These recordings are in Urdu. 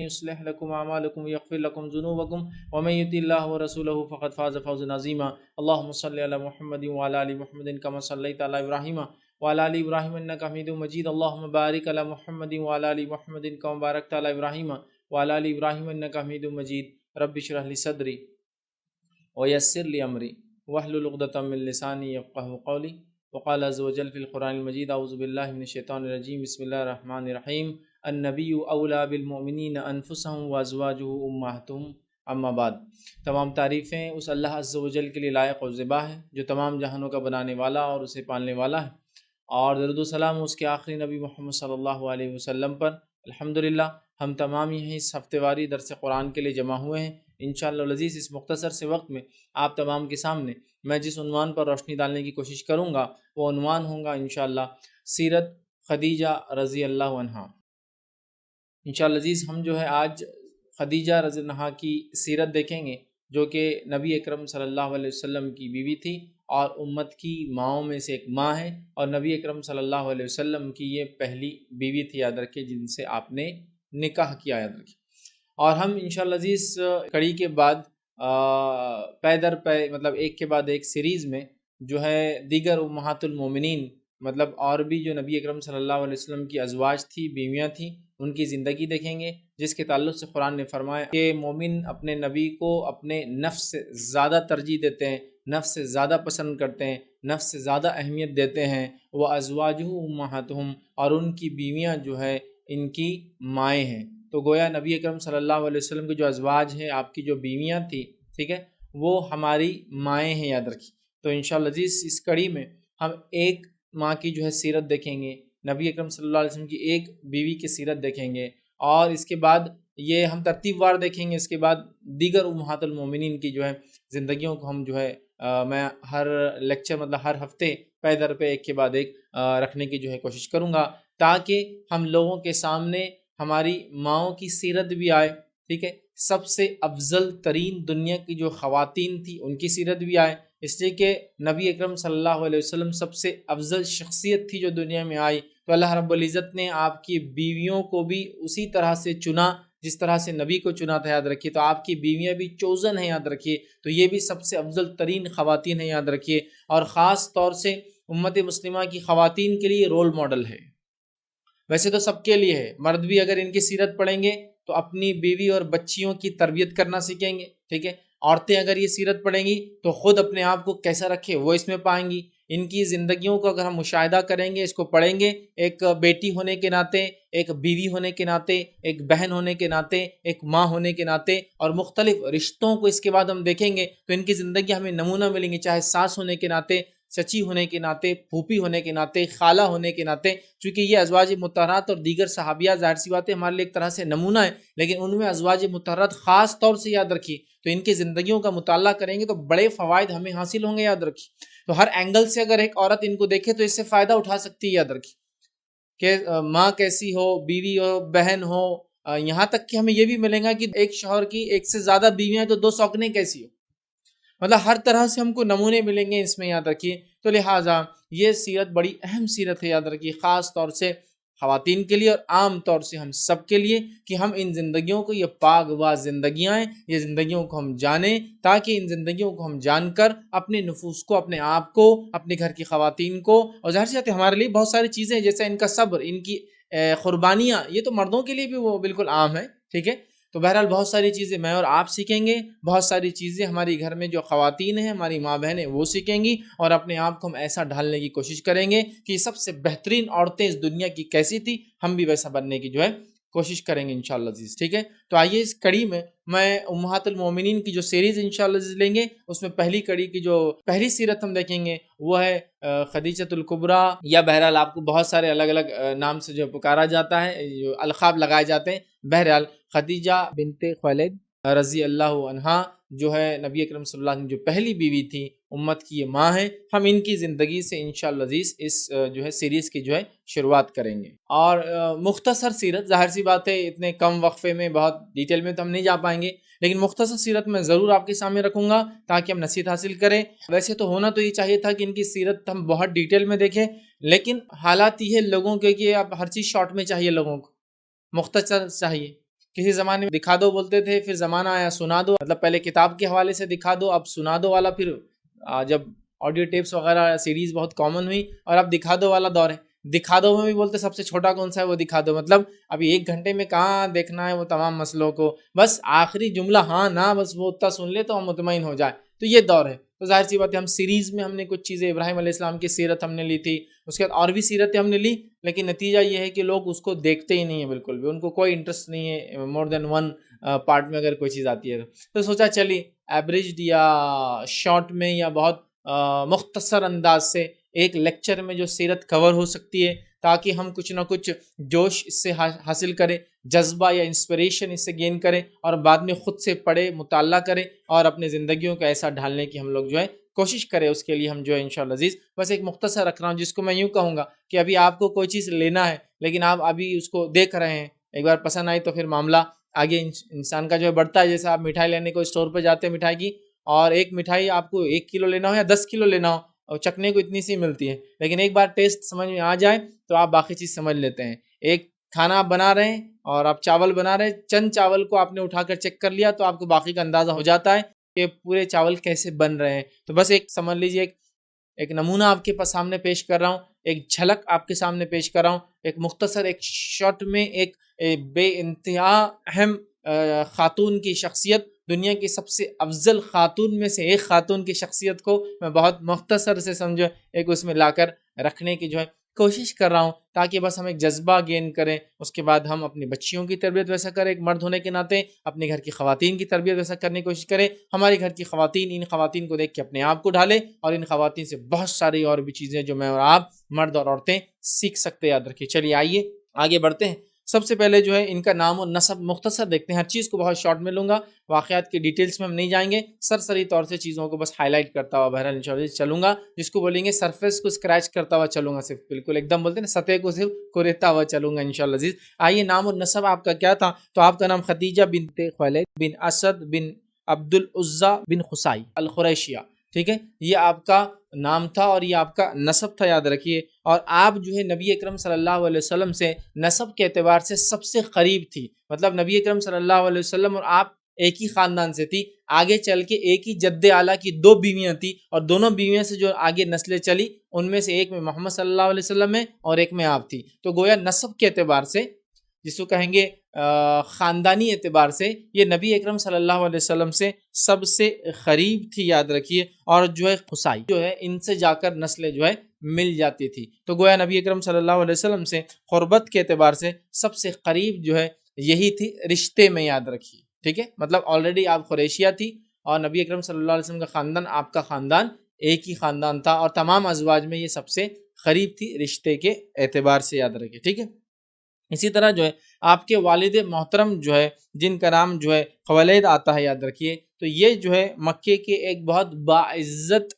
يصلح لكم أعمالكم ويغفر لكم ذنوبكم ومن يطع الله ورسوله فقد فاز فوزا عظيما. اللهم صل على محمد وعلى آل محمد كما صليت على إبراهيم وعلى آل إبراهيم إنك حميد مجيد. اللهم بارك على محمد وعلى آل محمد كما باركت على إبراهيم وعلى آل إبراهيم إنك حميد مجيد. رب اشرح لي صدري ويسر لي أمري واحلل عقدة من لساني يفقهوا قولي. وقال عز وجل في القرآن المجيد اعوذ باللہ من الشیطان الرجیم بسم اللہ الرحمن الرحیم النبی اولی بالمؤمنین انفسهم وازواجہ امہاتہم اما بعد. تمام تعریفیں اس اللہ عز وجل کے لیے لائق و زبا ہے جو تمام جہانوں کا بنانے والا اور اسے پالنے والا ہے، اور درود و سلام اس کے آخری نبی محمد صلی اللہ علیہ وسلم پر. الحمدللہ ہم تمام یہیں اس ہفتے واری درس قرآن کے لیے جمع ہوئے ہیں. انشاءاللہ العزیز اس مختصر سے وقت میں آپ تمام کے سامنے میں جس عنوان پر روشنی ڈالنے کی کوشش کروں گا وہ عنوان ہوگا انشاءاللہ سیرت خدیجہ رضی اللہ عنہا. انشاءاللہ العزیز ہم جو ہے آج خدیجہ رضی اللہ عنہا کی سیرت دیکھیں گے، جو کہ نبی اکرم صلی اللہ علیہ وسلم کی بیوی تھی اور امت کی ماؤں میں سے ایک ماں ہے، اور نبی اکرم صلی اللہ علیہ وسلم کی یہ پہلی بیوی تھی، یاد رکھیں، جن سے آپ نے نکاح کیا، یاد رکھیں. اور ہم انشاءاللہ عزیز کڑی کے بعد پے در پے مطلب ایک کے بعد ایک سیریز میں جو ہے دیگر امہات المومنین، مطلب اور بھی جو نبی اکرم صلی اللہ علیہ وسلم کی ازواج تھی، بیویاں تھیں، ان کی زندگی دیکھیں گے، جس کے تعلق سے قرآن نے فرمایا کہ مومن اپنے نبی کو اپنے نفس سے زیادہ ترجیح دیتے ہیں، نفس سے زیادہ پسند کرتے ہیں، نفس سے زیادہ اہمیت دیتے ہیں. وہ ازواجہ امہاتہم، اور ان کی بیویاں جو ہے ان کی مائیں ہیں. تو گویا نبی اکرم صلی اللہ علیہ وسلم کے جو ازواج ہیں، آپ کی جو بیویاں تھیں، ٹھیک ہے، وہ ہماری مائیں ہیں، یاد رکھیے. تو انشاءاللہ عزیز اس کڑی میں ہم ایک ماں کی جو ہے سیرت دیکھیں گے، نبی اکرم صلی اللہ علیہ وسلم کی ایک بیوی کی سیرت دیکھیں گے، اور اس کے بعد یہ ہم ترتیب وار دیکھیں گے. اس کے بعد دیگر امہات المومنین کی جو ہے زندگیوں کو ہم جو ہے میں ہر لیکچر مطلب ہر ہفتے پے در پہ ایک کے بعد ایک رکھنے کی جو ہے کوشش کروں گا، تاکہ ہم لوگوں کے سامنے ہماری ماؤں کی سیرت بھی آئے، ٹھیک ہے، سب سے افضل ترین دنیا کی جو خواتین تھی ان کی سیرت بھی آئے، اس لیے کہ نبی اکرم صلی اللہ علیہ وسلم سب سے افضل شخصیت تھی جو دنیا میں آئی. تو اللہ رب العزت نے آپ کی بیویوں کو بھی اسی طرح سے چنا جس طرح سے نبی کو چنا تھا، یاد رکھیے. تو آپ کی بیویاں بھی چوزن ہیں، یاد رکھیے. تو یہ بھی سب سے افضل ترین خواتین ہیں، یاد رکھیے، اور خاص طور سے امت مسلمہ کی خواتین کے لیے رول ماڈل ہے. ویسے تو سب کے لیے ہے، مرد بھی اگر ان کی سیرت پڑھیں گے تو اپنی بیوی اور بچیوں کی تربیت کرنا سیکھیں گے، ٹھیک ہے. عورتیں اگر یہ سیرت پڑھیں گی تو خود اپنے آپ کو کیسا رکھے وہ اس میں پائیں گی. ان کی زندگیوں کو اگر ہم مشاہدہ کریں گے، اس کو پڑھیں گے، ایک بیٹی ہونے کے ناطے، ایک بیوی ہونے کے ناطے، ایک بہن ہونے کے ناطے، ایک ماں ہونے کے ناطے، اور مختلف رشتوں کو اس کے بعد ہم دیکھیں گے تو ان کی زندگی ہمیں نمونہ ملیں گے، چاہے ساس ہونے کے ناطے، چچی ہونے کے ناطے، پھوپھی ہونے کے ناطے، خالہ ہونے کے ناطے. چونکہ یہ ازواج مطہرات اور دیگر صحابیہ ظاہر سی بات ہے ہمارے لیے ایک طرح سے نمونہ ہے، لیکن ان میں ازواج مطہرات خاص طور سے یاد رکھیے. تو ان کی زندگیوں کا مطالعہ کریں گے تو بڑے فوائد ہمیں حاصل ہوں گے، یاد رکھیے. تو ہر اینگل سے اگر ایک عورت ان کو دیکھے تو اس سے فائدہ اٹھا سکتی ہے، یاد رکھیے، کہ ماں کیسی ہو، بیوی ہو، بہن ہو، یہاں تک کہ ہمیں یہ بھی ملے گا کہ ایک شوہر کی ایک سے زیادہ بیویاں تو دو سوکنیں کیسی ہو. مطلب ہر طرح سے ہم کو نمونے ملیں گے اس میں، یاد رکھیے. تو لہٰذا یہ سیرت بڑی اہم سیرت ہے، یاد رکھیے، خاص طور سے خواتین کے لیے اور عام طور سے ہم سب کے لیے، کہ ہم ان زندگیوں کو، یہ پاک باز زندگیاں ہیں، یہ زندگیوں کو ہم جانیں، تاکہ ان زندگیوں کو ہم جان کر اپنے نفوس کو، اپنے آپ کو، اپنے گھر کی خواتین کو، اور ظاہر سی بات ہے ہمارے لیے بہت ساری چیزیں جیسے ان کا صبر، ان کی قربانیاں، یہ تو مردوں کے لیے بھی وہ بالکل عام ہے، ٹھیک ہے. تو بہرحال بہت ساری چیزیں میں اور آپ سیکھیں گے، بہت ساری چیزیں ہماری گھر میں جو خواتین ہیں، ہماری ماں بہنیں، وہ سیکھیں گی، اور اپنے آپ کو ہم ایسا ڈھالنے کی کوشش کریں گے کہ سب سے بہترین عورتیں اس دنیا کی کیسی تھی، ہم بھی ویسا بننے کی جو ہے کوشش کریں گے انشاءاللہ عزیز، ٹھیک ہے. تو آئیے اس کڑی میں امہات المومنین کی جو سیریز انشاءاللہ عزیز لیں گے، اس میں پہلی کڑی کی جو پہلی سیرت ہم دیکھیں گے وہ ہے خدیجۃ الکبریٰ، یا بہرحال آپ کو بہت سارے الگ الگ نام سے جو پکارا جاتا ہے، جو القاب لگائے جاتے ہیں. بہرحال خدیجہ بنت خویلد رضی اللہ عنہا جو ہے نبی اکرم صلی اللہ علیہ وسلم جو پہلی بیوی تھی، امت کی یہ ماں ہیں. ہم ان کی زندگی سے انشاءاللہ عزیز اس جو ہے سیریز کی جو ہے شروعات کریں گے. اور مختصر سیرت، ظاہر سی بات ہے اتنے کم وقفے میں بہت ڈیٹیل میں تو ہم نہیں جا پائیں گے، لیکن مختصر سیرت میں ضرور آپ کے سامنے رکھوں گا تاکہ ہم نصیحت حاصل کریں. ویسے تو ہونا تو یہ چاہیے تھا کہ ان کی سیرت ہم بہت ڈیٹیل میں دیکھیں، لیکن حالات یہ ہے لوگوں کے کہ اب ہر چیز شارٹ میں چاہیے، لوگوں کو مختصر چاہیے. کسی زمانے میں دکھا دو بولتے تھے، پھر زمانہ آیا سنا دو، مطلب پہلے کتاب کے حوالے سے دکھا دو، اب سنا دو والا، پھر جب آڈیو ٹیپس وغیرہ سیریز بہت کامن ہوئی، اور اب دکھا دو والا دور ہے۔ دکھا دو میں بھی بولتے سب سے چھوٹا کون سا ہے وہ دکھا دو، مطلب ابھی 1 گھنٹے میں کہاں دیکھنا ہے وہ تمام مسئلوں کو، بس آخری جملہ ہاں نہ بس وہ اتنا سن لے تو ہم مطمئن ہو جائے، تو یہ دور ہے۔ تو ظاہر سی بات ہے، ہم سیریز میں ہم نے کچھ چیزیں ابراہیم علیہ السلام کی سیرت ہم نے لی تھی، اس کے بعد اور بھی سیرتیں ہم نے لی، لیکن نتیجہ یہ ہے کہ لوگ اس کو دیکھتے ہی نہیں ہیں بالکل بھی، ان کو کوئی انٹرسٹ نہیں ہے مور دین ون پارٹ میں اگر کوئی چیز آتی ہے تو سوچا چلیے ایوریجڈ یا شارٹ میں یا بہت مختصر انداز سے ایک لیکچر میں جو سیرت کور ہو سکتی ہے، تاکہ ہم کچھ نہ کچھ جوش اس سے حاصل کریں، جذبہ یا انسپریشن اس سے گین کریں، اور بعد میں خود سے پڑھے مطالعہ کریں اور اپنے زندگیوں کو ایسا ڈھالنے کی ہم لوگ جو ہے کوشش کریں۔ اس کے لیے ہم جو ہے انشاءاللہ عزیز بس ایک مختصر رکھ رہا ہوں، جس کو میں یوں کہوں گا کہ ابھی آپ کو کوئی چیز لینا ہے لیکن آپ ابھی اس کو دیکھ رہے ہیں، ایک بار پسند آئی تو پھر معاملہ آگے انسان کا جو ہے بڑھتا ہے۔ جیسے آپ مٹھائی لینے کو اسٹور پہ جاتے ہیں مٹھائی کی، اور ایک مٹھائی آپ کو 1 کلو لینا ہو یا 10 کلو لینا ہو، اور چکھنے کو اتنی سی ملتی ہے، لیکن ایک بار ٹیسٹ سمجھ میں آ جائے تو آپ باقی چیز سمجھ لیتے ہیں۔ ایک کھانا آپ بنا رہے ہیں اور آپ چاول بنا رہے ہیں، چند چاول کو آپ نے اٹھا کر چیک کر لیا تو آپ کو باقی کا اندازہ ہو جاتا ہے کہ پورے چاول کیسے بن رہے ہیں۔ تو بس ایک سمجھ لیجئے ایک نمونہ آپ کے پاس سامنے پیش کر رہا ہوں، ایک جھلک آپ کے سامنے پیش کر رہا ہوں، ایک مختصر ایک شارٹ میں ایک بے انتہا اہم خاتون کی شخصیت، دنیا کی سب سے افضل خاتون میں سے ایک خاتون کی شخصیت کو میں بہت مختصر سے سمجھو ایک اس میں لا کر رکھنے کی جو ہے کوشش کر رہا ہوں، تاکہ بس ہم ایک جذبہ گین کریں، اس کے بعد ہم اپنی بچیوں کی تربیت ویسا کریں، ایک مرد ہونے کے ناطے اپنے گھر کی خواتین کی تربیت ویسا کرنے کی کوشش کریں، ہمارے گھر کی خواتین ان خواتین کو دیکھ کے اپنے آپ کو ڈھالیں، اور ان خواتین سے بہت ساری اور بھی چیزیں جو میں اور آپ مرد اور عورتیں سیکھ سکتے یاد رکھیے۔ چلیے آئیے آگے بڑھتے ہیں۔ سب سے پہلے جو ہے ان کا نام و نسب مختصر دیکھتے ہیں، ہر چیز کو بہت شارٹ میں لوں گا، واقعات کی ڈیٹیلز میں ہم نہیں جائیں گے، سرسری طور سے چیزوں کو بس ہائی لائٹ کرتا ہوا بہرحال انشاءاللہ چلوں گا، جس کو بولیں گے سرفیس کو اسکریچ کرتا ہوا چلوں گا، صرف بالکل ایک دم بولتے ہیں نا سطح کو صرف کوریتا ہوا چلوں گا انشاءاللہ عزیز۔ آئیے نام و نسب آپ کا کیا تھا؟ تو آپ کا نام خدیجہ بنت خویلد بن اسد بن عبد العزیٰ بن خصائی القریشیہ، ٹھیک ہے، یہ آپ کا نام تھا اور یہ آپ کا نسب تھا یاد رکھیے۔ اور آپ جو ہے نبی اکرم صلی اللہ علیہ وسلم سے نسب کے اعتبار سے سب سے قریب تھی، مطلب نبی اکرم صلی اللہ علیہ وسلم اور آپ ایک ہی خاندان سے تھی، آگے چل کے ایک ہی جد اعلیٰ کی 2 بیویاں تھیں، اور دونوں بیویاں سے جو آگے نسلیں چلی ان میں سے ایک میں محمد صلی اللہ علیہ وسلم میں اور ایک میں آپ تھی، تو گویا نسب کے اعتبار سے جس کو کہیں گے خاندانی اعتبار سے یہ نبی اکرم صلی اللہ علیہ وسلم سے سب سے قریب تھی یاد رکھیے، اور جو ہے قصائی جو ہے ان سے جا کر نسلیں جو ہے مل جاتی تھی، تو گویا نبی اکرم صلی اللہ علیہ وسلم سے قربت کے اعتبار سے سب سے قریب جو ہے یہی تھی رشتے میں یاد رکھیے، ٹھیک ہے، مطلب آلریڈی آپ قریشیہ تھی اور نبی اکرم صلی اللہ علیہ وسلم کا خاندان آپ کا خاندان ایک ہی خاندان تھا، اور تمام ازواج میں یہ سب سے قریب تھی رشتے کے اعتبار سے یاد رکھیے، ٹھیک ہے۔ اسی طرح جو ہے آپ کے والد محترم جو ہے جن کا نام جو ہے خویلد آتا ہے یاد رکھیے، تو یہ جو ہے مکے کے ایک بہت باعزت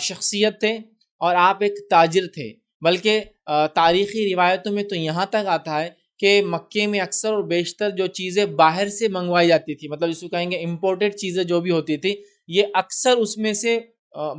شخصیت تھے، اور آپ ایک تاجر تھے، بلکہ تاریخی روایتوں میں تو یہاں تک آتا ہے کہ مکے میں اکثر اور بیشتر جو چیزیں باہر سے منگوائی جاتی تھی، مطلب جس کو کہیں گے امپورٹڈ چیزیں جو بھی ہوتی تھی، یہ اکثر اس میں سے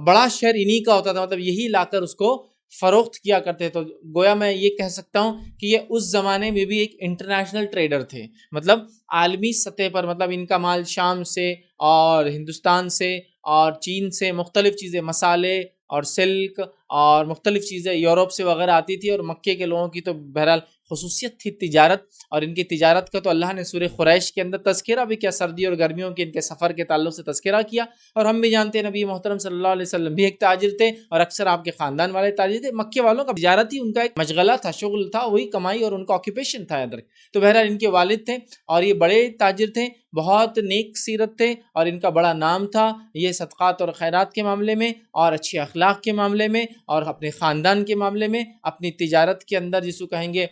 بڑا شیئر انہی کا ہوتا تھا، مطلب یہی لا کر اس کو فروخت کیا کرتے، تو گویا میں یہ کہہ سکتا ہوں کہ یہ اس زمانے میں بھی ایک انٹرنیشنل ٹریڈر تھے، مطلب عالمی سطح پر، مطلب ان کا مال شام سے اور ہندوستان سے اور چین سے مختلف چیزیں، مسالے اور سلک اور مختلف چیزیں یورپ سے وغیرہ آتی تھی، اور مکے کے لوگوں کی تو بہرحال خصوصیت تھی تجارت، اور ان کی تجارت کا تو اللہ نے سورہ قریش کے اندر تذکرہ بھی کیا، سردی اور گرمیوں کے ان کے سفر کے تعلق سے تذکرہ کیا، اور ہم بھی جانتے ہیں نبی محترم صلی اللہ علیہ وسلم بھی ایک تاجر تھے، اور اکثر آپ کے خاندان والے تاجر تھے، مکے والوں کا تجارت ہی ان کا ایک مشغلہ تھا، شغل تھا، وہی کمائی اور ان کا آکوپیشن تھا ادھر، تو بہرحال ان کے والد تھے اور یہ بڑے تاجر تھے، بہت نیک سیرت تھے، اور ان کا بڑا نام تھا یہ صدقات اور خیرات کے معاملے میں اور اچھے اخلاق کے معاملے میں اور اپنے خاندان کے معاملے میں، اپنی تجارت کے اندر جس کو کہیں گے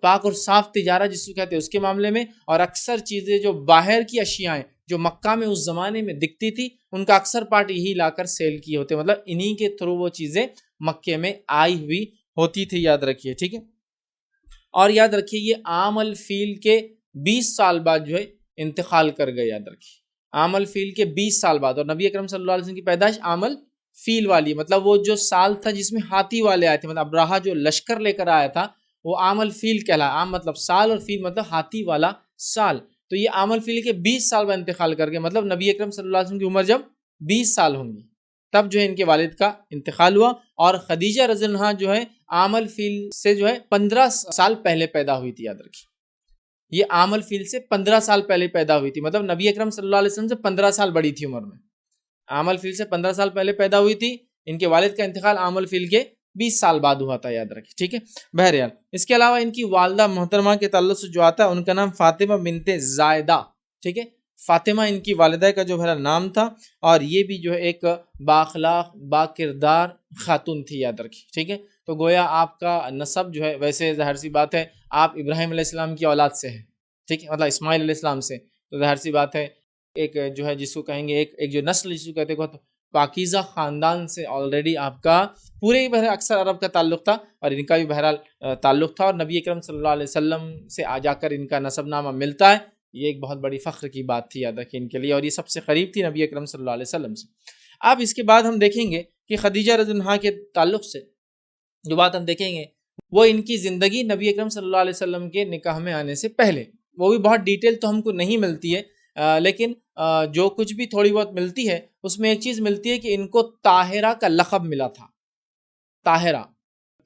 پاک اور صاف تجارت جس کو کہتے ہیں اس کے معاملے میں، اور اکثر چیزیں جو باہر کی اشیاء جو مکہ میں اس زمانے میں دکھتی تھی ان کا اکثر پارٹ یہی لا کر سیل کیے ہوتے، مطلب انہی کے تھرو وہ چیزیں مکے میں آئی ہوئی ہوتی تھی یاد رکھیے، ٹھیک ہے۔ اور یاد رکھیے یہ عام الفیل کے 20 سال بعد جو ہے انتقال کر گئے یاد رکھیے، عام الفیل کے 20 سال بعد، اور نبی اکرم صلی اللہ علیہ وسلم کی پیدائش عام الفیل والی، مطلب وہ جو سال تھا جس میں ہاتھی والے آئے تھے، مطلب ابراہہ جو لشکر لے کر آیا تھا وہ عام الفیل کہلایا. عام مطلب سال اور فیل مطلب ہاتھی والا سال. تو یہ عام الفیل کے 20 سال بعد انتقال کر گئے. مطلب نبی اکرم صلی اللہ علیہ وسلم کی عمر جب 20 سال ہوں گی تب جو ہے ان کے والد کا انتقال ہوا. اور خدیجہ رضی اللہ عنہا جو ہے عام الفیل سے جو ہے 15 سال پہلے پیدا ہوئی تھی. یاد رکھیے یہ عام الفیل سے 15 سال پہلے پیدا ہوئی تھی. مطلب نبی اکرم صلی اللہ علیہ وسلم سے 15 سال بڑی تھی عمر میں. عام الفیل سے 15 سال پہلے پیدا ہوئی تھی. ان کے والد کا انتقال عام الفیل کے 20 سال بعد ہوا تھا. یاد رکھیے ٹھیک ہے. بہرحال اس کے علاوہ ان کی والدہ محترمہ کے تعلق سے جو آتا ہے ان کا نام فاطمہ بنت زائدہ. ٹھیک ہے فاطمہ ان کی والدہ کا جو بہرحال نام تھا. اور یہ بھی جو ہے ایک بااخلاق با کردار خاتون تھی. یاد رکھیے ٹھیک ہے. تو گویا آپ کا نسب جو ہے ویسے ظاہر سی بات ہے آپ ابراہیم علیہ السلام کی اولاد سے ہے. ٹھیک ہے مطلب اسماعیل علیہ السلام سے. تو ظاہر سی بات ہے ایک جو ہے جس کو کہیں گے ایک جو نسل جس کو کہتے ہیں پاکیزہ خاندان سے آلریڈی آپ کا پورے بہرحال اکثر عرب کا تعلق تھا اور ان کا بھی بہرحال تعلق تھا. اور نبی اکرم صلی اللہ علیہ وسلم سے آ جا کر ان کا نسب نامہ ملتا ہے. یہ ایک بہت بڑی فخر کی بات تھی یاد رکھیں ان کے لیے. اور یہ سب سے قریب تھی نبی اکرم صلی اللہ علیہ وسلم سے. اب اس کے بعد ہم دیکھیں گے کہ خدیجہ رضی اللہ عنہا کے تعلق سے جو بات ہم دیکھیں گے وہ ان کی زندگی نبی اکرم صلی اللہ علیہ وسلم کے نکاح میں آنے سے پہلے. وہ بھی بہت ڈیٹیل تو ہم کو نہیں ملتی ہے لیکن جو کچھ بھی تھوڑی بہت ملتی ہے اس میں ایک چیز ملتی ہے کہ ان کو طاہرہ کا لقب ملا تھا. طاہرہ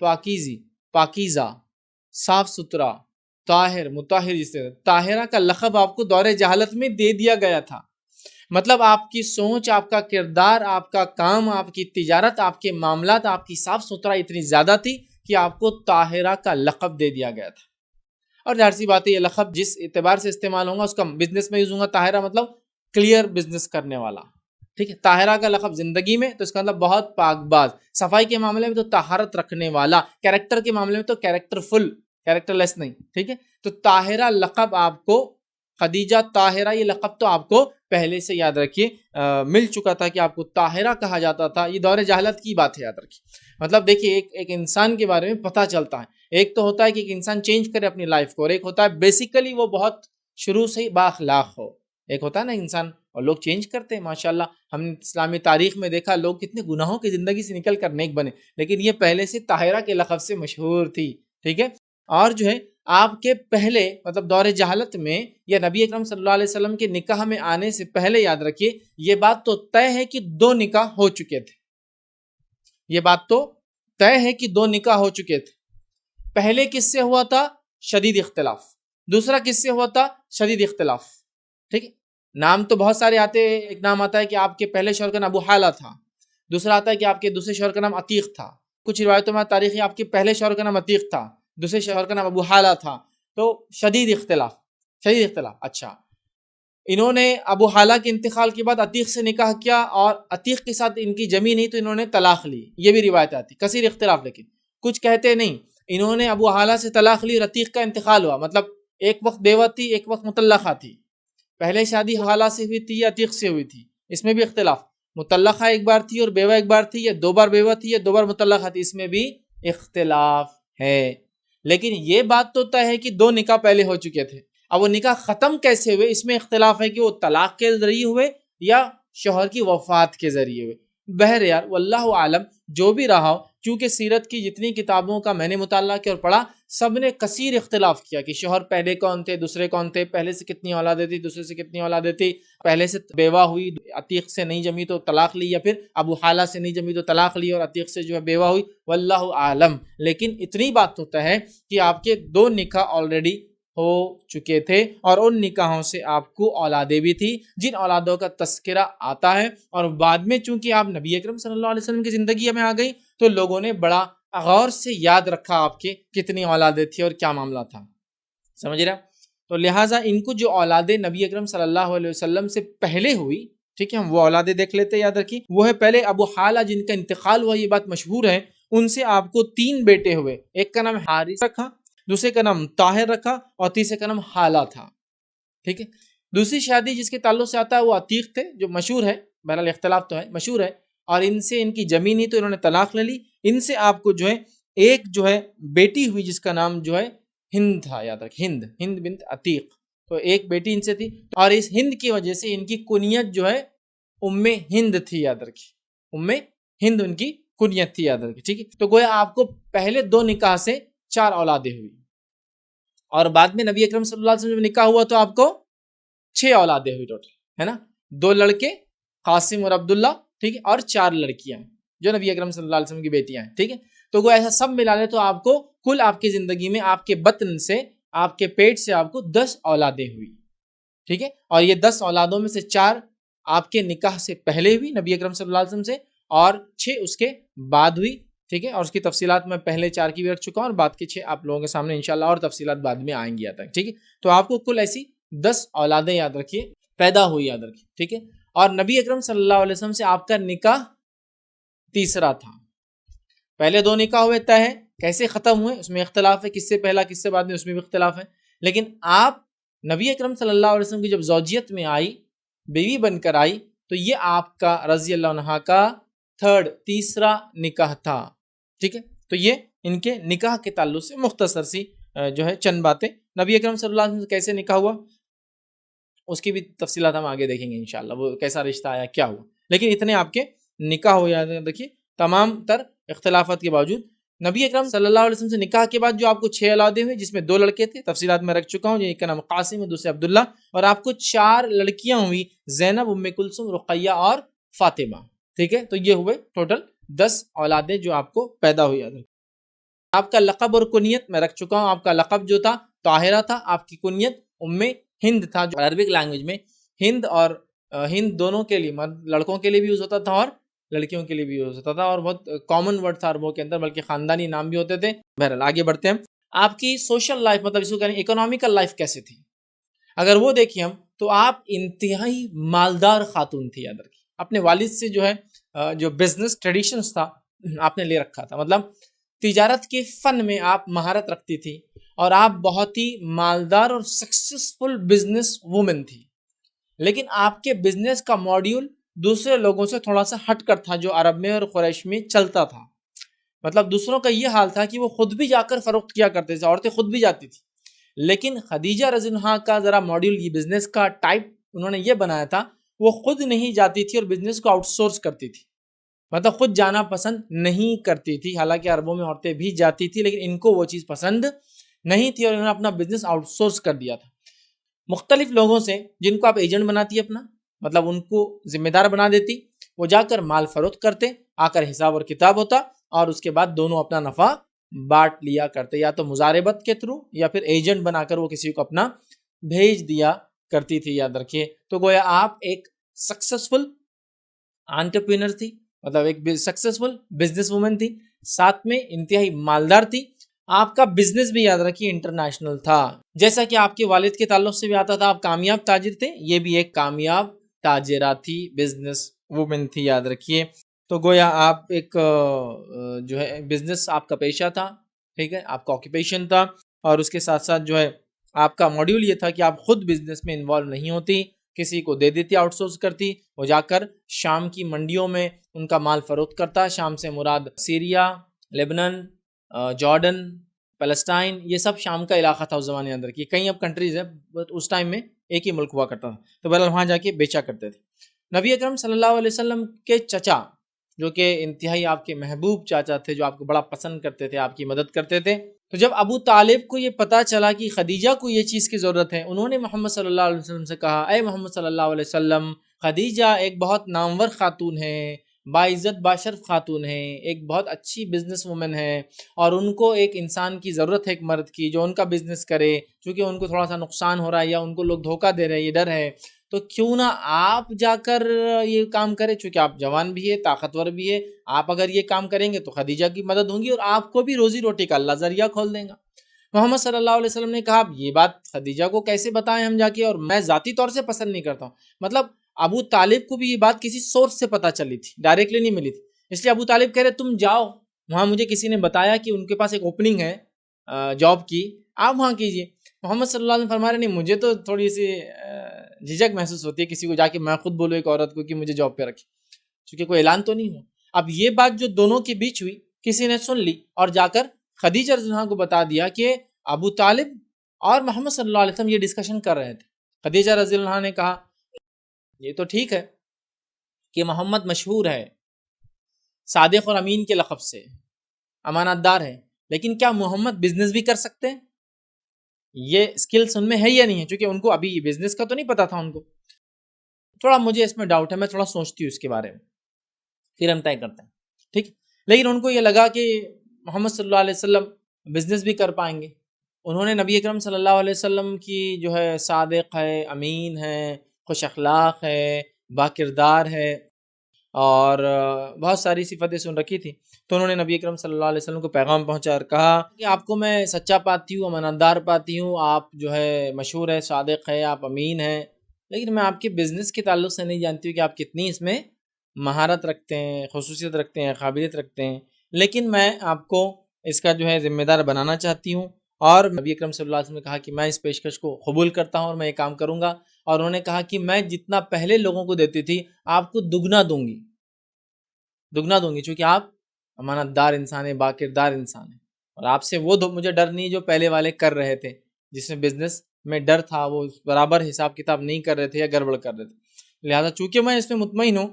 پاکیزی پاکیزہ صاف ستھرا طاہر مطہر. جس سے طاہرہ کا لقب آپ کو دور جہالت میں دے دیا گیا تھا. مطلب آپ کی سوچ آپ کا کردار آپ کا کام آپ کی تجارت آپ کے معاملات آپ کی صاف ستھرا اتنی زیادہ تھی کہ آپ کو طاہرہ کا لقب دے دیا گیا تھا. اور ظاہر سی بات ہے یہ لقب جس اعتبار سے استعمال ہوگا اس کا بزنس میں یوز ہوگا. طاہرہ مطلب کلیئر بزنس کرنے والا. ٹھیک ہے طاہرہ کا لقب زندگی میں تو اس کا مطلب بہت پاک باز. صفائی کے معاملے میں تو طہارت رکھنے والا. کیریکٹر کے معاملے میں تو کیریکٹر فل کیریکٹر لیس نہیں. ٹھیک ہے تو طاہرہ لقب آپ کو خدیجہ طاہرہ یہ لقب تو آپ کو پہلے سے یاد رکھیے مل چکا تھا کہ آپ کو طاہرہ کہا جاتا تھا. یہ دور جہالت کی بات ہے یاد رکھیے. مطلب دیکھیے ایک انسان کے بارے میں پتہ چلتا ہے. ایک تو ہوتا ہے کہ ایک انسان چینج کرے اپنی لائف کو اور ایک ہوتا ہے بیسیکلی وہ بہت شروع سے ہی بااخلاق ہو. ایک ہوتا ہے نا انسان اور لوگ چینج کرتے ہیں ماشاءاللہ. ہم نے اسلامی تاریخ میں دیکھا لوگ کتنے گناہوں کی زندگی سے نکل کر نیک بنے لیکن یہ پہلے سے طاہرہ کے لقب سے مشہور تھی. ٹھیک ہے اور جو ہے آپ کے پہلے مطلب دور جہالت میں یا نبی اکرم صلی اللہ علیہ وسلم کے نکاح میں آنے سے پہلے یاد رکھیے یہ بات تو طے ہے کہ 2 نکاح ہو چکے تھے. یہ بات تو طے ہے کہ 2 نکاح ہو چکے تھے. پہلے کس سے ہوا تھا شدید اختلاف. دوسرا کس سے ہوا تھا شدید اختلاف. ٹھیک ہے نام تو بہت سارے آتے ہیں. ایک نام آتا ہے کہ آپ کے پہلے شوہر کا نام ابو حالہ تھا. دوسرا آتا ہے کہ آپ کے دوسرے شوہر کا نام عتیق تھا. کچھ روایتوں میں تاریخی آپ کے پہلے شوہر کا نام عتیق تھا دوسرے شوہر کا نام ابو حالہ تھا. تو شدید اختلاف. اچھا انہوں نے ابو حالہ کے انتقال کے بعد عتیق سے نکاح کیا اور عتیق کے ساتھ ان کی جمی نہیں تو انہوں نے طلاق لی. یہ بھی روایت آتی کثیر اختلاف. لیکن کچھ کہتے نہیں انہوں نے ابو حالہ سے طلاق لی اور عتیق کا انتقال ہوا. مطلب ایک وقت بیوہ تھی ایک وقت مطلقہ تھی. پہلے شادی حالہ سے ہوئی تھی یا عتیق سے ہوئی تھی اس میں بھی اختلاف. مطلقہ ایک بار تھی اور بیوہ ایک بار تھی یا 2 بار بیوہ تھی یا 2 بار مطلقہ تھی اس میں بھی اختلاف ہے. لیکن یہ بات تو طے ہے کہ 2 نکاح پہلے ہو چکے تھے. اب وہ نکاح ختم کیسے ہوئے اس میں اختلاف ہے کہ وہ طلاق کے ذریعے ہوئے یا شوہر کی وفات کے ذریعے ہوئے. بہرحال واللہ عالم جو بھی رہا ہو چونکہ سیرت کی جتنی کتابوں کا میں نے مطالعہ کیا اور پڑھا سب نے کثیر اختلاف کیا کہ شوہر پہلے کون تھے دوسرے کون تھے پہلے سے کتنی اولادیں تھی دوسرے سے کتنی اولادیں تھی پہلے سے بیوہ ہوئی عتیق سے نہیں جمی تو طلاق لی یا پھر ابو حالہ سے نہیں جمی تو طلاق لی اور عتیق سے جو ہے بیوہ ہوئی. واللہ عالم. لیکن اتنی بات ہوتا ہے کہ آپ کے 2 نکاح آلریڈی ہو چکے تھے اور ان نکاحوں سے آپ کو اولادیں بھی تھی جن اولادوں کا تذکرہ آتا ہے. اور بعد میں چونکہ آپ نبی اکرم صلی اللہ علیہ وسلم کی زندگی میں آ گئی تو لوگوں نے بڑا غور سے یاد رکھا آپ کے کتنی اولادیں تھی اور کیا معاملہ تھا. سمجھ رہے. تو لہٰذا ان کو جو اولادیں نبی اکرم صلی اللہ علیہ وسلم سے پہلے ہوئی ٹھیک ہے ہم وہ اولادیں دیکھ لیتے یاد رکھیے. وہ ہے پہلے ابو حالہ جن کا انتقال ہوا یہ بات مشہور ہے. ان سے آپ کو 3 بیٹے ہوئے. ایک کا نام حارث رکھا دوسرے کا نام طاہر رکھا اور تیسرے کا نام حالہ تھا. ٹھیک ہے دوسری شادی جس کے تعلق سے آتا ہے وہ عتیق تھے جو مشہور ہے. بہرحال اختلاف تو ہے مشہور ہے اور ان سے ان کی جمی نہیں تو انہوں نے طلاق لے لی. ان سے آپ کو جو ہے ایک جو ہے بیٹی ہوئی جس کا نام جو ہے ہند تھا. یاد رکھ ہند بنت عتیق. تو ایک بیٹی ان سے تھی اور اس ہند کی وجہ سے ان کی کنیت جو ہے ام ہند تھی. یاد رکھیے ام ہند ان کی کنیت تھی. یاد رکھیے ٹھیک ہے. تو گویا آپ کو پہلے 2 نکاح سے 4 اولادیں ہوئی، اور بعد میں نبی اکرم صلی اللہ علیہ وسلم جب نکاح ہوا تو آپ کو 6 اولادیں ہوئی ٹوٹل، ہے نا، 2 لڑکے قاسم اور عبداللہ، ٹھیک ہے، اور 4 لڑکیاں جو نبی اکرم صلی اللہ علیہ وسلم کی بیٹیاں ہیں، ٹھیک ہے. تو وہ ایسا سب ملا لے تو آپ کو کل آپ کی زندگی میں آپ کے بطن سے، آپ کے پیٹ سے آپ کو 10 اولادیں ہوئی، ٹھیک ہے. اور یہ 10 اولادوں میں سے 4 آپ کے نکاح سے پہلے ہوئی نبی اکرم صلی اللہ علیہ وسلم سے، اور 6 اس کے بعد ہوئی، ٹھیک ہے. اور اس کی تفصیلات میں پہلے 4 کی بھی رکھ چکا ہوں، اور بعد کے 6 آپ لوگوں کے سامنے انشاءاللہ اور تفصیلات بعد میں آئیں گی یہاں تک، ٹھیک ہے. تو آپ کو کل ایسی 10 اولادیں یاد رکھیے پیدا ہوئی، یاد رکھیے، ٹھیک ہے. اور نبی اکرم صلی اللہ علیہ وسلم سے آپ کا نکاح تیسرا تھا. پہلے 2 نکاح ہوئے طے ہے، کیسے ختم ہوئے اس میں اختلاف ہے، کس سے پہلا کس سے بعد میں اس میں بھی اختلاف ہے. لیکن آپ نبی اکرم صلی اللہ علیہ وسلم کی جب زوجیت میں آئی، بیوی بن کر آئی، تو یہ آپ کا رضی اللہ عنہ کا تیسرا نکاح تھا، ٹھیک ہے. تو یہ ان کے نکاح کے تعلق سے مختصر سی جو ہے چند باتیں. نبی اکرم صلی اللہ علیہ وسلم سے کیسے نکاح ہوا اس کی بھی تفصیلات ہم آگے دیکھیں گے انشاءاللہ، وہ کیسا رشتہ آیا کیا ہوا. لیکن اتنے آپ کے نکاح ہو یاد رکھیے، تمام تر اختلافات کے باوجود. نبی اکرم صلی اللہ علیہ وسلم سے نکاح کے بعد جو آپ کو 6 اولادیں ہوئی، جس میں 2 لڑکے تھے، تفصیلات میں رکھ چکا ہوں، ایک کا نام قاسم اور دوسرے عبداللہ، اور آپ کو 4 لڑکیاں ہوئی، زینب، ام کلثوم، رقیہ اور فاطمہ، ٹھیک ہے. تو یہ ہوئے ٹوٹل 10 اولادیں جو آپ کو پیدا ہوئی. آپ کا لقب اور کنیت میں رکھ چکا ہوں. آپ کا لقب جو تھا طاہرہ تھا، آپ کی کنیت ام ہند تھا، جو عربک لینگویج میں ہند اور ہند دونوں کے لیے، لڑکوں کے لیے بھی یوز ہوتا تھا اور لڑکیوں کے لیے بھی یوز ہوتا تھا، اور بہت کامن ورڈ تھا عربوں کے اندر، بلکہ خاندانی نام بھی ہوتے تھے. بہرحال آگے بڑھتے ہیں. آپ کی سوشل لائف، مطلب اس کو کہیں اکنامیکل لائف کیسے تھی، اگر وہ دیکھیں ہم، تو آپ انتہائی مالدار خاتون تھی. یاد رکھیے، اپنے والد سے جو ہے جو بزنس ٹریڈیشنز تھا آپ نے لے رکھا تھا، مطلب تجارت کے فن میں آپ مہارت رکھتی تھی، اور آپ بہت ہی مالدار اور سکسیسفل بزنس وومن تھی. لیکن آپ کے بزنس کا ماڈیول دوسرے لوگوں سے تھوڑا سا ہٹ کر تھا، جو عرب میں اور قریش میں چلتا تھا. مطلب دوسروں کا یہ حال تھا کہ وہ خود بھی جا کر فروخت کیا کرتے تھے، عورتیں خود بھی جاتی تھی. لیکن خدیجہ رضی اللہ عنہا کا ذرا ماڈیول، یہ بزنس کا ٹائپ انہوں نے یہ بنایا تھا، وہ خود نہیں جاتی تھی اور بزنس کو آؤٹ سورس کرتی تھی، مطلب خود جانا پسند نہیں کرتی تھی. حالانکہ عربوں میں عورتیں بھی جاتی تھی، لیکن ان کو وہ چیز پسند نہیں تھی، اور انہوں نے اپنا بزنس آؤٹ سورس کر دیا تھا مختلف لوگوں سے، جن کو آپ ایجنٹ بناتی اپنا، مطلب ان کو ذمہ دار بنا دیتی، وہ جا کر مال فروخت کرتے، آ کر حساب اور کتاب ہوتا، اور اس کے بعد دونوں اپنا نفع بانٹ لیا کرتے، یا تو مزاربت کے تھرو یا پھر ایجنٹ بنا کر وہ کسی کو اپنا بھیج دیا کرتی تھی. یاد رکھیے، تو گویا آپ ایک سکسیسفل انٹرپرینر تھی، مطلب ایک سکسیسفل بزنس وومن تھی، ساتھ میں انتہائی مالدار تھی. آپ کا بزنس بھی یاد رکھیے انٹرنیشنل تھا، جیسا کہ آپ کے والد کے تعلق سے بھی آتا تھا. آپ کامیاب تاجر تھے، یہ بھی ایک کامیاب تاجرہ تھی، بزنس وومن تھی، یاد رکھیے. تو گویا آپ ایک جو ہے بزنس آپ کا پیشہ تھا، ٹھیک ہے، آپ کا آکوپیشن تھا، اور اس کے ساتھ ساتھ جو ہے آپ کا ماڈیول یہ تھا کہ آپ خود بزنس میں انوالو نہیں ہوتی، کسی کو دے دیتی، آؤٹ سورس کرتی، وہ جا کر شام کی منڈیوں میں ان کا مال فروخت کرتا. شام سے مراد سیریا، لیبنان، جارڈن، پیلسٹائن، یہ سب شام کا علاقہ تھا اس زمانے کے اندر کی. کئی اب کنٹریز ہیں، بٹ اس ٹائم میں ایک ہی ملک ہوا کرتا تھا، تو بہرحال وہاں جا کے بیچا کرتے تھے. نبی اکرم صلی اللہ علیہ وسلم کے چچا، جو کہ انتہائی آپ کے محبوب چاچا تھے، جو آپ کو بڑا پسند کرتے تھے، آپ کی مدد کرتے تھے، تو جب ابو طالب کو یہ پتا چلا کہ خدیجہ کو یہ چیز کی ضرورت ہے، انہوں نے محمد صلی اللہ علیہ وسلم سے کہا، اے محمد صلی اللہ علیہ وسلم، خدیجہ ایک بہت نامور خاتون ہے، باعزت باشرف خاتون ہے، ایک بہت اچھی بزنس وومن ہے، اور ان کو ایک انسان کی ضرورت ہے، ایک مرد کی، جو ان کا بزنس کرے، چونکہ ان کو تھوڑا سا نقصان ہو رہا ہے یا ان کو لوگ دھوکہ دے رہے ہیں، یہ ڈر ہے. تو کیوں نہ آپ جا کر یہ کام کریں، چونکہ آپ جوان بھی ہے، طاقتور بھی ہے، آپ اگر یہ کام کریں گے تو خدیجہ کی مدد ہوں گی، اور آپ کو بھی روزی روٹی کا اللہ ذریعہ کھول دیں گا. محمد صلی اللہ علیہ وسلم نے کہا، اب یہ بات خدیجہ کو کیسے بتائیں ہم جا کے، اور میں ذاتی طور سے پسند نہیں کرتا ہوں. مطلب ابو طالب کو بھی یہ بات کسی سورس سے پتہ چلی تھی، ڈائریکٹلی نہیں ملی تھی. اس لیے ابو طالب کہہ رہے تم جاؤ وہاں، مجھے کسی نے بتایا کہ ان کے پاس ایک اوپننگ ہے جاب کی، آپ وہاں کیجئے. محمد صلی اللہ علیہ وسلم فرما رہے نہیں، مجھے تو تھوڑی سی جھجک محسوس ہوتی ہے کسی کو جا کے میں خود بولوں ایک عورت کو کہ مجھے جاب پہ رکھے، کیونکہ کوئی اعلان تو نہیں ہوا. اب یہ بات جو دونوں کے بیچ ہوئی، کسی نے سن لی اور جا کر خدیجہ رضی اللہ عنہا کو بتا دیا کہ ابو طالب اور محمد صلی اللہ علیہ وسلم یہ ڈسکشن کر رہے تھے. خدیجہ رضی اللہ عنہا نے کہا یہ تو ٹھیک ہے کہ محمد مشہور ہے صادق اور امین کے لقب سے، امانت دار ہے، لیکن کیا محمد بزنس بھی کر سکتے ہیں؟ یہ اسکلس ان میں ہے یا نہیں ہے؟ چونکہ ان کو ابھی بزنس کا تو نہیں پتا تھا ان کو. تھوڑا مجھے اس میں ڈاؤٹ ہے، میں تھوڑا سوچتی ہوں اس کے بارے میں، پھر ہم طے کرتے ہیں. ٹھیک. لیکن ان کو یہ لگا کہ محمد صلی اللہ علیہ وسلم بزنس بھی کر پائیں گے. انہوں نے نبی اکرم صلی اللہ علیہ وسلم کی جو ہے صادق ہے، امین ہے، خوش اخلاق ہے، با کردار ہے، اور بہت ساری صفتیں سن رکھی تھی. تو انہوں نے نبی اکرم صلی اللہ علیہ وسلم کو پیغام پہنچا اور کہا کہ آپ کو میں سچا پاتی ہوں، امانتدار پاتی ہوں، آپ جو ہے مشہور ہے، صادق ہے، آپ امین ہیں، لیکن میں آپ کے بزنس کے تعلق سے نہیں جانتی ہوں کہ آپ کتنی اس میں مہارت رکھتے ہیں، خصوصیت رکھتے ہیں، قابلیت رکھتے ہیں. لیکن میں آپ کو اس کا جو ہے ذمہ دار بنانا چاہتی ہوں. اور نبی اکرم صلی اللہ علیہ وسلم نے کہا کہ میں اس پیشکش کو قبول کرتا ہوں اور میں یہ کام کروں گا. اور انہوں نے کہا کہ میں جتنا پہلے لوگوں کو دیتی تھی آپ کو دگنا دوں گی، دگنا دوں گی، چونکہ آپ امانت دار انسان ہیں، با کردار انسان ہیں، اور آپ سے وہ مجھے ڈر نہیں جو پہلے والے کر رہے تھے، جس میں بزنس میں ڈر تھا، وہ برابر حساب کتاب نہیں کر رہے تھے یا گڑبڑ کر رہے تھے. لہٰذا چونکہ میں اس میں مطمئن ہوں،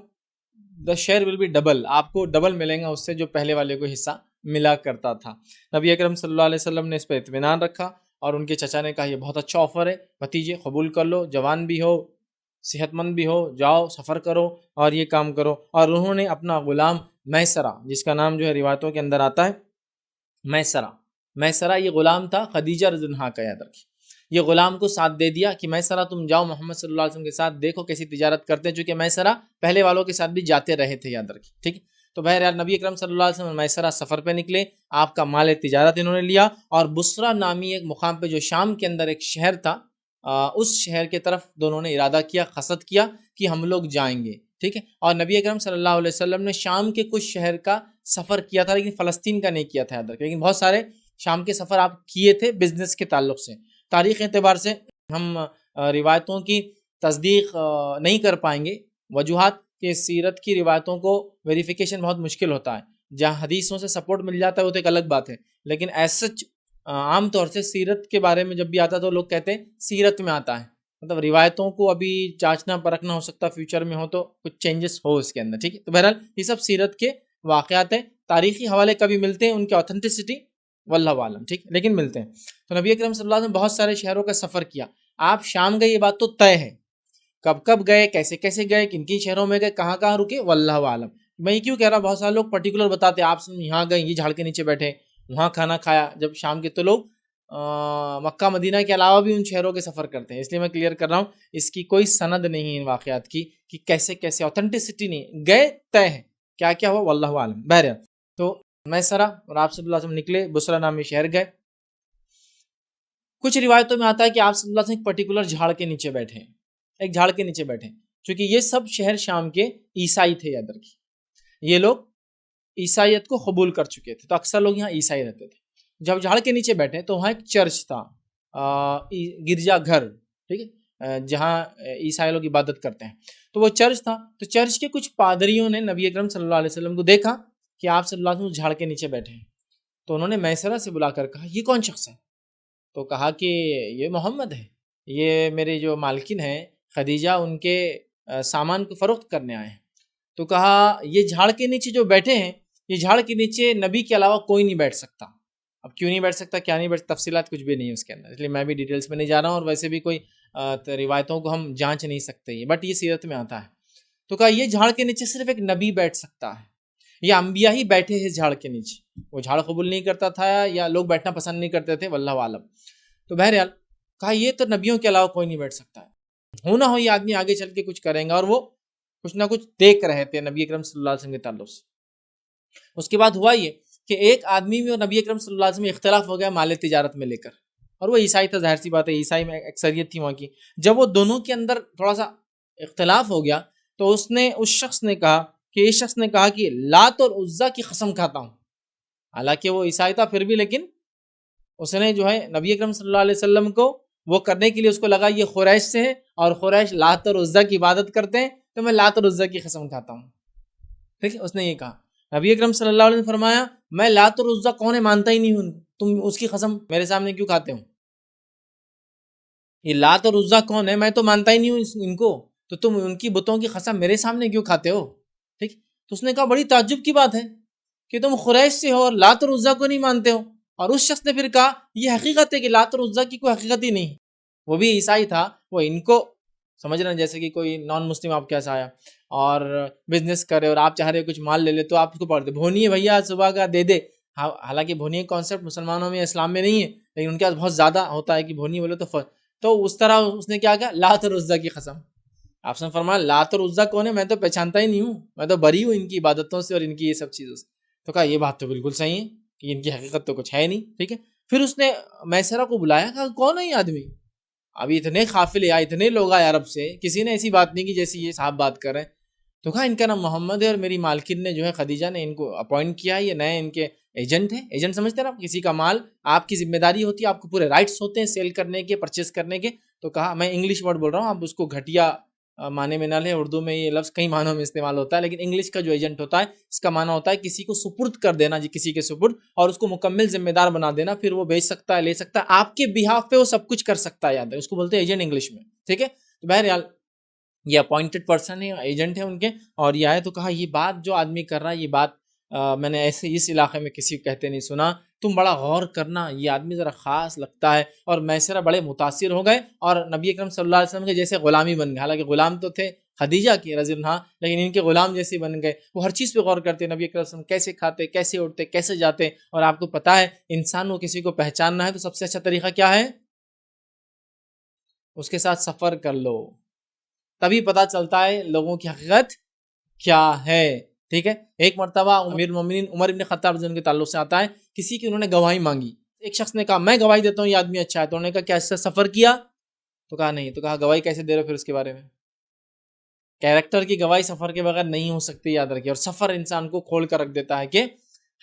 the share will be double, آپ کو ڈبل ملیں گا اس سے جو پہلے والے کو حصہ ملا کرتا تھا. نبی اکرم صلی اللہ علیہ وسلم نے اس پہ اطمینان رکھا، اور ان کے چچا نے کہا یہ بہت اچھا آفر ہے بھتیجے، قبول کر لو، جوان بھی ہو، صحت مند بھی ہو، جاؤ سفر کرو اور یہ کام کرو. اور انہوں نے اپنا غلام میسرہ، جس کا نام جو ہے روایتوں کے اندر آتا ہے میسرہ یہ غلام تھا خدیجہ رضی اللہ عنہا کا، یاد رکھیں، یہ غلام کو ساتھ دے دیا کہ میسرہ تم جاؤ محمد صلی اللہ علیہ وسلم کے ساتھ، دیکھو کیسی تجارت کرتے ہیں، چونکہ میسرہ پہلے والوں کے ساتھ بھی جاتے رہے تھے، یاد رکھیں. ٹھیک. تو بہرحال نبی اکرم صلی اللہ علیہ وسلم میسرہ سفر پہ نکلے، آپ کا مال تجارت انہوں نے لیا، اور بصرہ نامی ایک مقام پہ جو شام کے اندر ایک شہر تھا، اس شہر کے طرف دونوں نے ارادہ کیا، قصد کیا کہ ہم لوگ جائیں گے. ٹھیک ہے. اور نبی اکرم صلی اللہ علیہ وسلم نے شام کے کچھ شہر کا سفر کیا تھا، لیکن فلسطین کا نہیں کیا تھا، یاد رکھیں. لیکن بہت سارے شام کے سفر آپ کیے تھے بزنس کے تعلق سے. تاریخ اعتبار سے ہم روایتوں کی تصدیق نہیں کر پائیں گے، وجوہات کہ سیرت کی روایتوں کو ویریفیکیشن بہت مشکل ہوتا ہے. جہاں حدیثوں سے سپورٹ مل جاتا ہے وہ تو ایک الگ بات ہے، لیکن ایز سچ عام طور سے سیرت کے بارے میں جب بھی آتا تو لوگ کہتے ہیں سیرت میں آتا ہے، مطلب روایتوں کو ابھی جانچنا پرکھنا ہو سکتا، فیوچر میں ہو تو کچھ چینجز ہو اس کے اندر. ٹھیک ہے. تو بہرحال یہ سب سیرت کے واقعات ہیں، تاریخی حوالے کبھی ملتے ہیں، ان کی اوتھینٹسٹی واللہ عالم، ٹھیک، لیکن ملتے ہیں. تو نبی اکرم صلی اللہ علیہ وسلم بہت سارے شہروں کا سفر کیا. آپ شام گئے یہ بات تو طے ہے، کب کب گئے، کیسے کیسے گئے، کن کن شہروں میں گئے، کہاں کہاں رکے، واللہ عالم. میں یہ کیوں کہہ رہا، بہت سارے لوگ پرٹیکولر بتاتے آپ یہاں گئے، یہ جھاڑ کے نیچے بیٹھے، وہاں کھانا کھایا. جب شام کے تو لوگ مکہ مدینہ کے علاوہ بھی ان شہروں کے سفر کرتے ہیں، اس لیے میں کلیئر کر رہا ہوں، اس کی کوئی سند نہیں ان واقعات کی کہ کیسے کیسے، اوتھینٹسٹی نہیں، گئے طے ہے، کیا کیا ہوا واللہ عالم. بہرحال تو میسرہ اور آپ صلی اللہ علیہ وسلم نکلے، بصرہ نامی شہر گئے. کچھ روایتوں میں آتا ہے کہ آپ صلی اللہ علیہ وسلم ایک پرٹیکولر جھاڑ کے نیچے بیٹھے ہیں، ایک جھاڑ کے نیچے بیٹھے، چونکہ یہ سب شہر شام کے عیسائی تھے، یاد رکھیے یہ لوگ عیسائیت کو قبول کر چکے تھے، تو اکثر لوگ یہاں عیسائی رہتے تھے. جب جھاڑ کے نیچے بیٹھے تو وہاں ایک چرچ تھا، گرجا گھر، ٹھیک ہے، جہاں عیسائی لوگ عبادت کرتے ہیں. تو وہ چرچ تھا. تو چرچ کے کچھ پادریوں نے نبی اکرم صلی اللہ علیہ وسلم کو دیکھا کہ آپ صلی اللہ علیہ وسلم جھاڑ کے نیچے بیٹھے ہیں، تو انہوں نے میسرہ سے بلا کر کہا یہ کون شخص ہے؟ تو کہا کہ یہ محمد ہے، یہ میرے جو مالکن ہیں خدیجہ، ان کے سامان کو فروخت کرنے آئے ہیں. تو کہا یہ جھاڑ کے نیچے جو بیٹھے ہیں، یہ جھاڑ کے نیچے نبی کے علاوہ کوئی نہیں بیٹھ سکتا. اب کیوں نہیں بیٹھ سکتا، کیا نہیں بیٹھ، تفصیلات کچھ بھی نہیں ہے اس کے اندر، اس لیے میں بھی ڈیٹیلز میں نہیں جا رہا ہوں، اور ویسے بھی کوئی روایتوں کو ہم جانچ نہیں سکتے، بٹ یہ سیرت میں آتا ہے. تو کہا یہ جھاڑ کے نیچے صرف ایک نبی بیٹھ سکتا ہے، یا انبیاء ہی بیٹھے ہیں جھاڑ کے نیچے. وہ جھاڑ قبول نہیں کرتا تھا یا لوگ بیٹھنا پسند نہیں کرتے تھے، واللہ عالم. تو بہرحال کہا یہ تو نبیوں کے علاوہ کوئی نہیں بیٹھ سکتا ہے، ہونا ہو یہ آدمی آگے چل کے کچھ کریں گا. اور وہ کچھ نہ کچھ دیکھ رہے تھے نبی اکرم صلی اللہ علیہ وسلم کے تعلق سے. اس کے بعد ہوا یہ کہ ایک آدمی میں اور نبی اکرم صلی اللہ علیہ وسلم میں اختلاف ہو گیا مال تجارت میں لے کر، اور وہ عیسائی تھا، ظاہر سی بات ہے عیسائی میں اکثریت تھی وہاں کی. جب وہ دونوں کے اندر تھوڑا سا اختلاف ہو گیا تو اس شخص نے کہا کہ لات اور عزا کی قسم کھاتا ہوں. حالانکہ وہ عیسائی تھا پھر بھی، لیکن اس نے جو ہے نبی اکرم صلی اللہ علیہ وسلم کو وہ کرنے کے لیے اس کو لگا یہ قریش سے ہے اور قریش لات اور عزا کی عبادت کرتے ہیں، تو میں لات اور عزا کی قسم کھاتا ہوں. ٹھیک ہے، اس نے یہ کہا. نبی اکرم صلی اللہ علیہ وسلم نے فرمایا میں لات اور عزا کون ہے مانتا ہی نہیں ہوں، تم اس کی قسم میرے سامنے کیوں کھاتے ہو؟ یہ لات اور عزا کون ہے، میں تو مانتا ہی نہیں ہوں ان کو، تو تم ان کی بتوں کی قسم میرے سامنے کیوں کھاتے ہو؟ ٹھیک. تو اس نے کہا بڑی تعجب کی بات ہے کہ تم قریش سے ہو اور لات اور عزا کو نہیں مانتے ہو، اور اس شخص نے پھر کہا یہ حقیقت ہے کہ لات اور عزا کی کوئی حقیقت ہی نہیں، وہ بھی عیسائی تھا، وہ ان کو سمجھ رہے ہیں جیسے کہ کوئی نان مسلم آپ کے پاس آیا اور بزنس کرے اور آپ چاہ رہے کچھ مال لے لے تو آپ اس کو پڑھتے بھونی ہے بھیا صبح کا دے دے، حالانکہ بھونی کانسیپٹ مسلمانوں میں اسلام میں نہیں ہے لیکن ان کے پاس بہت زیادہ ہوتا ہے کہ بھونی بولے تو اس طرح اس نے کیا کہا لات اور عزا کی قسم. آپ نے فرمایا لات اور عزا کون ہے، میں تو پہچانتا ہی نہیں ہوں، میں تو بری ہوں ان کی عبادتوں سے اور ان کی یہ سب چیزوں سے. تو کہا یہ بات تو بالکل صحیح ہے کہ ان کی حقیقت تو کچھ ہے نہیں. ٹھیک ہے، پھر اس نے میسرہ کو بلایا، کہا کون ہے یہ آدمی، ابھی اتنے قافلے آئے اتنے لوگ آئے عرب سے، کسی نے ایسی بات نہیں کی جیسی یہ صاحب بات کر رہے ہیں. تو کہا ان کا نام محمد ہے اور میری مالکن نے جو ہے خدیجہ نے ان کو اپوائنٹ کیا ہے، یہ نئے ان کے ایجنٹ ہیں. ایجنٹ سمجھتے ہیں نا، کسی کا مال آپ کی ذمہ داری ہوتی ہے، آپ کو پورے رائٹس ہوتے ہیں سیل کرنے کے، پرچیز کرنے کے. تو کہا میں انگلش ورڈ بول رہا ہوں، آپ اس کو گھٹیا معنی میں نہ لیں، اردو میں یہ لفظ کئی معنوں میں استعمال ہوتا ہے لیکن انگلش کا جو ایجنٹ ہوتا ہے اس کا معنی ہوتا ہے کسی کو سپرد کر دینا، جی کسی کے سپرد، اور اس کو مکمل ذمہ دار بنا دینا، پھر وہ بیچ سکتا ہے، لے سکتا ہے، آپ کے بہاف پہ وہ سب کچھ کر سکتا ہے. یاد ہے اس کو بولتے ہیں ایجنٹ انگلش میں. ٹھیک ہے، تو بہرحال یہ اپوائنٹڈ پرسن ہے، ایجنٹ ہے ان کے. اور یہ آئے تو کہا یہ بات جو آدمی کر رہا ہے، یہ بات میں نے ایسے اس علاقے میں کسی کو کہتے نہیں سنا، تم بڑا غور کرنا، یہ آدمی ذرا خاص لگتا ہے. اور میسرہ بڑے متاثر ہو گئے اور نبی اکرم صلی اللہ علیہ وسلم کے جیسے غلامی بن گئے. حالانکہ غلام تو تھے خدیجہ کی رضی اللہ عنہا، لیکن ان کے غلام جیسے بن گئے. وہ ہر چیز پہ غور کرتے، نبی اکرم صلی اللہ علیہ وسلم کیسے کھاتے، کیسے اٹھتے، کیسے جاتے. اور آپ کو پتہ ہے انسان کو کسی کو پہچاننا ہے تو سب سے اچھا طریقہ کیا ہے، اس کے ساتھ سفر کر لو، تبھی پتہ چلتا ہے لوگوں کی حقیقت کیا ہے. ٹھیک ہے، ایک مرتبہ امیر المومنین عمر بن خطاب رضی اللہ عنہ کے تعلق سے آتا ہے، کسی کی انہوں نے گواہی مانگی. ایک شخص نے کہا میں گواہی دیتا ہوں یہ آدمی اچھا ہے. تو انہوں نے کہا کیا اس سے سفر کیا؟ تو کہا نہیں. تو کہا گواہی کیسے دے رہے ہو پھر اس کے بارے میں؟ کیریکٹر کی گواہی سفر کے بغیر نہیں ہو سکتی، یاد رکھیے. اور سفر انسان کو کھول کر رکھ دیتا ہے کہ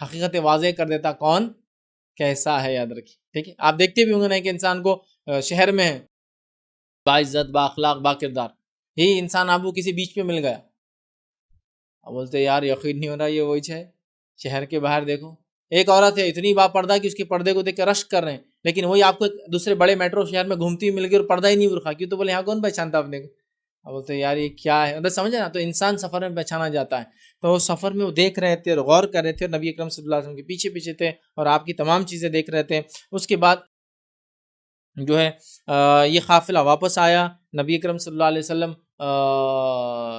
حقیقت واضح کر دیتا کون کیسا ہے، یاد رکھیے. ٹھیک ہے، آپ دیکھتے بھی ہوں گے کہ انسان کو شہر میں باعزت، با اخلاق، با کردار، یہی انسان آپ کو کسی بیچ پہ مل گیا، اب بولتے یار یقین نہیں ہو رہا یہ وہی ہے. شہر کے باہر دیکھو ایک عورت ہے اتنی با پردہ کہ اس کے پردے کو دیکھ کے رشک کر رہے ہیں، لیکن وہی آپ کو دوسرے بڑے میٹرو شہر میں گھومتی مل گئی اور پردہ ہی نہیں برقع، کیوں؟ تو بولے یہاں کون پہچانتا اپنے کو. اب بولتے یار یہ کیا ہے، مطلب سمجھے نا. تو انسان سفر میں پہچانا جاتا ہے. تو وہ سفر میں وہ دیکھ رہے تھے اور غور کر رہے تھے، اور نبی اکرم صلی اللہ علیہ وسلم کے پیچھے پیچھے تھے اور آپ کی تمام چیزیں دیکھ رہے تھے. اس کے بعد جو ہے یہ قافلہ واپس آیا. نبی اکرم صلی اللہ علیہ وسلم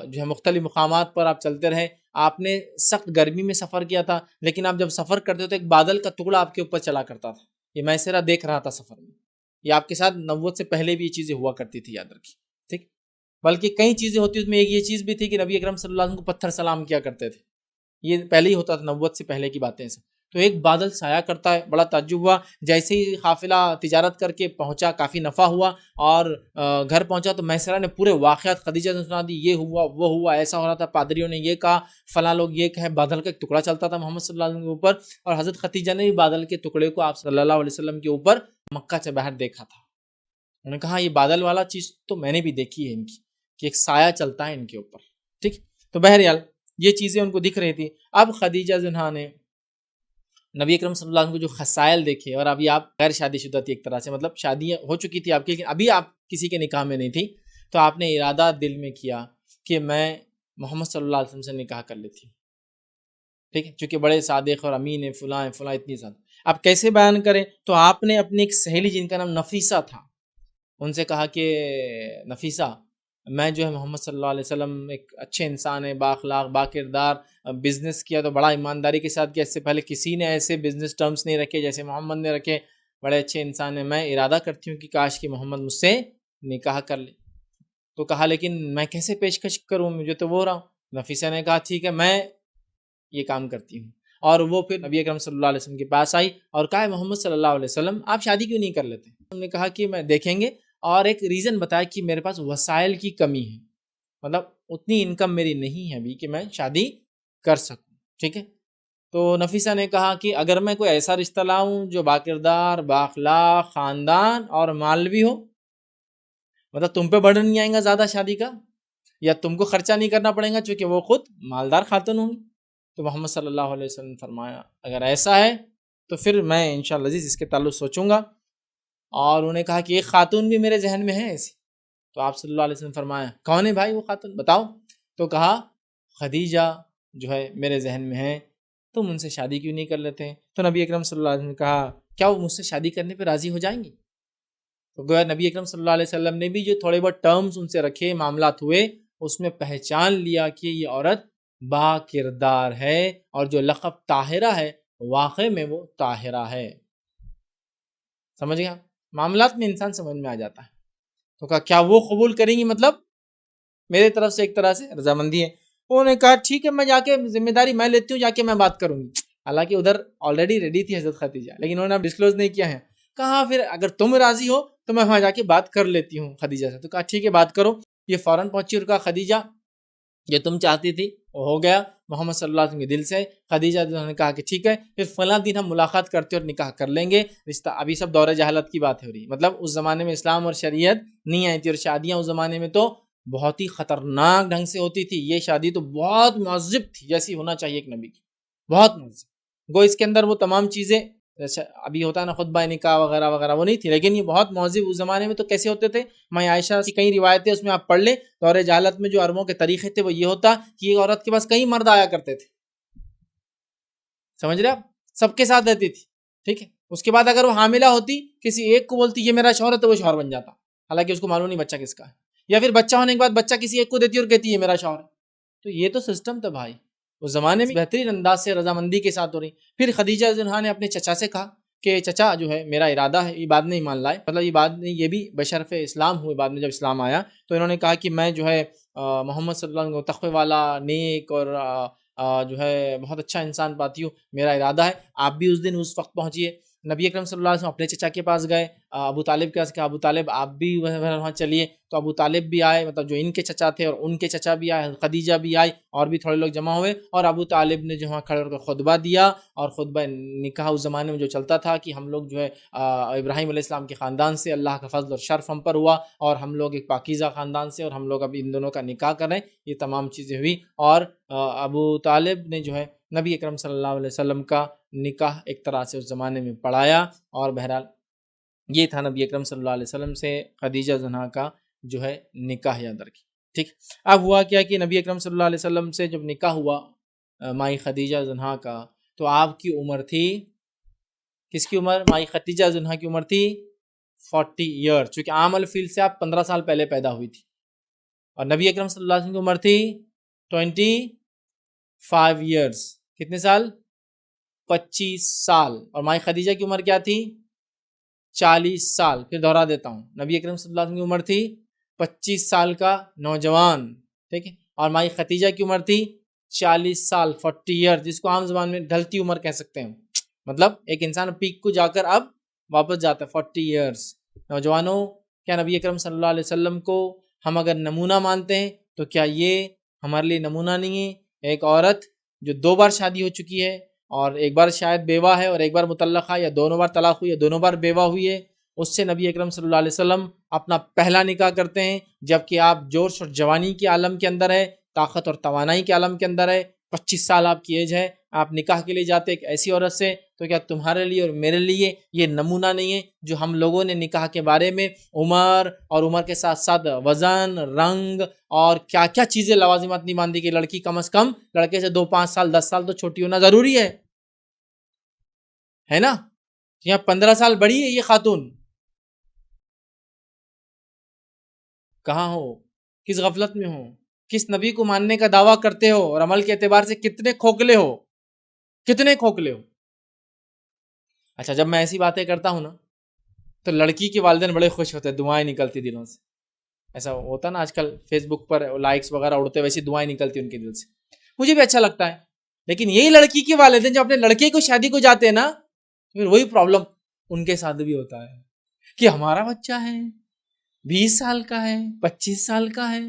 جو ہے مختلف مقامات پر آپ چلتے رہے. آپ نے سخت گرمی میں سفر کیا تھا، لیکن آپ جب سفر کرتے ہو تو ایک بادل کا ٹکڑا آپ کے اوپر چلا کرتا تھا. یہ میسرہ دیکھ رہا تھا سفر میں. یہ آپ کے ساتھ نبوت سے پہلے بھی یہ چیزیں ہوا کرتی تھی، یاد رکھیے. ٹھیک، بلکہ کئی چیزیں ہوتی اس میں ایک یہ چیز بھی تھی کہ نبی اکرم صلی اللہ علیہ وسلم کو پتھر سلام کیا کرتے تھے. یہ پہلے ہی ہوتا تھا، نبوت سے پہلے کی باتیں سے. تو ایک بادل سایہ کرتا ہے، بڑا تعجب ہوا. جیسے ہی قافلہ تجارت کر کے پہنچا، کافی نفع ہوا اور گھر پہنچا تو میسرہ نے پورے واقعات خدیجہ سے سنا دی، یہ ہوا وہ ہوا، ایسا ہو رہا تھا، پادریوں نے یہ کہا، فلاں لوگ یہ کہے. بادل کا ایک ٹکڑا چلتا تھا محمد صلی اللہ علیہ وسلم کے اوپر، اور حضرت خدیجہ نے بھی بادل کے ٹکڑے کو آپ صلی اللہ علیہ وسلم کے اوپر مکہ سے باہر دیکھا تھا. انہوں نے کہا یہ بادل والا چیز تو میں نے بھی دیکھی ہے ان کی، کہ ایک سایہ چلتا ہے ان کے اوپر. ٹھیک، تو بہرحال یہ چیزیں ان کو دکھ رہی تھی. اب خدیجہ زنہا نے نبی اکرم صلی اللہ علیہ وسلم کو جو خصائل دیکھے، اور ابھی آپ غیر شادی شدہ تھی ایک طرح سے، مطلب شادی ہو چکی تھی آپ کی لیکن ابھی آپ کسی کے نکاح میں نہیں تھی. تو آپ نے ارادہ دل میں کیا کہ میں محمد صلی اللہ علیہ وسلم سے نکاح کر لیتی ہوں. ٹھیک ہے، چونکہ بڑے صادق اور امین ہیں، فلاں ہیں فلاں، اتنی زیادہ. اب کیسے بیان کریں؟ تو آپ نے اپنی ایک سہیلی جن کا نام نفیسہ تھا، ان سے کہا کہ نفیسہ میں جو ہے محمد صلی اللہ علیہ وسلم ایک اچھے انسان ہے، با اخلاق، با کردار، بزنس کیا تو بڑا ایمانداری کے ساتھ کیا، اس سے پہلے کسی نے ایسے بزنس ٹرمز نہیں رکھے جیسے محمد نے رکھے، بڑے اچھے انسان ہیں. میں ارادہ کرتی ہوں کہ کاش کہ محمد مجھ سے نکاح کر لے. تو کہا لیکن میں کیسے پیشکش کروں، مجھے تو وہ رہا ہوں. نفیسہ نے کہا ٹھیک ہے میں یہ کام کرتی ہوں. اور وہ پھر نبی اکرم صلی اللہ علیہ وسلم کے پاس آئی اور کہا محمد صلی اللہ علیہ وسلم آپ شادی کیوں نہیں کر لیتے؟ انہوں نے کہا کہ میں دیکھیں گے، اور ایک ریزن بتایا کہ میرے پاس وسائل کی کمی ہے، مطلب اتنی انکم میری نہیں ہے ابھی کہ میں شادی کر سکوں. ٹھیک ہے، تو نفیسہ نے کہا کہ اگر میں کوئی ایسا رشتہ لاؤں جو باکردار، بااخلاق، خاندان اور مال بھی ہو، مطلب تم پہ برڈن نہیں آئے گا زیادہ شادی کا، یا تم کو خرچہ نہیں کرنا پڑے گا چونکہ وہ خود مالدار خاتون ہوں گی. تو محمد صلی اللہ علیہ وسلم نے فرمایا اگر ایسا ہے تو پھر میں انشاءاللہ عزیز اس کے تعلق سوچوں گا. اور انہوں نے کہا کہ ایک خاتون بھی میرے ذہن میں ہے ایسی. تو آپ صلی اللہ علیہ وسلم فرمایا کون ہے بھائی وہ خاتون، بتاؤ. تو کہا خدیجہ جو ہے میرے ذہن میں ہے. تم ان سے شادی کیوں نہیں کر لیتے ہیں؟ تو نبی اکرم صلی اللہ علیہ وسلم نے کہا کیا وہ مجھ سے شادی کرنے پہ راضی ہو جائیں گی؟ تو گویا نبی اکرم صلی اللہ علیہ وسلم نے بھی جو تھوڑے بہت ٹرمز ان سے رکھے، معاملات ہوئے، اس میں پہچان لیا کہ یہ عورت با کردار ہے، اور جو لقب طاہرہ ہے واقع میں وہ طاہرہ ہے۔ سمجھ گیا؟ معاملات میں انسان سمجھ میں آ جاتا ہے۔ تو کہا کیا وہ قبول کریں گی؟ مطلب میرے طرف سے ایک طرح سے رضامندی ہے۔ انہوں نے کہا ٹھیک ہے، میں جا کے ذمہ داری میں لیتی ہوں، جا کے میں بات کروں گی۔ حالانکہ ادھر آلریڈی ریڈی تھی حضرت خدیجہ، لیکن انہوں نے اب ڈسکلوز نہیں کیا ہے۔ کہا پھر اگر تم راضی ہو تو میں وہاں جا کے بات کر لیتی ہوں خدیجہ سے۔ تو کہا ٹھیک ہے، بات کرو۔ یہ فوراً پہنچی اور کہا خدیجہ یہ تم چاہتی تھی وہ ہو گیا، محمد صلی اللہ علیہ وسلم کے دل سے۔ خدیجہ نے کہا کہ ٹھیک ہے، پھر فلاں دن ہم ملاقات کرتے اور نکاح کر لیں گے۔ رشتہ ابھی سب دور جہالت کی بات ہو رہی ہے، مطلب اس زمانے میں اسلام اور شریعت نہیں آئی تھی، اور شادیاں اس زمانے میں تو بہت ہی خطرناک ڈھنگ سے ہوتی تھی۔ یہ شادی تو بہت معذب تھی، جیسی ہونا چاہیے ایک نبی کی، بہت معذب۔ گو اس کے اندر وہ تمام چیزیں جیسے ابھی ہوتا ہے نا خطبہ نکاح وغیرہ وغیرہ، وہ نہیں تھی، لیکن یہ بہت معذب۔ اس زمانے میں تو کیسے ہوتے تھے؟ میں عائشہ کی کئی روایتیں اس میں آپ پڑھ لیں، دور جہالت میں جو عربوں کے طریقے تھے وہ یہ ہوتا کہ ایک عورت کے پاس کئی مرد آیا کرتے تھے، سمجھ رہے آپ، سب کے ساتھ رہتی تھی، ٹھیک ہے۔ اس کے بعد اگر وہ حاملہ ہوتی، کسی ایک کو بولتی یہ میرا شوہر ہے، تو وہ شوہر بن جاتا، حالانکہ اس کو معلوم نہیں بچہ کس کا ہے۔ یا پھر بچہ ہونے کے بعد بچہ کسی ایک کو دیتی اور کہتی ہے میرا شوہر ہے۔ تو یہ تو سسٹم تھا بھائی، اس زمانے میں بہترین انداز سے رضامندی کے ساتھ ہو رہی۔ پھر خدیجہ زنہا نے اپنے چچا سے کہا کہ چچا جو ہے میرا ارادہ ہے، یہ بات نہیں مان لائے، مطلب یہ بات نہیں، یہ بھی بشرف اسلام ہوئے بعد میں جب اسلام آیا تو انہوں نے کہا کہ میں جو ہے محمد صلی اللہ علیہ وسلم کو تقوی والا، نیک اور جو ہے بہت اچھا انسان پاتی ہوں، میرا ارادہ ہے آپ بھی اس دن اس وقت پہنچیے۔ نبی اکرم صلی اللہ علیہ وسلم اپنے چچا کے پاس گئے، ابو طالب کے پاس کہا ابو طالب آپ بھی وہاں چلیے۔ تو ابو طالب بھی آئے، مطلب جو ان کے چچا تھے، اور ان کے چچا بھی آئے، خدیجہ بھی آئی، اور بھی تھوڑے لوگ جمع ہوئے، اور ابو طالب نے جو وہاں کھڑے ہو کر خطبہ دیا، اور خطبہ نکاح اس زمانے میں جو چلتا تھا کہ ہم لوگ جو ہے ابراہیم علیہ السلام کے خاندان سے، اللہ کا فضل اور شرف ہم پر ہوا، اور ہم لوگ ایک پاکیزہ خاندان سے، اور ہم لوگ اب ان دونوں کا نکاح کر رہے ہیں، یہ تمام چیزیں ہوئی۔ اور ابو طالب نے جو ہے نبی اکرم صلی اللہ علیہ وسلم کا نکاح ایک طرح سے اس زمانے میں پڑھایا، اور بہرحال یہ تھا نبی اکرم صلی اللہ علیہ وسلم سے خدیجہ زنہا کا جو ہے نکاح یاد رکھی، ٹھیک۔ اب ہوا کیا کہ نبی اکرم صلی اللہ علیہ وسلم سے جب نکاح ہوا مائی خدیجہ زنہا کا، تو آپ کی عمر تھی، کس کی عمر؟ مائی خدیجہ زنہا کی عمر تھی 40 ایئر، چونکہ عام الفیل سے آپ 15 سال پہلے پیدا ہوئی تھی، اور نبی اکرم صلی اللہ علیہ وسلم کی عمر تھی 25 ایئرس، کتنے سال؟ 25 سال، اور مائی خدیجہ کی عمر کیا تھی؟ 40 سال۔ پھر دہرا دیتا ہوں، نبی اکرم صلی اللہ علیہ وسلم کی عمر تھی 25 سال کا نوجوان، ٹھیک ہے، اور مائی خدیجہ کی عمر تھی 40 سال، 40 ایئر، جس کو عام زبان میں ڈھلتی عمر کہہ سکتے ہیں، مطلب ایک انسان پیک کو جا کر اب واپس جاتا ہے، 40 ایئرس۔ نوجوانوں، کیا نبی اکرم صلی اللہ علیہ وسلم کو ہم اگر نمونہ مانتے ہیں تو کیا یہ ہمارے لیے نمونہ نہیں ہے؟ ایک عورت جو 2 بار شادی ہو چکی ہے، اور ایک بار شاید بیوہ ہے، اور ایک بار مطلقہ، یا دونوں بار طلاق ہوئی، یا دونوں بار بیوہ ہوئی ہے، اس سے نبی اکرم صلی اللہ علیہ وسلم اپنا پہلا نکاح کرتے ہیں، جبکہ آپ جوش اور جوانی کے عالم کے اندر ہے، طاقت اور توانائی کے عالم کے اندر ہے، 25 سال آپ کی ایج ہے، آپ نکاح کے لیے جاتے ایک ایسی عورت سے، تو کیا تمہارے لیے اور میرے لیے یہ نمونہ نہیں ہے؟ جو ہم لوگوں نے نکاح کے بارے میں عمر، اور عمر کے ساتھ ساتھ وزن، رنگ، اور کیا کیا چیزیں لوازمات نہیں باندھی کہ لڑکی کم از کم لڑکے سے 2، 5 سال، 10 سال تو چھوٹی ہونا ضروری ہے نا؟ یہاں 15 سال بڑی ہے یہ خاتون، کہاں ہو؟ کس غفلت میں ہو؟ کس نبی کو ماننے کا دعویٰ کرتے ہو، اور عمل کے اعتبار سے کتنے کھوکھلے ہو، کتنے کھوکھلے ہو؟ اچھا، جب میں ایسی باتیں کرتا ہوں نا تو لڑکی کے والدین بڑے خوش ہوتے ہیں، دعائیں نکلتی دلوں سے، ایسا ہوتا نا آج کل فیس بک پر لائکس وغیرہ اڑتے، ویسی دعائیں نکلتی ان کے دل سے، مجھے بھی اچھا لگتا ہے۔ لیکن یہی لڑکی کے والدین جب اپنے لڑکے کو شادی کو جاتے ہیں نا، پھر وہی پرابلم ان کے ساتھ بھی ہوتا ہے کہ ہمارا بچہ ہے 20 سال کا ہے، 25 سال کا ہے،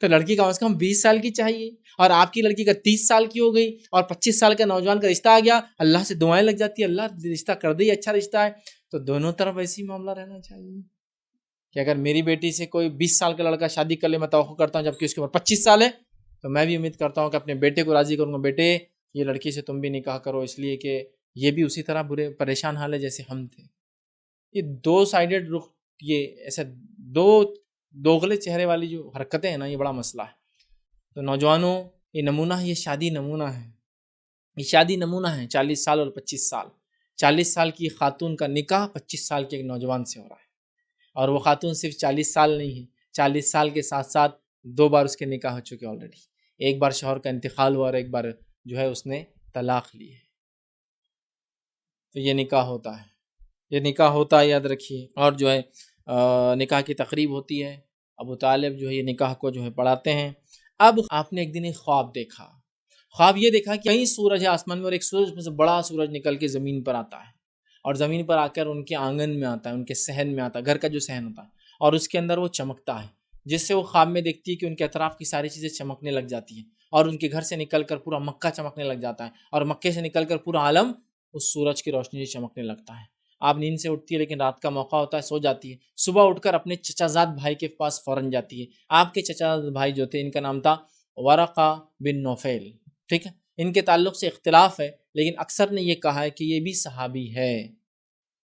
تو لڑکی کم از کم 20 سال کی چاہیے، اور آپ کی لڑکی کا 30 سال کی ہو گئی، اور 25 سال کا نوجوان کا رشتہ آ گیا، اللہ سے دعائیں لگ جاتی ہے، اللہ رشتہ کر دے، اچھا رشتہ ہے۔ تو دونوں طرف ایسی معاملہ رہنا چاہیے کہ اگر میری بیٹی سے کوئی 20 سال کا لڑکا شادی کر لے، میں توقع کرتا ہوں جبکہ اس کی عمر 25 سال ہے، تو میں بھی امید کرتا ہوں کہ اپنے بیٹے کو راضی کروں گا، بیٹے یہ لڑکی سے تم بھی نکاح کرو، اس لیے کہ یہ بھی اسی طرح برے پریشان حال ہے جیسے ہم تھے۔ یہ 2 سائیڈڈ رخ، یہ ایسے دوغلے چہرے والی جو حرکتیں ہیں نا، یہ بڑا مسئلہ ہے۔ تو نوجوانوں، یہ نمونہ ہے، یہ شادی نمونہ ہے، یہ شادی نمونہ ہے 40 سال اور 25 سال. 40 سال کی خاتون کا نکاح 25 سال کے ایک نوجوان سے ہو رہا ہے، اور وہ خاتون صرف 40 سال نہیں ہے، 40 سال کے ساتھ ساتھ 2 بار اس کے نکاح ہو چکے آلریڈی. ایک بار شوہر کا انتقال ہوا اور ایک بار جو ہے اس نے طلاق لی ہے. تو یہ نکاح ہوتا ہے، یہ نکاح ہوتا ہے، یاد رکھیے. اور جو ہے نکاح کی تقریب ہوتی ہے، ابو طالب جو ہے یہ نکاح کو جو ہے پڑھاتے ہیں. اب آپ نے ایک دن ایک خواب دیکھا. خواب یہ دیکھا کہ کہیں سورج ہے آسمان میں، اور ایک سورج میں سے بڑا سورج نکل کے زمین پر آتا ہے، اور زمین پر آ کر ان کے آنگن میں آتا ہے، ان کے صحن میں آتا ہے، گھر کا جو صحن ہوتا ہے، اور اس کے اندر وہ چمکتا ہے، جس سے وہ خواب میں دیکھتی ہے کہ ان کے اطراف کی ساری چیزیں چمکنے لگ جاتی ہیں، اور ان کے گھر سے نکل کر پورا مکہ چمکنے لگ جاتا ہے، اور مکے سے نکل کر پورا عالم اس سورج کی روشنی سے چمکنے لگتا ہے. آپ نیند سے اٹھتی ہے، لیکن رات کا موقع ہوتا ہے، سو جاتی ہے. صبح اٹھ کر اپنے چچا زاد بھائی کے پاس فوراً جاتی ہے. آپ کے چچا زاد بھائی جو تھے، ان کا نام تھا ورقہ بن نوفل. ٹھیک ہے، ان کے تعلق سے اختلاف ہے، لیکن اکثر نے یہ کہا ہے کہ یہ بھی صحابی ہے.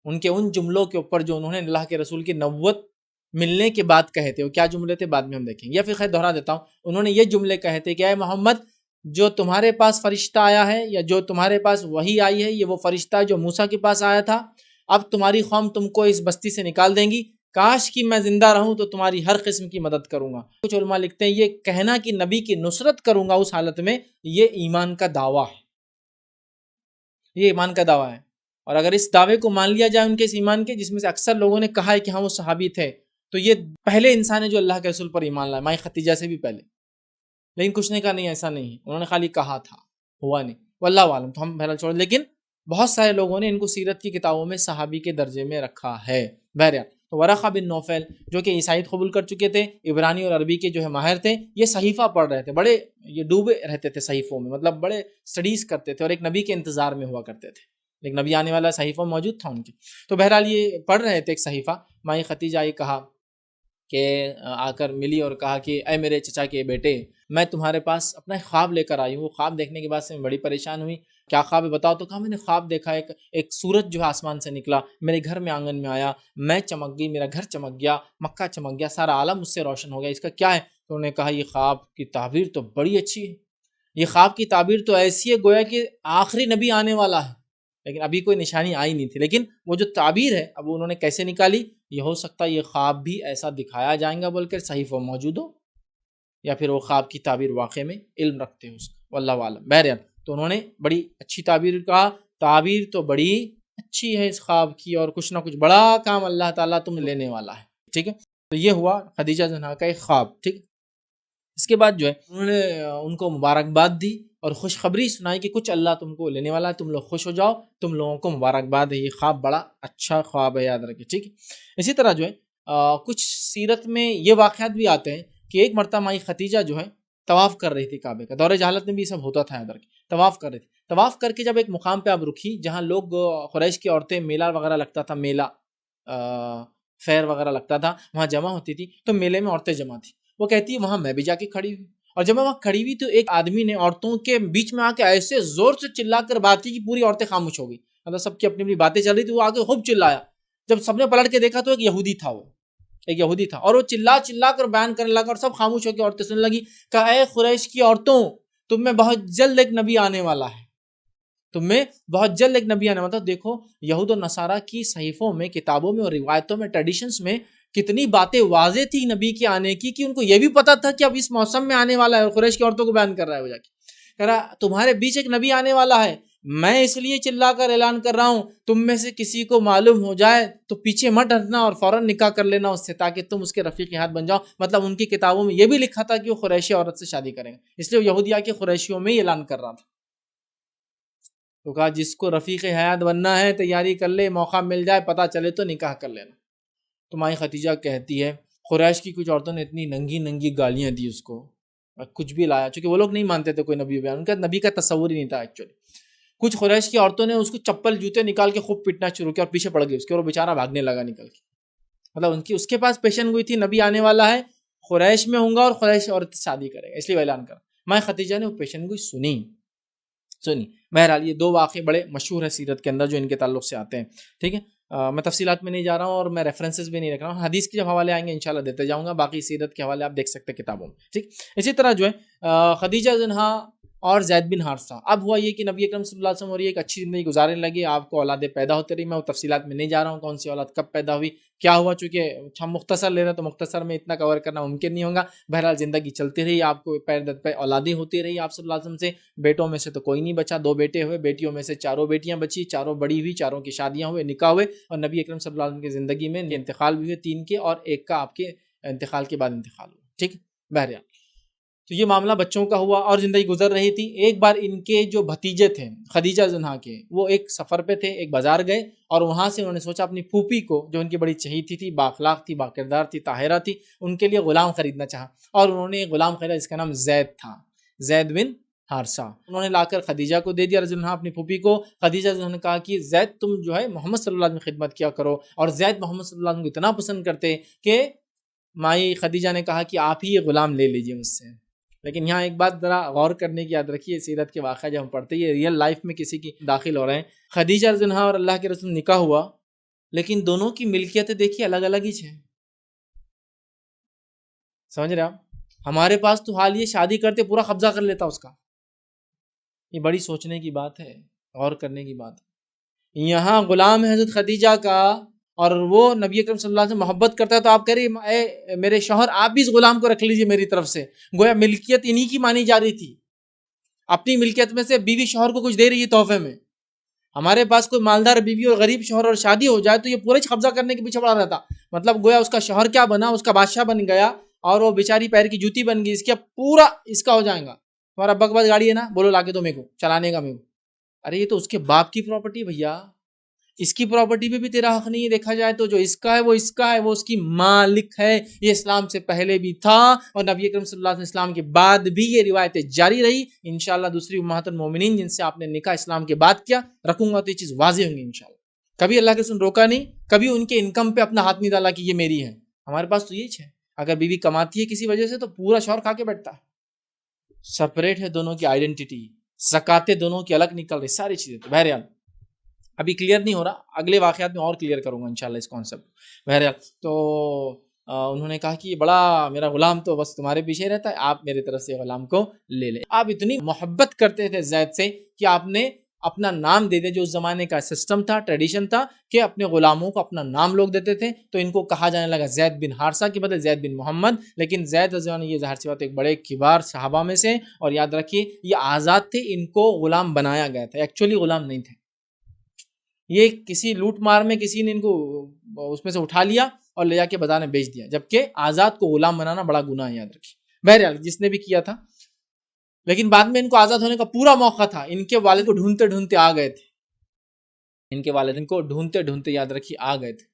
ان کے ان جملوں کے اوپر جو انہوں نے اللہ کے رسول کی نبوت ملنے کے بعد کہے تھے، وہ کیا جملے تھے بعد میں ہم دیکھیں گے، یا پھر خیر دہرا دیتا ہوں. انہوں نے یہ جملے کہے تھے کہ اے محمد، جو تمہارے پاس فرشتہ آیا ہے، یا جو تمہارے پاس وحی آئی ہے، یہ وہ فرشتہ ہے جو موسیٰ کے پاس آیا تھا. اب تمہاری قوم تم کو اس بستی سے نکال دیں گی، کاش کہ میں زندہ رہوں تو تمہاری ہر قسم کی مدد کروں گا. کچھ علماء لکھتے ہیں یہ کہنا کہ نبی کی نصرت کروں گا اس حالت میں، یہ ایمان کا دعویٰ ہے، یہ ایمان کا دعویٰ ہے. اور اگر اس دعوے کو مان لیا جائے ان کے اس ایمان کے، جس میں سے اکثر لوگوں نے کہا ہے کہ ہاں وہ صحابی تھے، تو یہ پہلے انسان ہے جو اللہ کے رسول پر ایمان لائے، مائی ختیجہ سے بھی پہلے. لیکن کچھ نے کہا نہیں، ایسا نہیں ہے، انہوں نے خالی کہا تھا، ہوا نہیں. واللہ عالم، تو ہم بہرحال چھوڑ. لیکن بہت سارے لوگوں نے ان کو سیرت کی کتابوں میں صحابی کے درجے میں رکھا ہے. بہرحال تو ورقہ بن نوفل جو کہ عیسائیت قبول کر چکے تھے، عبرانی اور عربی کے جو ہے ماہر تھے، یہ صحیفہ پڑھ رہے تھے، بڑے یہ ڈوبے رہتے تھے صحیفوں میں، مطلب بڑے اسٹڈیز کرتے تھے، اور ایک نبی کے انتظار میں ہوا کرتے تھے. ایک نبی آنے والا صحیفہ موجود تھا ان کے. تو بہرحال یہ پڑھ رہے تھے ایک صحیفہ. مائی ختیجہ یہ کہا کہ آ کر ملی اور کہا کہ اے میرے چچا کے بیٹے، میں تمہارے پاس اپنا ایک خواب لے کر آئی ہوں. خواب دیکھنے کے بعد سے میں بڑی پریشان ہوئی. کیا خواب ہے بتاؤ؟ تو کہا میں نے خواب دیکھا ایک سورج جو ہے آسمان سے نکلا، میرے گھر میں آنگن میں آیا، میں چمک گئی، میرا گھر چمک گیا، مکہ چمک گیا، سارا عالم اس سے روشن ہو گیا. اس کا کیا ہے؟ تو انہوں نے کہا یہ خواب کی تعبیر تو بڑی اچھی ہے، یہ خواب کی تعبیر تو ایسی ہے گویا کہ آخری نبی آنے والا ہے. لیکن ابھی کوئی نشانی آئی نہیں تھی، لیکن وہ جو تعبیر ہے اب انہوں نے کیسے نکالی؟ یہ ہو سکتا ہے یہ خواب بھی ایسا دکھایا جائیں گا بول کر صحیفہ موجود ہو، یا پھر وہ خواب کی تعبیر واقع میں علم رکھتے ہیں اس کا، واللہ عالم. بہرحال تو انہوں نے بڑی اچھی تعبیر کہا، تعبیر تو بڑی اچھی ہے اس خواب کی، اور کچھ نہ کچھ بڑا کام اللہ تعالیٰ تم لینے والا ہے. ٹھیک ہے، تو یہ ہوا خدیجہ زنہا کا ایک خواب. ٹھیک، اس کے بعد جو ہے انہوں نے ان کو مبارکباد دی اور خوشخبری سنائی کہ کچھ اللہ تم کو لینے والا ہے، تم لوگ خوش ہو جاؤ، تم لوگوں کو مبارکباد ہے، یہ خواب بڑا اچھا خواب ہے، یاد رکھیں. ٹھیک ہے، اسی طرح جو ہے کچھ سیرت میں یہ واقعات بھی آتے ہیں کہ ایک مرتبہ مائی ختیجہ جو ہے طواف کر رہی تھی کعبے کا. دور جہالت میں بھی یہ سب ہوتا تھا، یاد رکھیں. طواف کر رہی تھی، طواف کر کے جب ایک مقام پہ اب رکی جہاں لوگ قریش کی عورتیں، میلہ وغیرہ لگتا تھا، میلہ فیر وغیرہ لگتا تھا، وہاں جمع ہوتی تھی، تو میلے میں عورتیں جمع تھی. وہ کہتی ہے وہاں میں بھی جا کے کھڑی ہوئی، اور جب میں وہاں کھڑی ہوئی تو ایک آدمی نے عورتوں کے بیچ میں آ کے ایسے زور سے چلا کر بات کی کہ پوری عورتیں خاموش ہو گئی. مطلب سب کی اپنی اپنی باتیں چل رہی تھی، وہ آگے خوب چلایا. جب سب نے پلٹ کے دیکھا تو ایک یہودی تھا، وہ ایک یہودی تھا، اور وہ چلا چلا کر بیان کرنے لگا، اور سب خاموش ہو کے عورتیں سننے لگی. کہا اے قریش کی عورتوں، تم میں بہت جلد ایک نبی آنے والا ہے، تم میں بہت جلد ایک نبی آنے والا. دیکھو یہود و نصارہ کی صحیفوں میں، کتابوں میں اور روایتوں میں، ٹریڈیشنز میں کتنی باتیں واضح تھی نبی کے آنے کی کہ ان کو یہ بھی پتا تھا کہ اب اس موسم میں آنے والا ہے. اور قریش کی عورتوں کو بیان کر رہا ہے، وہ جا کے کہہ رہا تمہارے بیچ ایک نبی آنے والا ہے، میں اس لیے چلا کر اعلان کر رہا ہوں، تم میں سے کسی کو معلوم ہو جائے تو پیچھے مت ہٹنا اور فوراً نکاح کر لینا اس سے، تاکہ تم اس کے رفیق ہاتھ بن جاؤ. مطلب ان کی کتابوں میں یہ بھی لکھا تھا کہ وہ قریشی عورت سے شادی کریں گے، اس لیے وہ یہودیہ کے قریشیوں میں ہی اعلان کر رہا تھا. تو کہا جس کو رفیق حیات بننا ہے تیاری کر لے، موقع مل جائے پتہ چلے تو نکاح کر لینا. تو مائی ختیجہ کہتی ہے قریش کی کچھ عورتوں نے اتنی ننگی ننگی گالیاں دی اس کو، کچھ بھی لایا، چونکہ وہ لوگ نہیں مانتے تھے کوئی نبی بیان، ان کا نبی کا تصور ہی نہیں تھا ایکچولی. کچھ قریش کی عورتوں نے اس کو چپل جوتے نکال کے خوب پیٹنا شروع کیا اور پیچھے پڑ گئی اس کے، اور وہ بیچارہ بھاگنے لگا نکل کے. مطلب ان کی اس کے پاس پیشن گوئی تھی نبی آنے والا ہے، قریش میں ہوں گا اور قریش عورت سے شادی کرے گا، اس لیے اعلان کرا. مائی ختیجہ نے وہ پیشن گوئی سنی. بہرحال یہ دو واقعے بڑے مشہور ہیں سیرت کے اندر جو ان کے تعلق سے آتے ہیں. ٹھیک ہے، میں تفصیلات میں نہیں جا رہا ہوں اور میں ریفرنسز بھی نہیں رکھ رہا ہوں، حدیث کے جب حوالے آئیں گے انشاءاللہ دیتے جاؤں گا، باقی سیرت کے حوالے آپ دیکھ سکتے ہیں کتابوں میں. ٹھیک، اسی طرح جو ہے خدیجہ زنہا اور زید بن حارثہ۔ اب ہوا یہ کہ نبی اکرم صلی اللہ علیہ وسلم اور یہ ایک اچھی زندگی گزارنے لگے، آپ کو اولادیں پیدا ہوتے رہی، میں وہ تفصیلات میں نہیں جا رہا ہوں کون سی اولاد کب پیدا ہوئی کیا ہوا، چونکہ ہم مختصر لے رہے ہیں تو مختصر میں اتنا کور کرنا ممکن نہیں ہوگا۔ بہرحال زندگی چلتی رہی، آپ کو پیر در پہ اولادیں ہوتی رہی آپ صلی اللہ علیہ وسلم سے۔ بیٹوں میں سے تو کوئی نہیں بچا، 2 بیٹے ہوئے، بیٹیوں میں سے 4 بیٹیاں بچی، 4 بڑی ہوئی، 4 کی شادیاں ہوئے، نکاح ہوئے، اور نبی اکرم صلی اللہ علیہ وسلم کی زندگی میں انتقال بھی ہوئے 3 کے، اور ایک کا آپ کے انتقال کے بعد انتقال ہوا، ٹھیک ہے۔ بہرحال تو یہ معاملہ بچوں کا ہوا اور زندگی گزر رہی تھی۔ ایک بار ان کے جو بھتیجے تھے خدیجہ زنہا کے، وہ ایک سفر پہ تھے، ایک بازار گئے، اور وہاں سے انہوں نے سوچا اپنی پھوپھی کو جو ان کی بڑی چہیتی تھی، بااخلاق تھی، باکردار تھی، طاہرہ تھی، ان کے لیے غلام خریدنا چاہا، اور انہوں نے ایک غلام خریدا جس کا نام زید تھا، زید بن حارثہ۔ انہوں نے لا کر خدیجہ کو دے دیا رضی اللہ عنہا، اپنی پھوپھی کو۔ خدیجہ رضی اللہ عنہا نے کہا کہ زید تم جو ہے محمد صلی اللہ علیہ وسلم کی خدمت کیا کرو، اور زید محمد صلی اللہ علیہ وسلم کو اتنا پسند کرتے کہ مائی خدیجہ نے کہا کہ آپ ہی یہ غلام لے لیجئے مجھ سے۔ لیکن یہاں ایک بات ذرا غور کرنے کی یاد رکھیے، سیرت کے واقعہ جب ہم پڑھتے ہیں یہ ریئل لائف میں کسی کی داخل ہو رہے ہیں۔ خدیجہ رضی اللہ عنہا اور اللہ کے رسول نکاح ہوا، لیکن دونوں کی ملکیتیں دیکھیے الگ الگ ہی ہیں، سمجھ رہے آپ؟ ہمارے پاس تو حال یہ شادی کرتے پورا قبضہ کر لیتا اس کا۔ یہ بڑی سوچنے کی بات ہے، غور کرنے کی بات ہے۔ یہاں غلام ہے حضرت خدیجہ کا، اور وہ نبی اکرم صلی اللہ علیہ وسلم محبت کرتا ہے، تو آپ کہہ رہے اے میرے شوہر آپ بھی اس غلام کو رکھ لیجئے میری طرف سے۔ گویا ملکیت انہی کی مانی جا رہی تھی، اپنی ملکیت میں سے بیوی شوہر کو کچھ دے رہی ہے تحفے میں۔ ہمارے پاس کوئی مالدار بیوی اور غریب شوہر اور شادی ہو جائے تو یہ پورے قبضہ کرنے کے پیچھے پڑا رہتا، مطلب گویا اس کا شوہر کیا بنا، اس کا بادشاہ بن گیا، اور وہ بیچاری پیر کی جوتی بن گئی، اس کا پورا اس کا ہو جائے گا۔ تمہارا ابا کے پاس گاڑی ہے نا، بولو لا کے دو میرے کو چلانے کا میرے کو۔ ارے یہ تو اس کے باپ کی پراپرٹی بھیا، اس کی پراپرٹی پہ بھی تیرا حق نہیں ہے، دیکھا جائے تو جو اس کا ہے وہ اس کا ہے، وہ اس کی مالک ہے۔ یہ اسلام سے پہلے بھی تھا، اور نبی اکرم صلی اللہ علیہ وسلم کے بعد بھی یہ روایتیں جاری رہی۔ انشاءاللہ دوسری امہات المومنین جن سے آپ نے نکاح اسلام کے بعد کیا رکھوں گا تو یہ چیز واضح ہوں گی انشاءاللہ۔ کبھی اللہ کے رسول روکا نہیں، کبھی ان کے انکم پہ اپنا ہاتھ نہیں ڈالا کہ یہ میری ہے۔ ہمارے پاس تو یہ ہے، اگر بیوی کماتی ہے کسی وجہ سے تو پورا شوہر کھا کے بیٹھتا ہے۔ سپریٹ ہے دونوں کی آئیڈینٹی، زکاتیں دونوں کی الگ نکل رہی، ساری چیزیں۔ تو بہرحال ابھی کلیئر نہیں ہو رہا، اگلے واقعات میں اور کلیئر کروں گا انشاءاللہ اس کانسیپٹ۔ بہرحال تو انہوں نے کہا کہ بڑا میرا غلام تو بس تمہارے پیچھے رہتا ہے، آپ میرے طرف سے غلام کو لے لیں۔ آپ اتنی محبت کرتے تھے زید سے کہ آپ نے اپنا نام دے دے، جو اس زمانے کا سسٹم تھا، ٹریڈیشن تھا کہ اپنے غلاموں کو اپنا نام لوگ دیتے تھے، تو ان کو کہا جانے لگا زید بن حارثہ کے بدلے زید بن محمد۔ لیکن زید رضی اللہ عنہ یہ ظاہر سی بات ایک بڑے کبار صحابہ میں سے، اور یاد رکھیے یہ آزاد تھے، ان کو غلام بنایا گیا تھا، ایکچولی غلام نہیں تھے۔ یہ کسی لوٹ مار میں کسی نے ان کو اس میں سے اٹھا لیا اور لے جا کے بازار میں بیچ دیا، جبکہ آزاد کو غلام بنانا بڑا گناہ ہے، یاد رکھیے۔ بہرحال جس نے بھی کیا تھا، لیکن بعد میں ان کو آزاد ہونے کا پورا موقع تھا، ان کے والد کو ڈھونڈتے ڈھونڈتے آ گئے تھے، ان کے والد ان کو ڈھونڈتے ڈھونڈتے یاد رکھیے آ گئے تھے،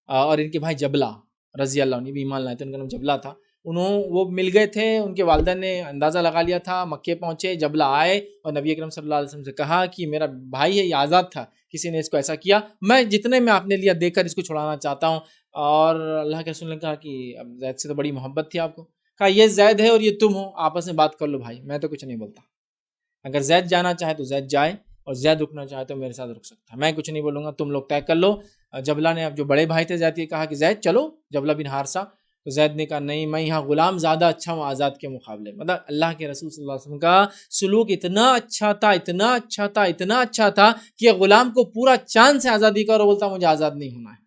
اور ان کے بھائی جبلہ رضی اللہ عنہ بھی ایمان لائے تھے، ان کا نام جبلہ تھا، وہ مل گئے تھے، ان کے والدین نے اندازہ لگا لیا تھا، مکے پہنچے، جبلہ آئے اور نبی اکرم صلی اللہ علیہ وسلم سے کہا کہ میرا بھائی ہے، یہ آزاد تھا، کسی نے اس کو ایسا کیا، میں جتنے میں آپ نے لیا دے کر اس کو چھڑانا چاہتا ہوں۔ اور اللہ کے رسول نے کہا کہ اب زید سے تو بڑی محبت تھی آپ کو، کہا یہ زید ہے اور یہ تم ہو، آپس میں بات کر لو بھائی، میں تو کچھ نہیں بولتا، اگر زید جانا چاہے تو زید جائے، اور زید رکنا چاہے تو میرے ساتھ رک سکتا ہے، میں کچھ نہیں بولوں گا، تم لوگ طے کر لو۔ جبلہ نے اب جو بڑے بھائی تھے زید کے کہا کہ زید چلو، جبلہ بن حارثہ، تو زید نے کہا نہیں، میں یہاں غلام زیادہ اچھا ہوں آزاد کے مقابلے۔ مطلب اللہ کے رسول صلی اللہ علیہ وسلم کا سلوک اتنا اچھا تھا، اتنا اچھا تھا، اتنا اچھا تھا کہ غلام کو پورا چاند سے آزادی کا، اور بولتا مجھے آزاد نہیں ہونا ہے۔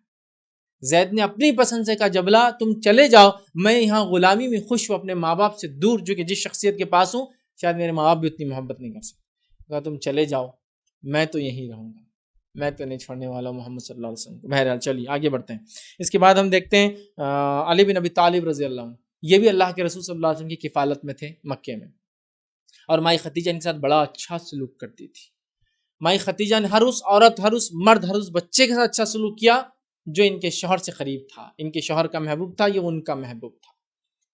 زید نے اپنی پسند سے کہا جبلہ تم چلے جاؤ، میں یہاں غلامی میں خوش ہوں، اپنے ماں باپ سے دور، جو کہ جس شخصیت کے پاس ہوں شاید میرے ماں باپ بھی اتنی محبت نہیں کر سکتے، کہا تم چلے جاؤ، میں تو یہیں رہوں گا، میں تو نہیں چھوڑنے والا محمد صلی اللہ علیہ وسلم کو۔ بہرحال چلیے آگے بڑھتے ہیں۔ اس کے بعد ہم دیکھتے ہیں علی بن ابی طالب رضی اللہ عنہ، یہ بھی اللہ کے رسول صلی اللہ علیہ وسلم کی کفالت میں تھے مکے میں، اور مائی خدیجہ ان کے ساتھ بڑا اچھا سلوک کرتی تھی۔ مائی خدیجہ نے ہر اس عورت، ہر اس مرد، ہر اس بچے کے ساتھ اچھا سلوک کیا جو ان کے شوہر سے قریب تھا، ان کے شوہر کا محبوب تھا، یہ ان کا محبوب تھا،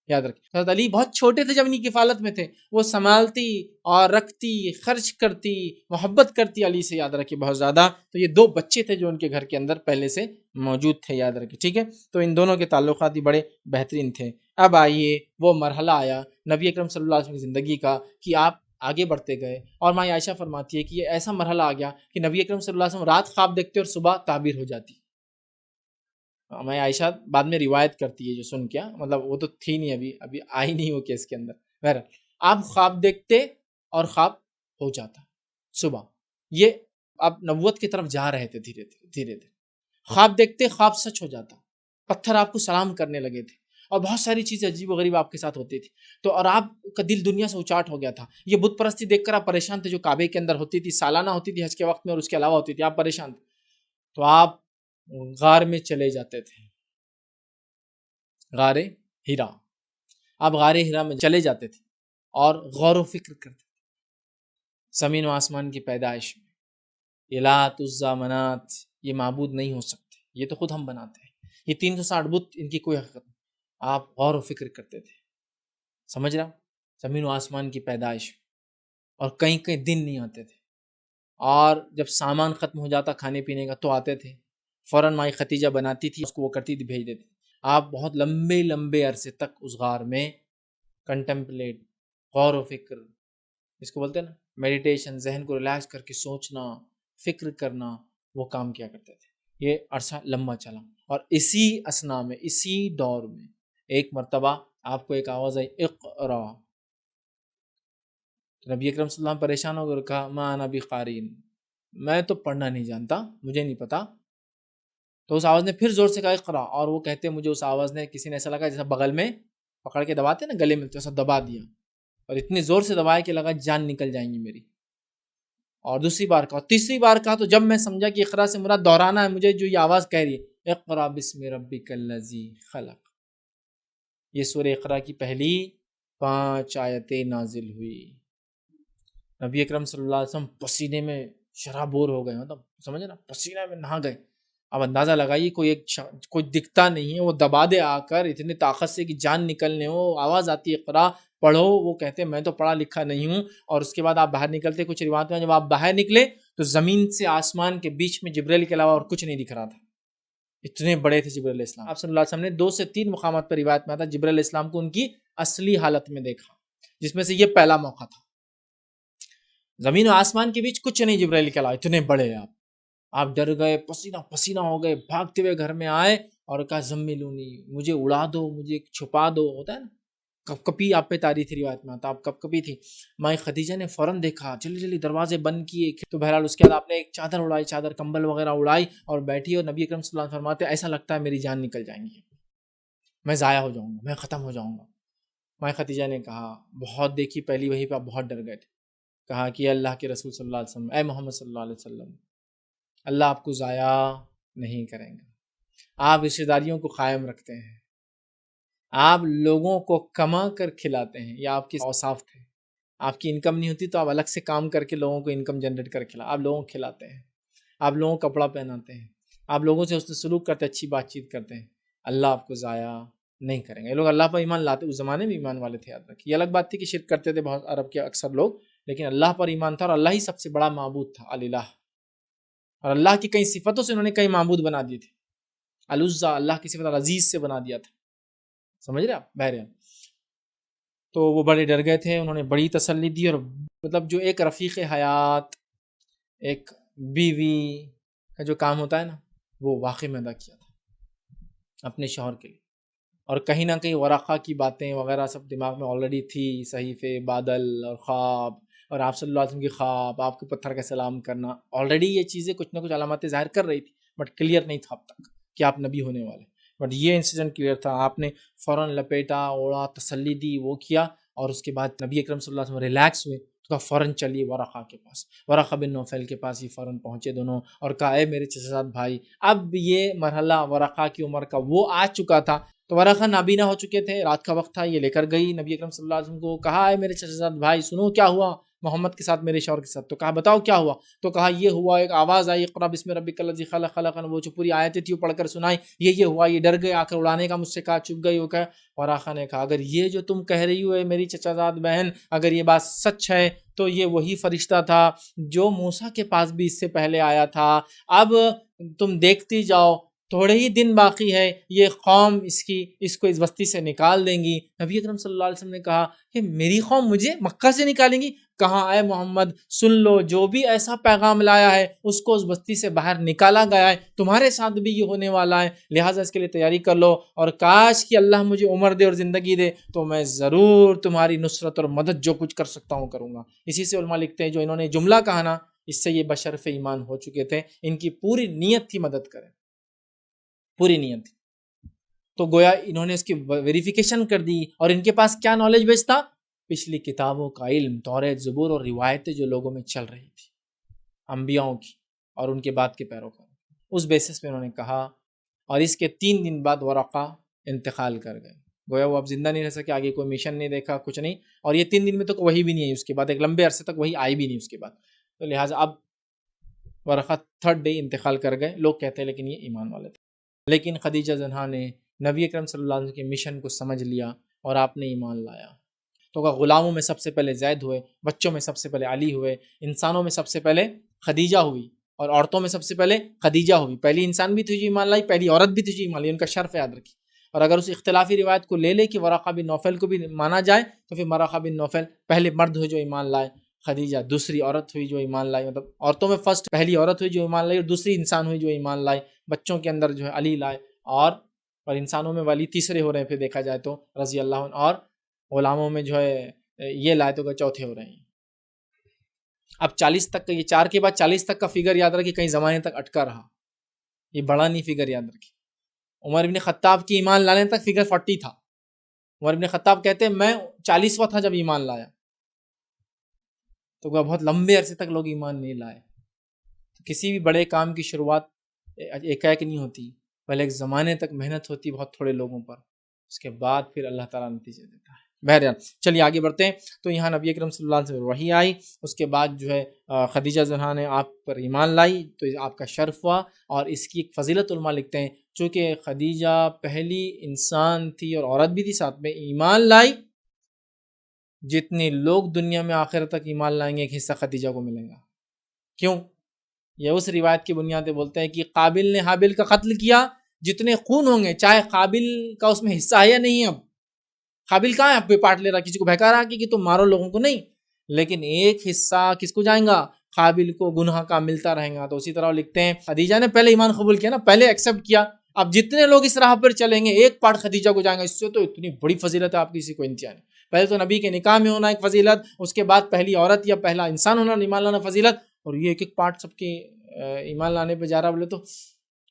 یاد رکھیں۔ حضرت علی بہت چھوٹے تھے جب ان کی کفالت میں تھے، وہ سنبھالتی اور رکھتی، خرچ کرتی، محبت کرتی علی سے، یاد رکھیں بہت زیادہ۔ تو یہ 2 بچے تھے جو ان کے گھر کے اندر پہلے سے موجود تھے، یاد رکھیں، ٹھیک ہے۔ تو ان دونوں کے تعلقات بھی بڑے بہترین تھے۔ اب آئیے وہ مرحلہ آیا نبی اکرم صلی اللہ علیہ وسلم کی زندگی کا کہ آپ آگے بڑھتے گئے، اور ماں عائشہ فرماتی ہے کہ یہ ایسا مرحلہ آ گیا کہ نبی اکرم صلی اللہ علیہ وسلم رات خواب دیکھتے اور صبح تعبیر ہو جاتی۔ میں عائشہ بعد میں روایت کرتی ہے جو سن کیا، مطلب وہ تو تھی نہیں، ابھی آئی نہیں وہ کیس کے اندر۔ بہرحال آپ خواب دیکھتے اور خواب ہو جاتا صبح. یہ اب نبوت کی طرف جا رہے تھے دھیرے دھیرے، خواب دیکھتے خواب سچ ہو جاتا، پتھر آپ کو سلام کرنے لگے تھے، اور بہت ساری چیزیں عجیب و غریب آپ کے ساتھ ہوتی تھی. تو اور آپ کا دل دنیا سے اچاٹ ہو گیا تھا. یہ بت پرستی دیکھ کر آپ پریشان تھے جو کعبے کے اندر ہوتی تھی، سالانہ ہوتی تھی حج کے وقت میں، اور اس کے علاوہ ہوتی تھی، آپ پریشان تھے. تو آپ غار میں چلے جاتے تھے، غار ہیرا. آپ غار ہیرا میں چلے جاتے تھے اور غور و فکر کرتے تھے زمین و آسمان کی پیدائش میں. یہ لات عزا منات یہ معبود نہیں ہو سکتے، یہ تو خود ہم بناتے ہیں. یہ 360 بت، ان کی کوئی حقیقت نہیں. آپ غور و فکر کرتے تھے، سمجھ رہا، زمین و آسمان کی پیدائش. اور کئی کئی دن نہیں آتے تھے، اور جب سامان ختم ہو جاتا کھانے پینے کا تو آتے تھے، فوراً مائی ختیجہ بناتی تھی، اس کو وہ کرتی تھی، بھیج دیتی. آپ بہت لمبے لمبے عرصے تک اس غار میں کنٹمپلیٹ، غور و فکر، اس کو بولتے ہیں نا میڈیٹیشن، ذہن کو ریلیکس کر کے سوچنا، فکر کرنا، وہ کام کیا کرتے تھے. یہ عرصہ لمبا چلا. اور اسی اسنا میں، اسی دور میں ایک مرتبہ آپ کو ایک آواز آئی، اقرا. تو نبی اکرم صلی اللہ علیہ وسلم پریشان ہو کر کہا ما انا بقارئ، میں تو پڑھنا نہیں جانتا، مجھے نہیں پتا. تو اس آواز نے پھر زور سے کہا اقرا، اور وہ کہتے ہیں مجھے اس آواز نے، کسی نے ایسا لگا جیسا بغل میں پکڑ کے دباتے نا گلے میں، تو ایسا دبا دیا، اور اتنی زور سے دبایا کہ لگا جان نکل جائیں گی میری. اور دوسری بار کہا، تیسری بار کہا، تو جب میں سمجھا کہ اقرا سے مراد دہرانا ہے مجھے، جو یہ آواز کہہ رہی ہے اقرا بسم ربک الذی خلق. یہ سورہ اقرا کی پہلی 5 آیتیں نازل ہوئی. نبی اکرم صلی اللہ علیہ وسلم پسینے میں شرابور ہو گئے، مطلب سمجھے نا، پسینے میں نہا گئے. اب اندازہ لگائیے، کوئی دکھتا نہیں ہے، وہ دبا دے آ کر اتنی طاقت سے کہ جان نکلنے ہو، آواز آتی ہے اقرا پڑھو، وہ کہتے ہیں میں تو پڑھا لکھا نہیں ہوں. اور اس کے بعد آپ باہر نکلتے، کچھ روایت میں جب آپ باہر نکلے تو زمین سے آسمان کے بیچ میں جبرائیل کے علاوہ اور کچھ نہیں دکھ رہا تھا، اتنے بڑے تھے جبرائیل علیہ السلام. آپ صلی اللہ علیہ وسلم نے 2 سے 3 مقامات پر روایت میں آتا جبرائیل علیہ السلام کو ان کی اصلی حالت میں دیکھا، جس میں سے یہ پہلا موقع تھا. زمین و آسمان کے بیچ کچھ نہیں جبرائیل کے علاوہ، اتنے بڑے آپ ڈر گئے، پسینہ پسینہ ہو گئے، بھاگتے ہوئے گھر میں آئے اور کہا زملونی، مجھے اڑا دو، مجھے چھپا دو. ہوتا ہے نا کپ کپی، آپ پہ تاری تھی روایت میں آتا، آپ کپ کپی تھی. مائی خدیجہ نے فوراً دیکھا، جلدی جلدی دروازے بند کیے. تو بہرحال اس کے بعد آپ نے ایک چادر اڑائی، چادر کمبل وغیرہ اڑائی اور بیٹھی. اور نبی اکرم صلی اللہ علیہ وسلم فرماتے ایسا لگتا ہے میری جان نکل جائیں گی، میں ضائع ہو جاؤں گا، میں ختم ہو جاؤں گا. مائی خدیجہ نے کہا، بہت دیکھی پہلی وہی پہ آپ بہت ڈر گئے تھے. کہا کہ اللہ کے رسول صلی اللہ علیہ وسلم، اے محمد صلی اللہ علیہ وسلم، اللہ آپ کو ضائع نہیں کریں گا. آپ رشتہ داریوں کو قائم رکھتے ہیں، آپ لوگوں کو کما کر کھلاتے ہیں، یہ آپ کی اوصاف تھے. آپ کی انکم نہیں ہوتی تو آپ الگ سے کام کر کے لوگوں کو انکم جنریٹ کر کھلا، آپ لوگوں کو کھلاتے ہیں، آپ لوگوں کو کپڑا پہناتے ہیں، آپ لوگوں سے حسن سلوک کرتے ہیں، اچھی بات چیت کرتے ہیں. اللہ آپ کو ضائع نہیں کریں گے. یہ لوگ اللہ پر ایمان لاتے، اس زمانے میں ایمان والے تھے، یاد رکھیے. یہ الگ بات تھی کہ شرک کرتے تھے بہت عرب کے اکثر لوگ، لیکن اللہ پر ایمان تھا، اور اللہ ہی سب سے بڑا معبود تھا، الہ. اور اللہ کی کئی صفتوں سے انہوں نے کئی معبود بنا دیے تھے. العزا، اللہ کی صفت العزیز سے بنا دیا تھا، سمجھ رہے آپ بہرحال. تو وہ بڑے ڈر گئے تھے، انہوں نے بڑی تسلی دی. اور مطلب جو ایک رفیق حیات، ایک بیوی کا جو کام ہوتا ہے نا، وہ واقعی میں ادا کیا تھا اپنے شوہر کے لیے. اور کہیں نہ کہیں ورقہ کی باتیں وغیرہ سب دماغ میں آلریڈی تھی، صحیفے، بادل اور خواب، اور آپ صلی اللہ علیہ وسلم کی خواب، آپ کو پتھر کا سلام کرنا، آلریڈی یہ چیزیں کچھ نہ کچھ علامات ظاہر کر رہی تھی، بٹ کلیئر نہیں تھا اب تک کہ آپ نبی ہونے والے. بٹ یہ انسیڈنٹ کلیئر تھا. آپ نے فوراً لپیٹا، اوڑا، تسلی دی، وہ کیا. اور اس کے بعد نبی اکرم صلی اللہ علیہ وسلم ریلیکس ہوئے تو کہا فوراً چلیے ورقہ کے پاس، ورقہ بن نوفل کے پاس ہی فوراً پہنچے دونوں، اور کہا اے میرے چچا زاد بھائی. اب یہ مرحلہ ورقہ کی عمر کا وہ آ چکا تھا. تو ورقہ نابینا ہو چکے تھے، رات کا وقت تھا. یہ لے کر گئی نبی اکرم صلی اللہ علیہ وسلم کو، کہا اے میرے چچا زاد بھائی سنو کیا ہوا محمد کے ساتھ، میرے شوہر کے ساتھ. تو کہا بتاؤ کیا ہوا. تو کہا یہ ہوا، ایک آواز آئی اقرا بسم ربک الذی خلق، خلق، وہ جو پوری آیتیں تھی وہ پڑھ کر سنائی. یہ ہوا، یہ ڈر گئے، آ کر اڑانے کا مجھ سے کہا، چپ گئی. وہ کہا، ورقہ نے کہا اگر یہ جو تم کہہ رہی ہو میری چچا زاد بہن، اگر یہ بات سچ ہے تو یہ وہی فرشتہ تھا جو موسیٰ کے پاس بھی اس سے پہلے آیا تھا. اب تم دیکھتی جاؤ تھوڑے ہی دن باقی ہے، یہ قوم اس کو اس بستی سے نکال دیں گی۔ نبی اکرم صلی اللہ علیہ وسلم نے کہا کہ میری قوم مجھے مکہ سے نکالیں گی؟ کہاں اے محمد سن لو، جو بھی ایسا پیغام لایا ہے اس کو اس بستی سے باہر نکالا گیا ہے، تمہارے ساتھ بھی یہ ہونے والا ہے، لہٰذا اس کے لیے تیاری کر لو، اور کاش کہ اللہ مجھے عمر دے اور زندگی دے تو میں ضرور تمہاری نصرت اور مدد جو کچھ کر سکتا ہوں کروں گا۔ اسی سے علماء لکھتے ہیں جو انہوں نے جملہ کہا نا، اس سے یہ بشرف ایمان ہو چکے تھے، ان کی پوری نیت تھی مدد کریں، پوری نیت تھی۔ تو گویا انہوں نے اس کی ویریفیکیشن کر دی، اور ان کے پاس کیا نالج بیس تھا؟ پچھلی کتابوں کا علم، توریت، زبور اور روایتیں جو لوگوں میں چل رہی تھی انبیاؤں کی اور ان کے بعد کے پیروکار، اس بیسس پہ انہوں نے کہا۔ اور اس کے 3 دن بعد ورقہ انتقال کر گئے، گویا وہ اب زندہ نہیں رہ سکے، آگے کوئی مشن نہیں دیکھا، کچھ نہیں، اور یہ 3 دن میں تو وہی بھی نہیں ہے، اس کے بعد ایک لمبے عرصے تک وہی آئی بھی نہیں اس کے بعد، تو لہٰذا اب ورقہ 3rd ڈے انتقال کر گئے، لوگ کہتے ہیں لیکن یہ ایمان والے تھے۔ لیکن خدیجہ زنہا نے نبی اکرم صلی اللہ علیہ وسلم کے مشن کو سمجھ لیا اور آپ نے ایمان لایا۔ تو غلاموں میں سب سے پہلے زید ہوئے، بچوں میں سب سے پہلے علی ہوئے، انسانوں میں سب سے پہلے خدیجہ ہوئی، اور عورتوں میں سب سے پہلے خدیجہ ہوئی۔ پہلی انسان بھی تھی جو ایمان لائی، پہلی عورت بھی تھی جو ایمان لائی، ان کا شرف یاد رکھی۔ اور اگر اس اختلافی روایت کو لے کہ ورقہ بن نوفل کو بھی مانا جائے تو پھر ورقہ بن نوفل پہلے مرد ہوئے جو ایمان لائے، خدیجہ دوسری عورت ہوئی جو ایمان لائی، مطلب عورتوں میں فرسٹ پہلی عورت ہوئی جو ایمان لائی، اور دوسری انسان ہوئی جو ایمان لائی۔ بچوں کے اندر جو ہے علی لائے، اور انسانوں میں ولی تیسرے ہو رہے ہیں پھر دیکھا جائے تو رضی اللہ عنہ، اور غلاموں میں جو ہے یہ لائے تو چوتھے ہو رہے ہیں۔ اب 40 تک کا، یہ 4 کے بعد 40 تک کا فگر یاد رکھیں، کئی زمانے تک اٹکا رہا، یہ بڑا نہیں فگر یاد رکھیں۔ عمر بن خطاب کی ایمان لانے تک فگر 40 تھا۔ عمر بن خطاب کہتے ہیں میں 40واں تھا جب ایمان لایا، تو بہت لمبے عرصے تک لوگ ایمان نہیں لائے۔ کسی بھی بڑے کام کی شروعات ایک نہیں ہوتی، پہلے ایک زمانے تک محنت ہوتی بہت تھوڑے لوگوں پر، اس کے بعد پھر اللہ تعالیٰ نتیجے دیتا ہے۔ بہرحال چلیے آگے بڑھتے ہیں۔ تو یہاں نبی اکرم صلی اللہ علیہ وسلم وحی آئی، اس کے بعد جو ہے خدیجہ زنہا نے آپ پر ایمان لائی، تو آپ کا شرف ہوا، اور اس کی ایک فضیلت علماء لکھتے ہیں چونکہ خدیجہ پہلی انسان تھی اور عورت بھی تھی، ساتھ میں ایمان لائی، جتنے لوگ دنیا میں آخر تک ایمان لائیں گے ایک حصہ خدیجہ کو ملے گا۔ کیوں؟ یہ اس روایت کی بنیاد پہ بولتے ہیں کہ قابل نے حابل کا قتل کیا، جتنے خون ہوں گے چاہے قابل کا اس میں حصہ ہے یا نہیں، اب قابل کہاں ہے، اب پارٹ لے رہا، کسی کو بہکا رہا کہ تم مارو لوگوں کو، نہیں، لیکن ایک حصہ کس کو جائیں گا؟ قابل کو گناہ کا ملتا رہے گا۔ تو اسی طرح لکھتے ہیں خدیجہ نے پہلے ایمان قبول کیا نا، پہلے ایکسیپٹ کیا، اب جتنے لوگ اس راہ پر چلیں گے ایک پارٹ خدیجہ کو جائیں گا۔ اس سے تو اتنی بڑی فضیلت ہے، آپ کسی کو انتہا نہیں۔ پہلے تو نبی کے نکاح میں ہونا ایک فضیلت، اس کے بعد پہلی عورت یا پہلا انسان ہونا ایمان لانا فضیلت، اور یہ ایک ایک پارٹ سب کے ایمان لانے پہ جا رہا، بولے تو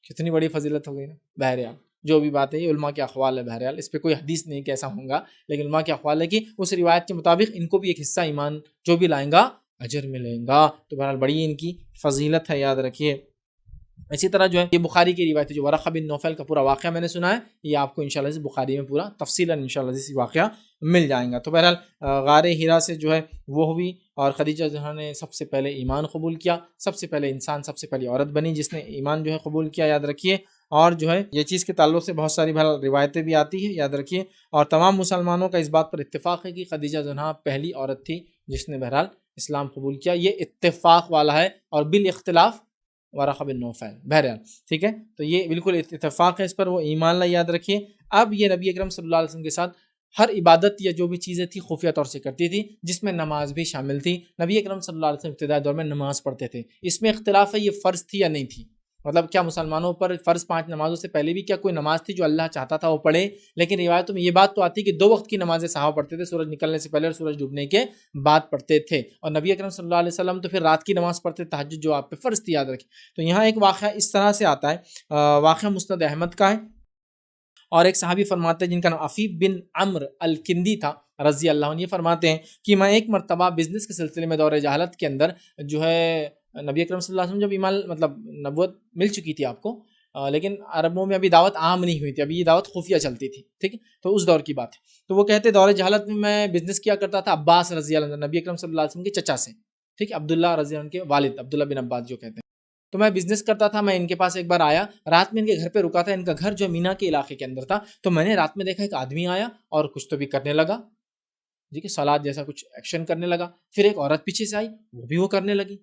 کتنی بڑی فضیلت ہو گئی نا۔ بہرحال جو بھی بات ہے یہ علماء کے اقوال ہے، بہرحال اس پہ کوئی حدیث نہیں کہ ایسا ہوگا، لیکن علماء کے اقوال ہے کہ اس روایت کے مطابق ان کو بھی ایک حصہ ایمان جو بھی لائیں گا اجر ملیں گا۔ تو بہرحال بڑی ان کی فضیلت ہے، یاد رکھیے۔ اسی طرح جو ہے یہ بخاری کی روایت ہے، جو ورقہ بن نوفل کا پورا واقعہ میں نے سنا ہے، یہ آپ کو انشاءاللہ سے بخاری میں پورا تفصیلاً انشاءاللہ سے واقعہ مل جائیں گا۔ تو بہرحال غار ہرا سے جو ہے وہ ہوئی، اور خدیجہ زنہا نے سب سے پہلے ایمان قبول کیا، سب سے پہلے انسان، سب سے پہلی عورت بنی جس نے ایمان جو ہے قبول کیا، یاد رکھیے۔ اور جو ہے یہ چیز کے تعلق سے بہت ساری روایتیں بھی آتی ہیں، یاد رکھیے۔ اور تمام مسلمانوں کا اس بات پر اتفاق ہے کہ خدیجہ زنہا پہلی عورت تھی جس نے بہرحال اسلام قبول کیا، یہ اتفاق والا ہے، اور بالاختلاف ورقہ بن نوفل، بہرحال ٹھیک ہے۔ تو یہ بالکل اتفاق ہے اس پر، وہ ایمان لا، یاد رکھیے۔ اب یہ نبی اکرم صلی اللہ علیہ وسلم کے ساتھ ہر عبادت یا جو بھی چیزیں تھی خفیہ طور سے کرتی تھی، جس میں نماز بھی شامل تھی۔ نبی اکرم صلی اللہ علیہ وسلم ابتدائی دور میں نماز پڑھتے تھے، اس میں اختلاف ہے یہ فرض تھی یا نہیں تھی، مطلب کیا مسلمانوں پر فرض 5 نمازوں سے پہلے بھی کیا کوئی نماز تھی جو اللہ چاہتا تھا وہ پڑھے؟ لیکن روایتوں میں یہ بات تو آتی کہ 2 وقت کی نمازیں صحابہ پڑھتے تھے، سورج نکلنے سے پہلے اور سورج ڈوبنے کے بعد پڑھتے تھے، اور نبی اکرم صلی اللہ علیہ وسلم تو پھر رات کی نماز پڑھتے، تہجد جو آپ پہ فرض تھی، یاد رکھیں۔ تو یہاں ایک واقعہ اس طرح سے آتا ہے، واقعہ مسند احمد کا ہے، اور ایک صحابی فرماتے ہیں جن کا نام عفیف بن عمرو الکندی تھا رضی اللہ عنہ، یہ فرماتے ہیں کہ میں ایک مرتبہ بزنس کے سلسلے میں دور جہالت کے اندر جو ہے نبی اکرم صلی اللہ علیہ وسلم جب ایمان مطلب نبوت مل چکی تھی آپ کو، لیکن عربوں میں ابھی دعوت عام نہیں ہوئی تھی، ابھی یہ دعوت خفیہ چلتی تھی، ٹھیک ہے، تو اس دور کی بات ہے۔ تو وہ کہتے دور جہالت میں میں بزنس کیا کرتا تھا عباس رضی اللہ عنہ، نبی اکرم صلی اللہ علیہ وسلم کے چچا سے، ٹھیک ہے، عبداللہ رضی اللہ عنہ کے والد، عبداللہ بن عباس جو کہتے ہیں۔ تو میں بزنس کرتا تھا، میں ان کے پاس ایک بار آیا، رات میں ان کے گھر پہ رکا تھا، ان کا گھر جو مینا کے علاقے کے اندر تھا، تو میں نے رات میں دیکھا ایک آدمی آیا اور کچھ تو بھی کرنے لگا، ٹھیک ہے، سلاد جیسا کچھ ایکشن کرنے لگا، پھر ایک عورت پیچھے سے آئی، وہ بھی وہ کرنے لگی،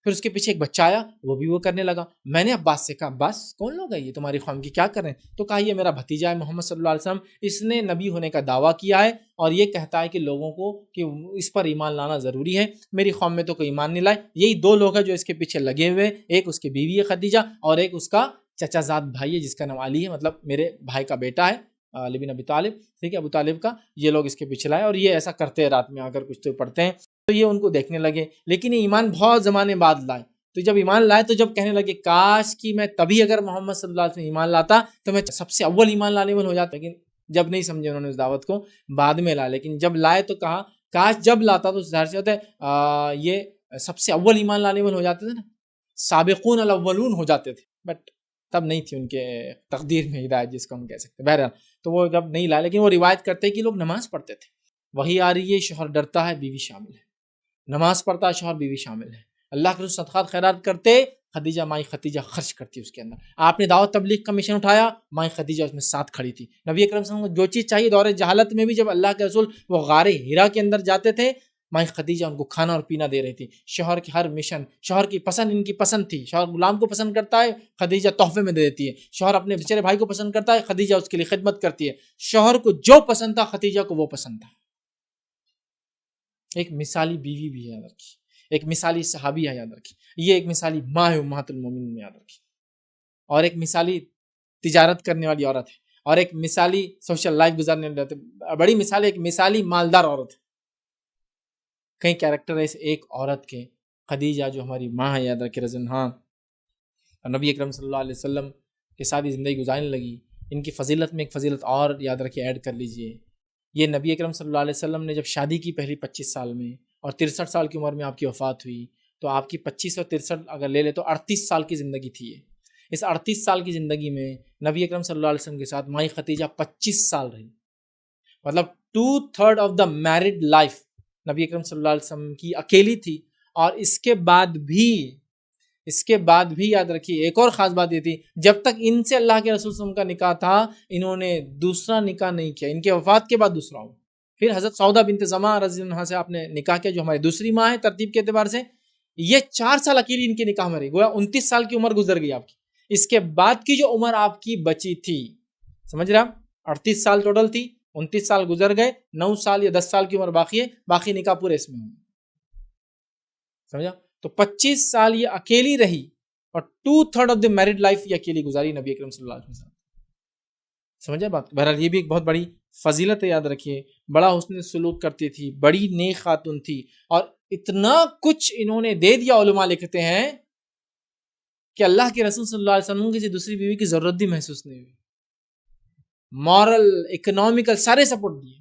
پھر اس کے پیچھے ایک بچہ آیا، وہ بھی وہ کرنے لگا۔ میں نے عباس سے کہا عباس کون لوگ ہیں یہ تمہاری قوم کی، کیا کر رہے ہیں؟ تو کہا یہ میرا بھتیجا ہے محمد صلی اللہ علیہ وسلم، اس نے نبی ہونے کا دعویٰ کیا ہے اور یہ کہتا ہے کہ لوگوں کو کہ اس پر ایمان لانا ضروری ہے، میری قوم میں تو کوئی ایمان نہیں لائے۔ یہی دو لوگ ہیں جو اس کے پیچھے لگے ہوئے، ایک اس کی بیوی ہے خدیجہ اور ایک اس کا چچا زاد بھائی ہے جس کا نام علی ہے، مطلب میرے بھائی کا بیٹا ہے علی بن ابی طالب، ٹھیک ہے، ابو طالب کا۔ یہ لوگ اس کے پیچھے لائے اور یہ ایسا کرتے ہیں، رات میں آ کر کچھ تو پڑھتے ہیں، تو یہ ان کو دیکھنے لگے، لیکن یہ ایمان بہت زمانے بعد لائے۔ تو جب ایمان لائے تو جب کہنے لگے کاش کہ میں تبھی اگر محمد صلی اللہ علیہ وسلم ایمان لاتا تو میں سب سے اول ایمان لانے والے ہو جاتا، لیکن جب نہیں سمجھے انہوں نے اس دعوت کو، بعد میں لائے، لیکن جب لائے تو کہا کاش جب لاتا تو ظاہر سے ہوتا ہے یہ سب سے اول ایمان لانے والے ہو جاتے تھے نا، سابقون الاولون ہو جاتے تھے، بٹ تب نہیں تھی ان کے تقدیر میں ہدایت جس کو ہم کہہ سکتے ہیں۔ بہرحال تو وہ جب نہیں لائے، لیکن وہ روایت کرتے ہیں کہ لوگ نماز پڑھتے تھے، وہی آ رہی ہے، شوہر ڈرتا ہے، بیوی شامل ہے، نماز پڑھتا ہے شوہر، بیوی شامل ہے، اللہ کے رسول صدقات خیرات کرتے، خدیجہ مائی خدیجہ خرچ کرتی اس کے اندر۔ آپ نے دعوت تبلیغ کا مشن اٹھایا، مائی خدیجہ اس میں ساتھ کھڑی تھی۔ نبی اکرم صلی اللہ علیہ وسلم کو جو چیز چاہیے دور جہالت میں بھی جب اللہ کے رسول وہ غار ہرا کے اندر جاتے تھے، مائی خدیجہ ان کو کھانا اور پینا دے رہی تھی۔ شوہر کی ہر مشن، شوہر کی پسند ان کی پسند تھی، شوہر غلام کو پسند کرتا ہے، خدیجہ تحفے میں دے دیتی ہے، شوہر اپنے بیچارے بھائی کو پسند کرتا ہے، خدیجہ اس کے لیے خدمت کرتی ہے، شوہر کو جو پسند تھا خدیجہ کو وہ پسند تھا۔ ایک مثالی بیوی بھی ہے یاد رکھی، ایک مثالی صحابی ہے یاد رکھی، یہ ایک مثالی ماں ہے امہات المومنین میں یاد رکھی، اور ایک مثالی تجارت کرنے والی عورت ہے، اور ایک مثالی سوشل لائف گزارنے والی عورت ہے، بڑی مثال ایک مثالی مالدار عورت ہے۔ کئی کیریکٹر ہے اس ایک عورت کے، خدیجہ جو ہماری ماں ہے یاد رکھے رضی اللہ عنہا، اور نبی اکرم صلی اللہ علیہ وسلم کے ساتھ زندگی گزارنے لگی۔ ان کی فضیلت میں ایک فضیلت اور یاد رکھے ایڈ کر لیجئے، یہ نبی اکرم صلی اللہ علیہ وسلم نے جب شادی کی پہلی 25 سال میں اور 63 سال کی عمر میں آپ کی وفات ہوئی، تو آپ کی 25 اور 63 اگر لے لے تو 38 سال کی زندگی تھی۔ اس 38 سال کی زندگی میں نبی اکرم صلی اللہ علیہ وسلم کے ساتھ مائی خدیجہ 25 سال رہی، مطلب 2/3 آف دا میرڈ لائف نبی اکرم صلی اللہ علیہ وسلم کی اکیلی تھی۔ اور اس کے بعد بھی یاد رکھیے ایک اور خاص بات یہ تھی، جب تک ان سے اللہ کے رسول صلی اللہ علیہ وسلم کا نکاح تھا انہوں نے دوسرا نکاح نہیں کیا، ان کے وفات کے بعد دوسرا ہوا۔ پھر حضرت سودا بنت زمعہ رضی اللہ عنہا سے آپ نے نکاح کیا جو ہماری دوسری ماں ہے ترتیب کے اعتبار سے، یہ 4 سال اکیلی ان کے نکاح میں رہی، گویا 29 سال کی عمر گزر گئی آپ کی۔ اس کے بعد کی جو عمر آپ کی بچی تھی، سمجھ رہے آپ، 38 سال ٹوٹل تھی، 29 سال گزر گئے، 9 سال یا 10 سال کی عمر باقی ہے، باقی نکاح پورے اس میں ہوں، سمجھا؟ تو 25 سال یہ اکیلی رہی اور 2/3 آف دی میرڈ لائف یہ اکیلی گزاری نبی اکرم صلی اللہ علیہ وسلم، سمجھا بات؟ بہرحال یہ بھی ایک بہت بڑی فضیلت ہے، یاد رکھیے، بڑا حسن سلوک کرتی تھی، بڑی نیک خاتون تھی، اور اتنا کچھ انہوں نے دے دیا، علماء لکھتے ہیں کہ اللہ کے رسول صلی اللہ علیہ وسلم کسی دوسری بیوی کی ضرورت بھی محسوس نہیں ہوئی، مورل، اکنامیکل سارے سپورٹ دیے۔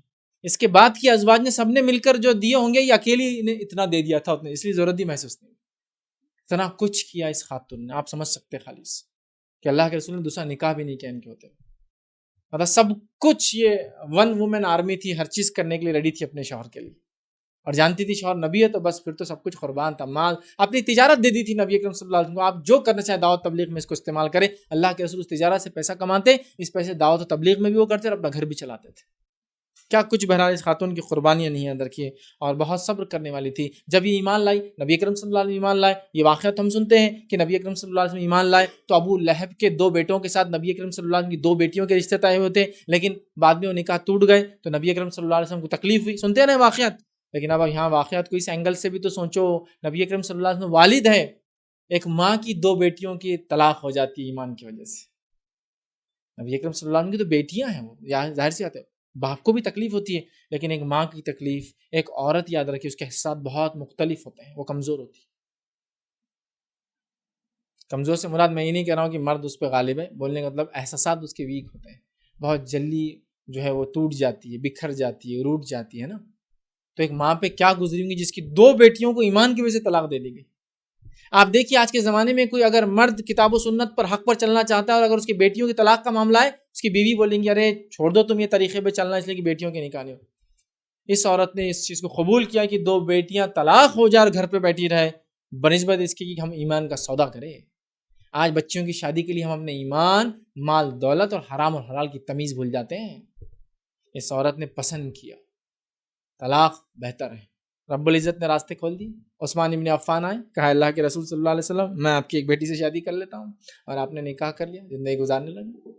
اس کے بعد کی ازواج نے سب نے مل کر جو دیے ہوں گے، یہ اکیلی نے اتنا دے دیا تھا، اس لیے ضرورت بھی محسوس نہیں، اتنا کچھ کیا اس خاتون نے، آپ سمجھ سکتے خالص کہ اللہ کے رسول نے دوسرا نکاح بھی نہیں کیا ان کے ہوتے، مطلب سب کچھ، یہ 1 وومن آرمی تھی، ہر چیز کرنے کے لیے ریڈی تھی اپنے شوہر کے لیے، اور جانتی تھی شوہر نبی ہے تو بس پھر تو سب کچھ قربان تھا، مال اپنی تجارت دے دی تھی نبی اکرم صلی اللہ علیہ وسلم کو، آپ جو کرنا چاہیں دعوت تبلیغ میں اس کو استعمال کریں۔ اللہ کے رسول اس تجارت سے پیسہ کماتے، اس پیسے دعوت و تبلیغ میں بھی وہ کرتے اور اپنا گھر بھی چلاتے تھے، کیا کچھ بہرحال اس خاتون کی قربانیاں نہیں یاد رکھیے، اور بہت صبر کرنے والی تھی۔ جب یہ ایمان لائی، نبی اکرم صلی اللہ علیہ وسلم ایمان لائے، یہ واقعات ہم سنتے ہیں کہ نبی اکرم صلی اللہ علیہ وسلم ایمان لائے تو ابو لہب کے 2 بیٹوں کے ساتھ نبی اکرم صلی اللہ علیہ وسلم کی 2 بیٹیوں کے رشتے طے ہوئے تھے، لیکن بعد میں وہ نکاح ٹوٹ گئے تو نبی اکرم صلی اللہ علیہ وسلم کو تکلیف ہوئی، سنتے ہیں نا واقعات، لیکن اب یہاں واقعات کو اس اینگل سے بھی تو سوچو، نبی اکرم صلی اللہ علیہ وسلم والد ہے، ایک ماں کی 2 بیٹیوں کی طلاق ہو جاتی ہے ایمان کی وجہ سے، نبی اکرم صلی اللہ علیہ وسلم کی تو بیٹیاں ہیں، وہ ظاہر سی بات ہے باپ کو بھی تکلیف ہوتی ہے، لیکن ایک ماں کی تکلیف، ایک عورت یاد رکھیے اس کے احساسات بہت مختلف ہوتے ہیں، وہ کمزور ہوتی ہے۔ کمزور سے مراد میں یہ نہیں کہہ رہا ہوں کہ مرد اس پہ غالب ہے، بولنے کا مطلب احساسات اس کے ویک ہوتے ہیں، بہت جلدی جو ہے وہ ٹوٹ جاتی ہے، بکھر جاتی ہے، روٹ جاتی ہے نا۔ تو ایک ماں پہ کیا گزری ہوں گی جس کی 2 بیٹیوں کو ایمان کی وجہ سے طلاق دے دی گئی۔ آپ دیکھیے آج کے زمانے میں کوئی اگر مرد کتاب و سنت پر حق پر چلنا چاہتا ہے اور اگر اس کی بیٹیوں کی طلاق کا معاملہ ہے، اس کی بیوی بولیں گی ارے چھوڑ دو تم یہ طریقے پہ چلنا، اس لیے کہ بیٹیوں کے نکاح نہیں ہو۔ اس عورت نے اس چیز کو قبول کیا کہ 2 بیٹیاں طلاق ہو جائے اور گھر پہ بیٹھی رہے، بنسبت اس کی کہ ہم ایمان کا سودا کریں۔ آج بچیوں کی شادی کے لیے ہم اپنے ایمان، مال دولت اور حرام اور حلال کی تمیز بھول جاتے ہیں۔ اس عورت نے پسند کیا طلاق بہتر ہے، رب العزت نے راستے کھول دیے. عثمان ابن عفان آئے, کہا اللہ کے رسول صلی اللہ علیہ وسلم میں آپ کی ایک بیٹی سے شادی کر لیتا ہوں, اور آپ نے نکاح کر لیا, زندگی گزارنے لگے.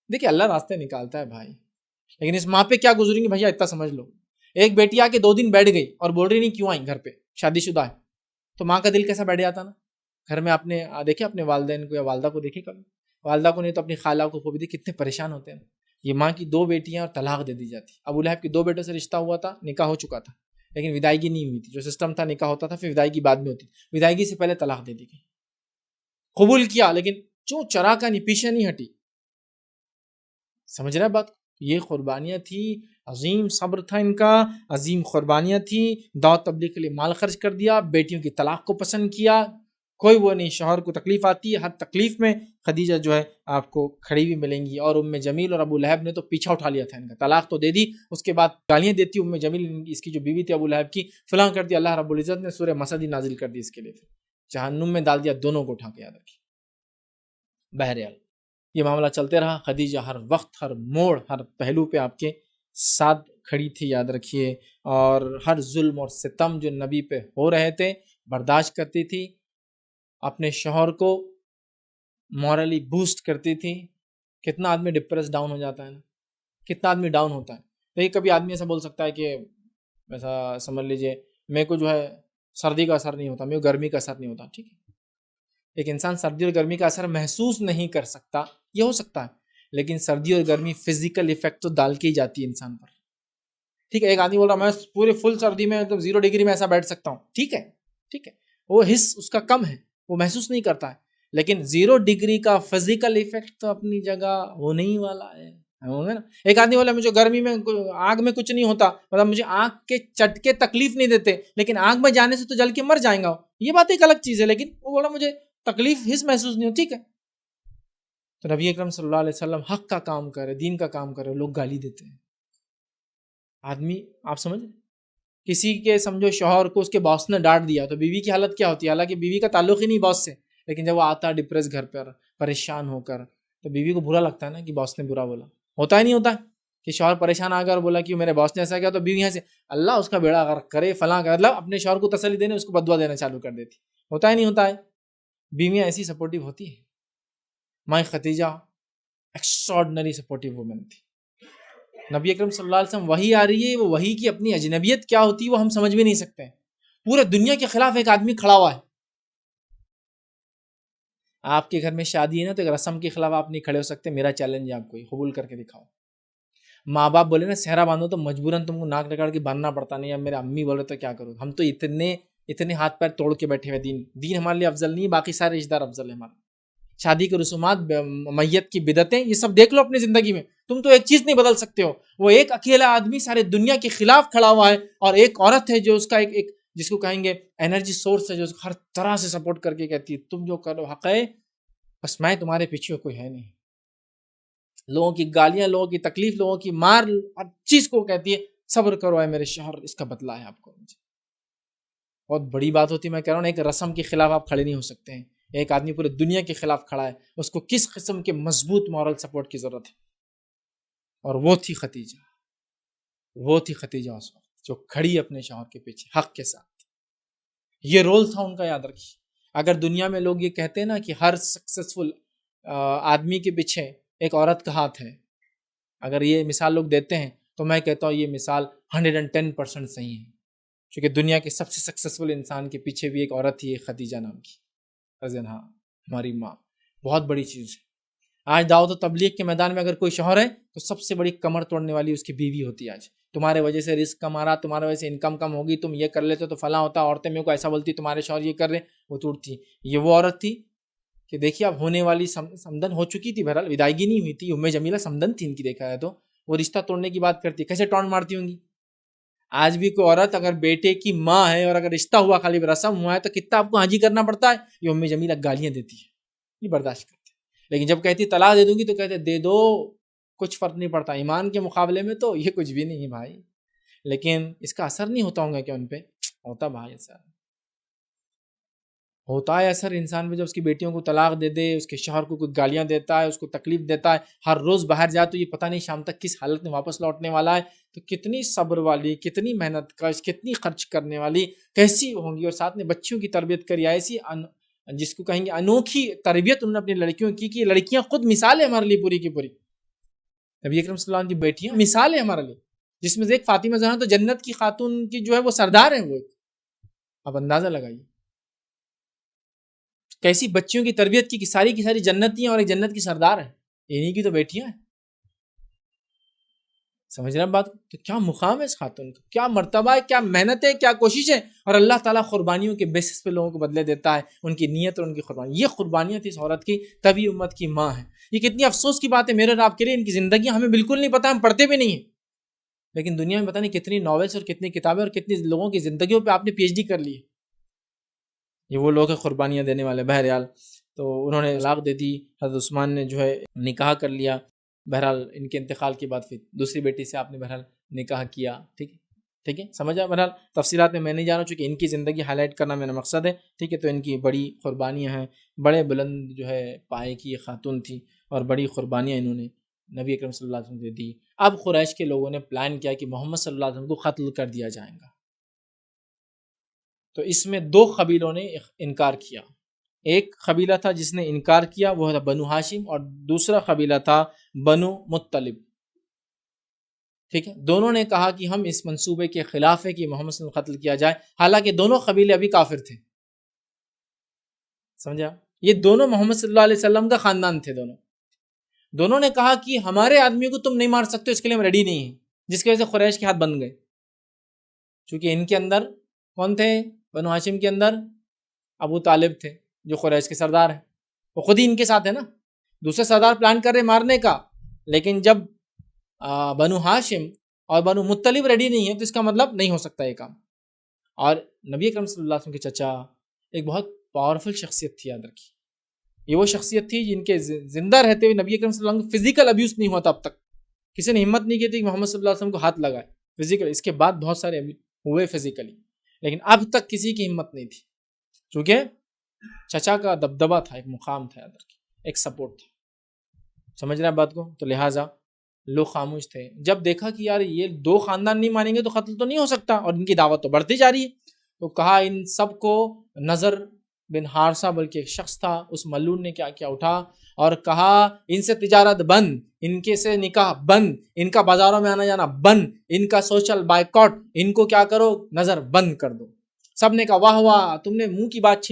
دیکھیے اللہ راستے نکالتا ہے بھائی, لیکن اس ماں پہ کیا گزریں گی بھیا اتنا سمجھ لو. ایک بیٹی آ کے 2 دن بیٹھ گئی اور بول رہی نہیں کیوں آئی گھر پہ, شادی شدہ ہے, تو ماں کا دل کیسا بیٹھ جاتا نا. گھر میں آپ نے دیکھے اپنے والدین کو یا والدہ کو دیکھے کبھی, والدہ کو نہیں تو اپنی خالہ کو بھی دیکھے کتنے پریشان ہوتے ہیں. یہ ماں کی 2 بیٹیاں اور طلاق دے دی جاتی. ابو لہب کی 2 بیٹوں سے رشتہ ہوا تھا, نکاح ہو چکا تھا, لیکن ودائیگی نہیں ہوئی تھی. جو سسٹم تھا نکاح ہوتا تھا, پھر ودائیگی بعد میں ہوتی, ودائیگی سے پہلے طلاق دے دی گئی. قبول کیا لیکن چوں چرا کا نہیں, پیچھے نہیں ہٹی. سمجھ رہے بات؟ یہ قربانیاں تھی, عظیم صبر تھا ان کا, عظیم قربانیاں تھی. دعوت تبلیغ کے لیے مال خرچ کر دیا, بیٹیوں کی طلاق کو پسند کیا, کوئی وہ نہیں. شوہر کو تکلیف آتی ہے, ہر تکلیف میں خدیجہ جو ہے آپ کو کھڑی بھی ملیں گی. اور ام جمیل اور ابو لہب نے تو پیچھا اٹھا لیا تھا ان کا, طلاق تو دے دی, اس کے بعد گالیاں دیتی ام جمیل, اس کی جو بیوی تھی ابو لہب کی, فلاں کر دیا. اللہ رب العزت نے سورہ مسد نازل کر دی اس کے لیے, جہنم میں ڈال دیا دونوں کو اٹھا کے. یاد رکھیے. بہرحال یہ معاملہ چلتے رہا. خدیجہ ہر وقت, ہر موڑ, ہر پہلو پہ آپ کے ساتھ کھڑی تھی, یاد رکھیے. اور ہر ظلم اور ستم جو نبی پہ ہو رہے تھے برداشت کرتی تھی, اپنے شوہر کو مورلی بوسٹ کرتی تھی. کتنا آدمی ڈپریس ڈاؤن ہو جاتا ہے نا, کتنا آدمی ڈاؤن ہوتا ہے. لیکن کبھی آدمی ایسا بول سکتا ہے کہ ایسا سمجھ لیجئے میرے کو جو ہے سردی کا اثر نہیں ہوتا, میرے کو گرمی کا اثر نہیں ہوتا. ٹھیک ہے, ایک انسان سردی اور گرمی کا اثر محسوس نہیں کر سکتا, یہ ہو سکتا ہے, لیکن سردی اور گرمی فزیکل ایفیکٹ تو ڈال کے ہی جاتی ہے انسان پر. ٹھیک ہے, ایک آدمی بول رہا میں پورے فل سردی میں 0 ڈگری میں ایسا بیٹھ سکتا ہوں. ٹھیک ہے, ٹھیک ہے, وہ حص اس کا کم ہے, وہ محسوس نہیں کرتا ہے. لیکن 0 ڈگری کا فزیکل ایفیکٹ تو اپنی جگہ ہونے ہی والا ہے, ہوگا نا. ایک آدمی بولا مجھے گرمی میں آگ میں کچھ نہیں ہوتا, مطلب مجھے آگ کے چٹکے تکلیف نہیں دیتے, لیکن آگ میں جانے سے تو جل کے مر جائیں گا. یہ بات ایک الگ چیز ہے, لیکن وہ بولا مجھے تکلیف حص محسوس نہیں ہو. ٹھیک ہے, تو نبی اکرم صلی اللہ علیہ وسلم حق کا کام کرے, دین کا کام کرے, لوگ گالی دیتے ہیں. آدمی آپ سمجھ, کسی کے سمجھو شوہر کو اس کے باس نے ڈانٹ دیا تو بیوی کی حالت کیا ہوتی ہے, حالانکہ بیوی کا تعلق ہی نہیں باس سے, لیکن جب وہ آتا ڈپریس گھر پر پریشان ہو کر, تو بیوی کو برا لگتا ہے نا کہ باس نے برا بولا. ہوتا ہی نہیں ہوتا کہ شوہر پریشان آ کر بولا کہ میرے باس نے ایسا کیا, تو بیوی یہاں سے اللہ اس کا بیڑا غرق کرے فلاں کا, مطلب اپنے شوہر کو تسلی دینے اس کو بددعا دینا چالو کر دیتی. ہوتا ہی نہیں ہوتا ہے. بیویاں ایسی سپورٹیو ہوتی ہے. ماں خدیجہ ایکسٹراڈنری سپورٹیو وومن تھی. نبی اکرم صلی اللہ علیہ وسلم وحی آ رہی ہے, وہ وحی کی اپنی اجنبیت کیا ہوتی ہے وہ ہم سمجھ بھی نہیں سکتے ہیں. پورے دنیا کے خلاف ایک آدمی کھڑا ہوا ہے. آپ کے گھر میں شادی ہے نا, تو ایک رسم کے خلاف آپ نہیں کھڑے ہو سکتے. میرا چیلنج ہے آپ کو, قبول کر کے دکھاؤ. ماں باپ بولے نا صحرا باندھو, تو مجبوراً تم کو ناک رگڑ کے باندھنا پڑتا. نہیں, اب میرے امی بولے تو کیا کروں, ہم تو اتنے ہاتھ پیر توڑ کے بیٹھے ہوئے. دین ہمارے لیے افضل نہیں, باقی سارے رشتہ دار افضل ہے ہمارے. شادی کے رسومات, میت کی بدعتیں, یہ سب دیکھ لو اپنی زندگی میں. تم تو ایک چیز نہیں بدل سکتے ہو. وہ ایک اکیلا آدمی سارے دنیا کے خلاف کھڑا ہوا ہے, اور ایک عورت ہے جو اس کا ایک جس کو کہیں گے انرجی سورس ہے, جو ہر طرح سے سپورٹ کر کے کہتی ہے تم جو کرو حق ہے, بس میں تمہارے پیچھے کوئی ہے نہیں. لوگوں کی گالیاں, لوگوں کی تکلیف, لوگوں کی مار, ہر چیز کو کہتی ہے صبر کرو اے میرے شوہر, اس کا بدلہ ہے آپ کو. بہت بڑی بات ہوتی ہے. میں کہہ رہا ہوں ایک رسم کے خلاف آپ کھڑے نہیں ہو سکتے ہیں. ایک آدمی پورے دنیا کے خلاف کھڑا ہے, اس کو کس قسم کے مضبوط مورل سپورٹ کی ضرورت ہے. اور وہ تھی خدیجہ, وہ تھی خدیجہ اس وقت جو کھڑی اپنے شوہر کے پیچھے حق کے ساتھ. یہ رول تھا ان کا, یاد رکھیے. اگر دنیا میں لوگ یہ کہتے ہیں نا کہ ہر سکسیسفل آدمی کے پیچھے ایک عورت کا ہاتھ ہے, اگر یہ مثال لوگ دیتے ہیں, تو میں کہتا ہوں یہ مثال 110% صحیح ہے. کیونکہ دنیا کے سب سے سکسیسفل انسان کے پیچھے بھی ایک عورت تھی, ایک خدیجہ نام کی. ہاں, ہماری ماں بہت بڑی چیز ہے. آج دعوت و تبلیغ کے میدان میں اگر کوئی شوہر ہے, تو سب سے بڑی کمر توڑنے والی اس کی بیوی ہوتی ہے. آج تمہارے وجہ سے رزق کم آ رہا, تمہارے وجہ سے انکم کم ہوگی, تم یہ کر لیتے تو فلاں ہوتا. عورتیں میرے کو ایسا بولتی تمہارے شوہر یہ کر رہے, وہ ٹوٹتی. یہ وہ عورت تھی کہ دیکھیے اب ہونے والی سمدن ہو چکی تھی, بہرحال ودائیگی نہیں ہوئی تھی. ام جمیلہ سمدن تھی ان کی, دیکھا ہے تو وہ رشتہ توڑنے کی بات کرتی, کیسے ٹونٹ مارتی ہوں گی. آج بھی کوئی عورت اگر بیٹے کی ماں ہے اور اگر رشتہ ہوا, خالی رسم ہوا ہے, تو کتنا آپ کو حاجی کرنا پڑتا ہے. یہ ام جمیلہ گالیاں دیتی ہے, یہ برداشت کرتے. لیکن جب کہتی طلاق دے دوں گی, تو کہتے دے دو, کچھ فرق نہیں پڑتا. ایمان کے مقابلے میں تو یہ کچھ بھی نہیں ہے بھائی. لیکن اس کا اثر نہیں ہوتا ہوں گا کہ ان پہ ہوتا بھائی اثر. ہوتا ہے اثر انسان پہ جب اس کی بیٹیوں کو طلاق دے دے، اس کے شوہر کو کوئی گالیاں دیتا ہے، اس کو تکلیف دیتا ہے، ہر روز باہر جائے تو یہ پتہ نہیں شام تک کس حالت میں واپس لوٹنے والا ہے. تو کتنی صبر والی، کتنی محنت کش، کتنی خرچ کرنے والی کیسی ہوں گی. اور ساتھ میں بچیوں کی تربیت کری، ایسی جس کو کہیں گے انوکھی تربیت انہوں نے اپنی لڑکیوں کی کہ لڑکیاں خود مثال ہے ہمارے لیے پوری کی پوری. نبی اکرم صلی اللہ علیہ وسلم کی بیٹیاں مثال ہے ہمارے لیے، جس میں سے ایک فاطمہ زہرا تو جنت کی خاتون کی جو ہے وہ سردار ہیں. وہ اب اندازہ لگائیے کیسی بچیوں کی تربیت کی ساری جنتی ہیں اور ایک جنت کی سردار ہیں، انہی کی تو بیٹیاں ہیں. سمجھ رہے ہیں بات؟ تو کیا مقام ہے اس خاتون کا، کیا مرتبہ ہے، کیا محنت ہے، کیا کوشش ہے. اور اللہ تعالیٰ قربانیوں کے بیسس پہ لوگوں کو بدلے دیتا ہے، ان کی نیت اور ان کی قربانی. یہ قربانیاں تھی اس عورت کی، تبھی امت کی ماں ہے. یہ کتنی افسوس کی بات ہے میرے اور آپ کے لیے. ان کی زندگیاں ہمیں بالکل نہیں پتہ، ہم پڑھتے بھی نہیں ہیں، لیکن دنیا میں پتہ نہیں کتنی ناولس اور کتنی کتابیں اور کتنی لوگوں کی زندگیوں پہ آپ نے پی ایچ ڈی کر لی ہے. یہ وہ لوگ ہیں قربانیاں دینے والے. بہرحال تو انہوں نے طلاق دے دی. حضرت عثمان نے جو ہے نکاح کر لیا. بہرحال ان کے انتقال کے بعد پھر دوسری بیٹی سے آپ نے بہرحال نکاح کیا. ٹھیک ہے سمجھا. بہرحال تفصیلات میں نہیں جا رہا ہوں چونکہ ان کی زندگی ہائی لائٹ کرنا میرا مقصد ہے. ٹھیک ہے، تو ان کی بڑی قربانیاں ہیں، بڑے بلند جو ہے پائے کی یہ خاتون تھی اور بڑی قربانیاں انہوں نے نبی اکرم صلی اللہ علیہ وسلم سے دی. اب قریش کے لوگوں نے پلان کیا کہ محمد صلی اللہ علیہ وسلم کو قتل کر دیا جائے گا. تو اس میں دو قبیلوں نے انکار کیا. ایک قبیلہ تھا جس نے انکار کیا، وہ تھا بنو ہاشم، اور دوسرا قبیلہ تھا بنو مطلب. ٹھیک ہے، دونوں نے کہا کہ ہم اس منصوبے کے خلاف ہے کہ محمد صلی اللہ علیہ وسلم قتل کیا جائے. حالانکہ دونوں قبیلے ابھی کافر تھے. سمجھا؟ یہ دونوں محمد صلی اللہ علیہ وسلم کا خاندان تھے. دونوں نے کہا کہ ہمارے آدمی کو تم نہیں مار سکتے، اس کے لیے ہم ریڈی نہیں ہیں. جس کی وجہ سے قریش کے ہاتھ بن گئے. چونکہ ان کے اندر کون تھے؟ بنو ہاشم کے اندر ابو طالب تھے جو قریش کے سردار ہیں. وہ خود ہی ان کے ساتھ ہے نا. دوسرے سردار پلان کر رہے مارنے کا، لیکن جب بنو ہاشم اور بنو مطلب ریڈی نہیں ہے تو اس کا مطلب نہیں ہو سکتا یہ کام. اور نبی اکرم صلی اللہ علیہ وسلم کے چچا ایک بہت پاورفل شخصیت تھی. یاد رکھیے، یہ وہ شخصیت تھی جن کے زندہ رہتے ہوئے نبی اکرم صلی اللہ علیہ وسلم فزیکل ابیوز نہیں ہوا تھا. اب تک کسی نے ہمت نہیں کی تھی کہ محمد صلی اللہ علیہ وسلم کو ہاتھ لگائے فزیکل. اس کے بعد بہت سارے ہوئے فزیکلی، لیکن اب تک کسی کی ہمت نہیں تھی، چونکہ چچا کا دبدبہ تھا، ایک مقام تھا، ایک سپورٹ تھا. سمجھ رہے ہیں بات کو؟ تو لہٰذا لوگ خاموش تھے. جب دیکھا کہ یار یہ دو خاندان نہیں مانیں گے تو قتل تو نہیں ہو سکتا، اور ان کی دعوت تو بڑھتی جا رہی ہے، تو کہا ان سب کو نظر بن حارثہ بلکہ ایک شخص تھا، اس ملعون نے کیا کیا اٹھا اور کہا ان سے تجارت بند، ان کے سے نکاح بند، ان کا بازاروں میں آنا جانا بند، ان کا سوشل بائیکاٹ، ان کو کیا کرو نظر بند کر دو. سب نے کہا واہ واہ، تم نے منہ کی بات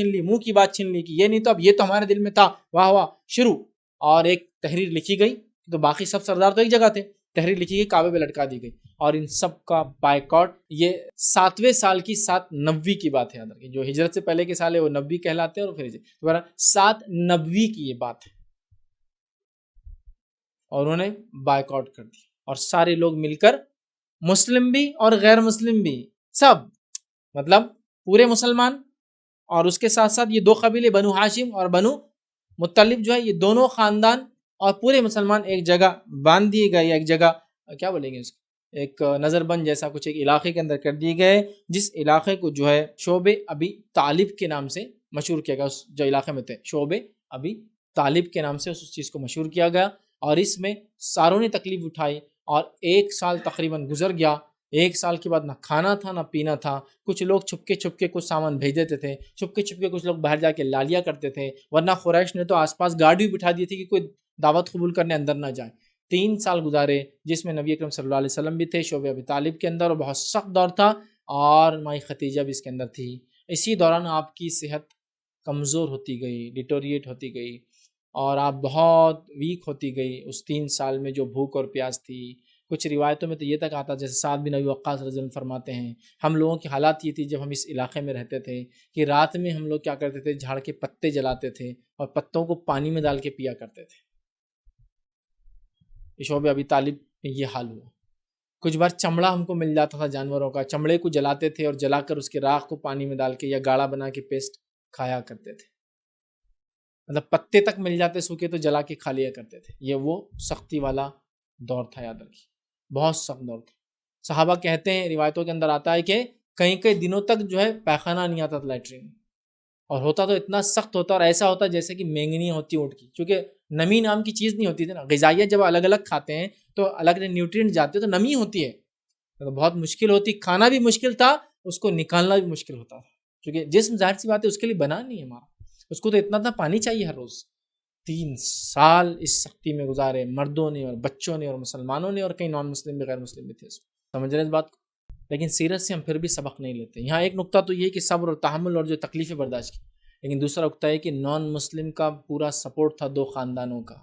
چھین لی کہ یہ نہیں تو اب یہ تو ہمارے دل میں تھا. واہ واہ شروع. اور ایک تحریر لکھی گئی، تو باقی سب سردار تو ایک جگہ تھے. تحریر لکھی گئی، کعبے پہ لٹکا دی گئی، اور ان سب کا بائیکاٹ. یہ 7ویں سال کی 790 کی بات ہے. یاد رکھیں جو ہجرت سے پہلے کے سال ہے وہ 90 کہلاتے ہیں، اور پھر دوبارہ 790 کی یہ بات ہے. اور انہوں نے بائیکاٹ کر دیا، اور سارے لوگ مل کر، مسلم بھی اور غیر مسلم بھی، سب مطلب پورے مسلمان، اور اس کے ساتھ ساتھ یہ دو قبیلے بنو ہاشم اور بنو مطلب جو ہے، یہ دونوں خاندان اور پورے مسلمان ایک جگہ باندھ دیے گئے. ایک جگہ کیا بولیں گے اس کو، ایک نظر بند جیسا کچھ ایک علاقے کے اندر کر دیے گئے، جس علاقے کو جو ہے شعب ابی طالب کے نام سے مشہور کیا گیا. اس جو علاقے میں تھے شعب ابی طالب کے نام سے اس چیز کو مشہور کیا گیا. اور اس میں ساروں نے تکلیف اٹھائی، اور 1 سال تقریباً گزر گیا. 1 سال کے بعد نہ کھانا تھا نہ پینا تھا. کچھ لوگ چھپکے کچھ سامان بھیج دیتے تھے، چھپکے کچھ لوگ باہر جا کے لا لیا کرتے تھے، ورنہ قریش نے تو آس پاس گارڈ بھی بٹھا دی تھی کہ کوئی دعوت قبول کرنے اندر نہ جائے. 3 سال گزارے جس میں نبی اکرم صلی اللہ علیہ وسلم بھی تھے شعب ابی طالب کے اندر، اور بہت سخت دور تھا، اور مائی ختیجہ بھی اس کے اندر تھی. اسی دوران آپ کی صحت کمزور ہوتی گئی، ڈیٹوریٹ ہوتی گئی، اور آپ بہت ویک ہوتی گئی اس 3 سال میں جو بھوک اور پیاس تھی. کچھ روایتوں میں تو یہ تک آتا، جیسے سعد بن ابی وقاص رضی اللہ عنہ فرماتے ہیں ہم لوگوں کی حالات یہ تھی جب ہم اس علاقے میں رہتے تھے کہ رات میں ہم لوگ کیا کرتے تھے، جھاڑ کے پتے جلاتے تھے اور پتوں کو پانی میں ڈال کے پیا کرتے تھے. شعب ابی طالب میں یہ حال ہوا. کچھ بار چمڑا ہم کو مل جاتا تھا جانوروں کا، چمڑے کو جلاتے تھے اور جلا کر اس کے راکھ کو پانی میں ڈال کے یا گاڑھا بنا کے پیسٹ کھایا کرتے تھے. مطلب پتے تک مل جاتے سوکھے تو جلا کے کھا لیا کرتے تھے. یہ وہ سختی والا دور تھا. یاد رکھیے بہت سخت دور تھا. صحابہ کہتے ہیں، روایتوں کے اندر آتا ہے کہ کئی دنوں تک جو ہے پیخانہ نہیں آتا تھا لیٹرین. اور ہوتا تو اتنا سخت ہوتا اور ایسا ہوتا جیسے کہ مینگنی ہوتی اونٹ کی، چونکہ نمی نام کی چیز نہیں ہوتی تھی نا، غذائیت جب الگ الگ کھاتے ہیں تو الگ نیوٹرینٹ جاتے ہیں تو نمی ہوتی ہے، تو بہت مشکل ہوتی، کھانا بھی مشکل تھا، اس کو نکالنا بھی مشکل ہوتا تھا، کیونکہ جسم ظاہر سی بات ہے اس کے لیے بنا نہیں ہے ہمارا، اس کو تو اتنا پانی چاہیے ہر روز۔ 3 سال اس سختی میں گزارے مردوں نے اور بچوں نے اور مسلمانوں نے، اور کئی نان مسلم بھی غیر مسلم بھی تھے، سمجھ رہے اس بات کو؟ لیکن سیرت سے ہم پھر بھی سبق نہیں لیتے۔ یہاں ایک نقطہ تو یہ کہ صبر اور تحمل اور جو تکلیفیں برداشت کی، لیکن دوسرا نقطہ ہے کہ نان مسلم کا پورا سپورٹ تھا 2 خاندانوں کا۔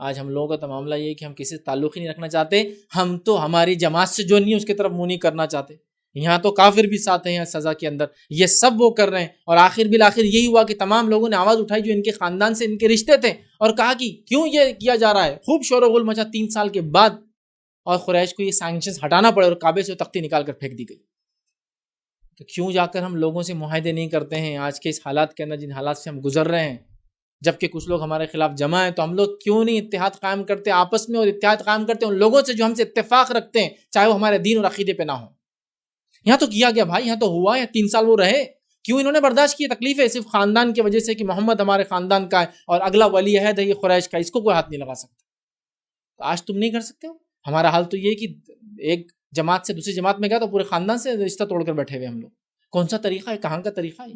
آج ہم لوگوں کا تو معاملہ یہ ہے کہ ہم کسی سے تعلق ہی نہیں رکھنا چاہتے، ہم تو ہماری جماعت سے جو نہیں اس کی طرف منہ نہیں کرنا چاہتے، یہاں تو کافر بھی ساتھ ہیں یہاں سزا کے اندر، یہ سب وہ کر رہے ہیں، اور آخر بالآخر یہی ہوا کہ تمام لوگوں نے آواز اٹھائی جو ان کے خاندان سے ان کے رشتے تھے، اور کہا کہ کیوں یہ کیا جا رہا ہے، خوب شور و غل مچا 3 سال کے بعد، اور قریش کو یہ سینکشنز ہٹانا پڑے اور کعبے سے تختی نکال کر پھینک دی گئی۔ تو کیوں جا کر ہم لوگوں سے معاہدے نہیں کرتے ہیں آج کے اس حالات کے اندر، جن حالات سے ہم گزر رہے ہیں، جبکہ کچھ لوگ ہمارے خلاف جمع ہیں، تو ہم لوگ کیوں نہیں اتحاد قائم کرتے آپس میں، اور اتحاد قائم کرتے ان لوگوں سے جو ہم سے اتفاق رکھتے ہیں، چاہے وہ ہمارے دین اور عقیدے پہ نہ ہو۔ یہاں تو کیا گیا بھائی، یہاں تو ہوا، یا 3 سال وہ رہے، کیوں انہوں نے برداشت کی تکلیفیں؟ صرف خاندان کی وجہ سے کہ محمد ہمارے خاندان کا ہے اور اگلا ولی عہد ہے یہ قریش کا، اس کو کوئی ہاتھ نہیں لگا سکتا۔ تو آج تم نہیں کر سکتے ہو؟ ہمارا حال تو یہ کہ ایک جماعت سے دوسری جماعت میں گیا تو پورے خاندان سے رشتہ توڑ کر بیٹھے ہوئے ہم لوگ۔ کون سا طریقہ ہے، کہاں کا طریقہ ہے؟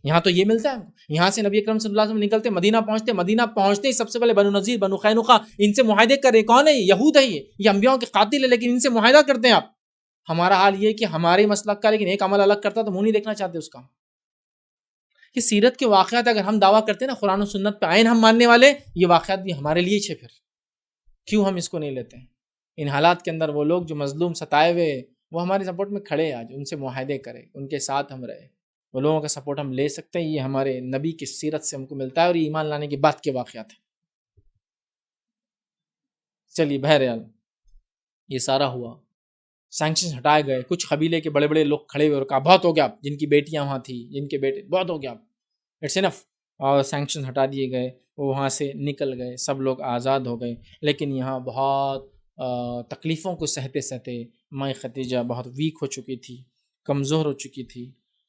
یہاں تو یہ ملتا ہے، یہاں سے نبی اکرم صلی اللہ علیہ وسلم نکلتے مدینہ پہنچتے ہی سب سے پہلے بنو نذیر بنو قینقاع ان سے معاہدے کرے، کون ہے یہ؟ یہود ہے، یہ انبیاءوں کے قاتل ہے، لیکن ان سے معاہدہ کرتے ہیں آپ۔ ہمارا حال یہ کہ ہمارے مسلک کا لیکن ایک عمل الگ کرتا تو منہ نہیں دیکھنا چاہتے اس کا۔ کہ سیرت کے واقعات اگر ہم دعویٰ کرتے ہیں نا قرآن و سنت پہ عین ہم ماننے والے، یہ واقعات بھی ہمارے لیے چھے، پھر کیوں ہم اس کو نہیں لیتے ہیں؟ ان حالات کے اندر وہ لوگ جو مظلوم ستائے ہوئے وہ ہمارے سپورٹ میں کھڑے، آج ان سے معاہدے کرے، ان کے ساتھ ہم رہے، وہ لوگوں کا سپورٹ ہم لے سکتے ہیں۔ یہ ہمارے نبی کی سیرت سے ہم کو ملتا ہے، اور یہ ایمان لانے کے بعد کے واقعات ہیں۔ چلیے بہرحال یہ سارا ہوا، سینکشن ہٹائے گئے، کچھ قبیلے کے بڑے بڑے لوگ کھڑے ہوئے اور کہا بہت ہو گیا، جن کی بیٹیاں وہاں تھیں، جن کے بیٹے، بہت ہو گیا، اٹس انف، اور سینکشن ہٹا دیے گئے، وہ وہاں سے نکل گئے، سب لوگ آزاد ہو گئے۔ لیکن یہاں بہت تکلیفوں کو سہتے سہتے ماں خدیجہ بہت ویک ہو چکی تھی، کمزور ہو چکی تھی،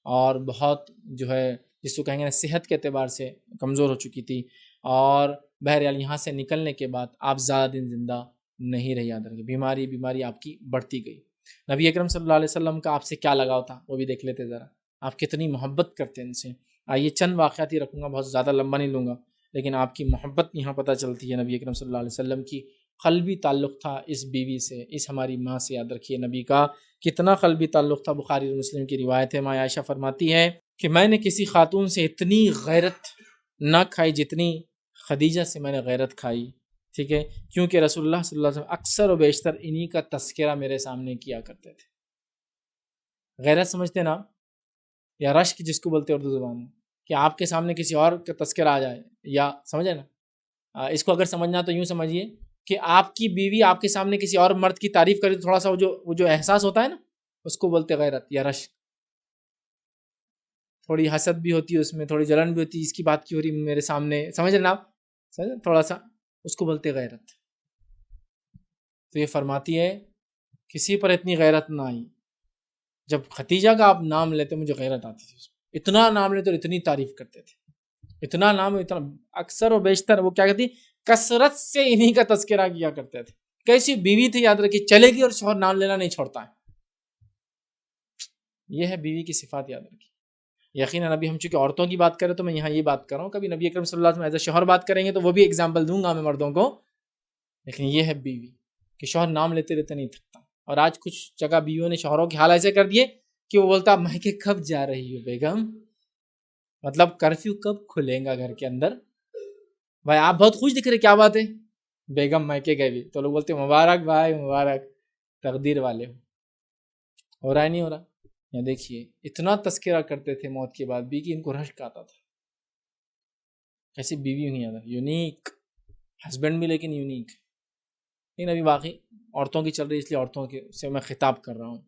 اور بہت جو ہے جس کو کہیں گے نا صحت کے اعتبار سے کمزور ہو چکی تھی، اور بہرحال یہاں سے نکلنے کے بعد آپ زیادہ دن زندہ نہیں رہی، یاد رکھیں بیماری آپ کی بڑھتی گئی۔ نبی اکرم صلی اللہ علیہ وسلم کا آپ سے کیا لگاؤ تھا وہ بھی دیکھ لیتے ذرا، آپ کتنی محبت کرتے ہیں ان سے۔ آئیے چند واقعات ہی رکھوں گا، بہت زیادہ لمبا نہیں لوں گا، لیکن آپ کی محبت یہاں پتہ چلتی ہے۔ نبی اکرم صلی اللہ علیہ وسلم کی قلبی تعلق تھا اس بیوی سے، اس ہماری ماں سے، یاد رکھیے نبی کا کتنا قلبی تعلق تھا۔ بخاری اور مسلم کی روایت ہے، ماں عائشہ فرماتی ہے کہ میں نے کسی خاتون سے اتنی غیرت نہ کھائی جتنی خدیجہ سے میں نے غیرت کھائی، ٹھیک ہے، کیونکہ رسول اللہ صلی اللہ علیہ وسلم اکثر و بیشتر انہی کا تذکرہ میرے سامنے کیا کرتے تھے۔ غیرت سمجھتے نا، یا رشک جس کو بولتے اردو زبان میں، کہ آپ کے سامنے کسی اور کا تذکرہ آ جائے، یا سمجھے نا، اس کو اگر سمجھنا تو یوں سمجھیے کہ آپ کی بیوی آپ کے سامنے کسی اور مرد کی تعریف کرے تو تھوڑا سا وہ جو احساس ہوتا ہے نا، اس کو بولتے غیرت یا رشک۔ تھوڑی حسد بھی ہوتی ہے اس میں، تھوڑی جلن بھی ہوتی ہے، اس کی بات کی ہو رہی میرے سامنے، سمجھ رہے نا آپ، تھوڑا سا اس کو بولتے غیرت۔ تو یہ فرماتی ہے کسی پر اتنی غیرت نہ آئی، جب ختیجہ کا آپ نام لیتے مجھے غیرت آتی تھی، اتنا نام لیتے اور اتنی تعریف کرتے تھے، اتنا نام، اتنا اکثر و بیشتر وہ کیا کہتی، کثرت سے انہی کا تذکرہ کیا کرتے تھے۔ کیسی بیوی تھی، یاد رکھیے، چلے گی اور شوہر نام لینا نہیں چھوڑتا ہے، یہ ہے بیوی کی صفات، یاد رکھیے۔ یقیناً ابھی ہم چونکہ عورتوں کی بات کریں تو میں یہاں یہ بات کر رہا ہوں، کبھی نبی اکرم صلی اللہ علیہ وسلم ایز اے شوہر بات کریں گے تو وہ بھی ایگزامپل دوں گا میں مردوں کو، لیکن یہ ہے بیوی کہ شوہر نام لیتے رہتے نہیں تھکتا۔ اور آج کچھ جگہ بیویوں نے شوہروں کے حال ایسے کر دیے کہ وہ بولتا میکے کب جا رہی ہو بیگم، مطلب کرفیو کب کھلے گا گھر کے اندر، بھائی آپ بہت خوش دکھ رہے، کیا بات ہے، بیگم میکے گئے بھی، تو لوگ بولتے مبارک بھائی مبارک، تقدیر والے ہو رہا ہے نہیں ہو رہا۔ یا دیکھیے اتنا تذکرہ کرتے تھے موت کے بعد بھی کہ ان کو رشک آتا تھا۔ کیسی بیوی ہوئی ہے، یونیک ہسبینڈ بھی لیکن یونیک، لیکن ابھی باقی عورتوں کی چل رہی، اس لیے عورتوں کے سے میں خطاب کر رہا ہوں،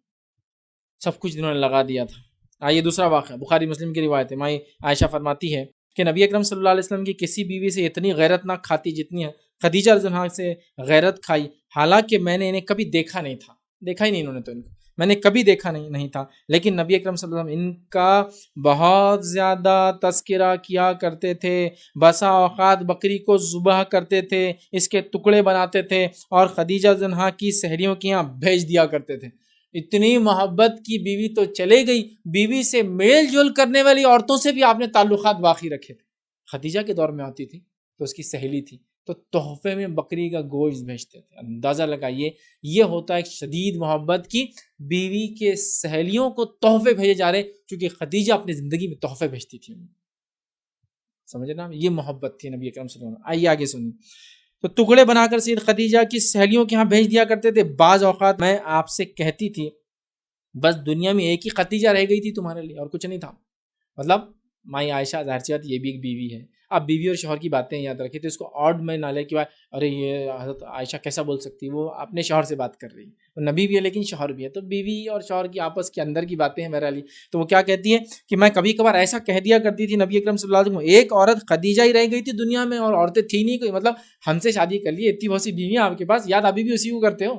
سب کچھ انہوں نے لگا دیا تھا۔ آئیے دوسرا واقعہ، بخاری مسلم کی روایت ہے، ماں عائشہ فرماتی ہے کہ نبی اکرم صلی اللہ علیہ وسلم کی کسی بیوی سے اتنی غیرت نہ کھاتی جتنی خدیجہ رضی اللہ عنہا سے غیرت کھائی، حالانکہ میں نے انہیں کبھی دیکھا نہیں تھا، دیکھا ہی نہیں انہوں نے تو ان کو، میں نے کبھی دیکھا نہیں تھا، لیکن نبی اکرم صلی اللہ علیہ وسلم ان کا بہت زیادہ تذکرہ کیا کرتے تھے، بسا اوقات بکری کو ذبح کرتے تھے، اس کے ٹکڑے بناتے تھے اور خدیجہ زنہا کی سہیلیوں کے یہاں بھیج دیا کرتے تھے۔ اتنی محبت کی بیوی تو چلے گئی، بیوی سے میل جول کرنے والی عورتوں سے بھی آپ نے تعلقات باقی رکھے تھے۔ خدیجہ کے دور میں آتی تھی تو اس کی سہیلی تھی تو تحفے میں بکری کا گوشت بھیجتے تھے۔ اندازہ لگائیے، یہ ہوتا ہے ایک شدید محبت کی بیوی کے سہیلیوں کو تحفے بھیجے جا رہے، چونکہ خدیجہ اپنی زندگی میں تحفے بھیجتی تھی۔ سمجھے نا، یہ محبت تھی نبی اکرم صلی اللہ علیہ وسلم۔ آئیے آگے سنیے، تو ٹکڑے بنا کر سید خدیجہ کی سہیلیوں کے ہاں بھیج دیا کرتے تھے۔ بعض اوقات میں آپ سے کہتی تھی بس دنیا میں ایک ہی خدیجہ رہ گئی تھی تمہارے لیے، اور کچھ نہیں تھا۔ مطلب مائی عائشہ ظاہر سی بات یہ بھی ایک بیوی ہے، آپ بیوی اور شوہر کی باتیں یاد رکھیں تو اس کو آڈ میں نہ لے کہ ارے یہ حضرت عائشہ کیسا بول سکتی، وہ اپنے شوہر سے بات کر رہی ہے، وہ نبی بھی ہے لیکن شوہر بھی ہے، تو بیوی اور شوہر کی آپس کے اندر کی باتیں ہیں بہرحال۔ تو وہ کیا کہتی ہے کہ میں کبھی کبھار ایسا کہہ دیا کرتی تھی نبی اکرم صلی اللہ علیہ وسلم، ایک عورت خدیجہ ہی رہ گئی تھی دنیا میں اور عورتیں تھی نہیں کوئی، مطلب ہم سے شادی کر لی، اتنی بہت سی بیویاں آپ کے پاس، یاد ابھی بھی اسی کو کرتے ہو،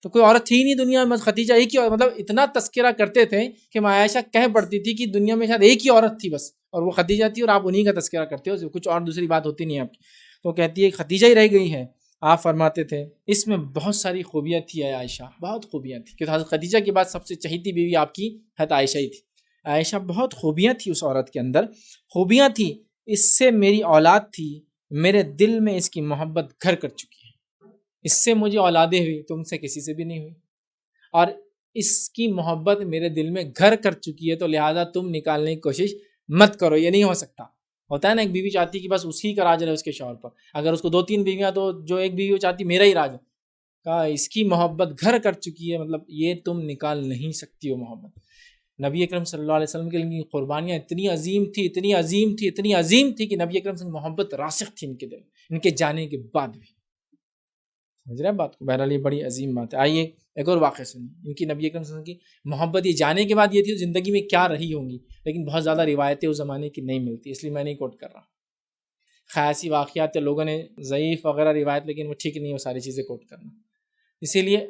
تو کوئی عورت تھی نہیں دنیا میں، خدیجہ ایک ہی، مطلب اتنا تذکرہ کرتے تھے کہ ماں عائشہ کہہ پڑتی تھی کہ دنیا میں شاید ایک ہی عورت تھی بس، اور وہ خدیجہ تھی، اور آپ انہی کا تذکرہ کرتے ہو، کچھ اور دوسری بات ہوتی نہیں آپ کی۔ تو کہتی ہے خدیجہ ہی رہ گئی ہے۔ آپ فرماتے تھے اس میں بہت ساری خوبیاں تھی اے عائشہ، بہت خوبیاں تھی، کہ حضرت خدیجہ کے بعد سب سے چہیتی بیوی آپ کی حضرت عائشہ ہی تھی۔ عائشہ بہت خوبیاں تھی اس عورت کے اندر، خوبیاں تھی، اس سے میری اولاد تھی، میرے دل میں اس کی محبت گھر کر چکی ہے، اس سے مجھے اولادیں ہوئی، تم سے کسی سے بھی نہیں ہوئی، اور اس کی محبت میرے دل میں گھر کر چکی ہے، تو لہٰذا تم نکالنے کی کوشش مت کرو، یہ نہیں ہو سکتا۔ ہوتا ہے نا ایک بیوی چاہتی کہ بس اسی کا راج رہے اس کے شوہر پر، اگر اس کو 2-3 بیویاں تو جو ایک بیوی وہ چاہتی میرا ہی راج ہے، کہا اس کی محبت گھر کر چکی ہے، مطلب یہ تم نکال نہیں سکتی وہ محبت۔ نبی اکرم صلی اللہ علیہ وسلم کے لیے قربانیاں اتنی عظیم تھی، اتنی عظیم تھی، اتنی عظیم تھی کہ نبی اکرم صلی اللہ علیہ وسلم محبت راسخ تھی ان کے دل، ان کے جانے کے بعد بھی۔ سمجھ رہے ہیں بات کو؟ بہرحال یہ بڑی عظیم بات ہے۔ آئیے ایک اور واقعہ سنیں، ان کی نبی اکرم صلی اللہ علیہ وسلم کی محبت یہ جانے کے بعد یہ تھی، زندگی میں کیا رہی ہوں گی، لیکن بہت زیادہ روایتیں اس زمانے کی نہیں ملتی، اس لیے میں نہیں کوٹ کر رہا، خیاسی واقعات یا لوگوں نے ضعیف وغیرہ روایت، لیکن وہ ٹھیک نہیں وہ ساری چیزیں کوٹ کرنا، اسی لیے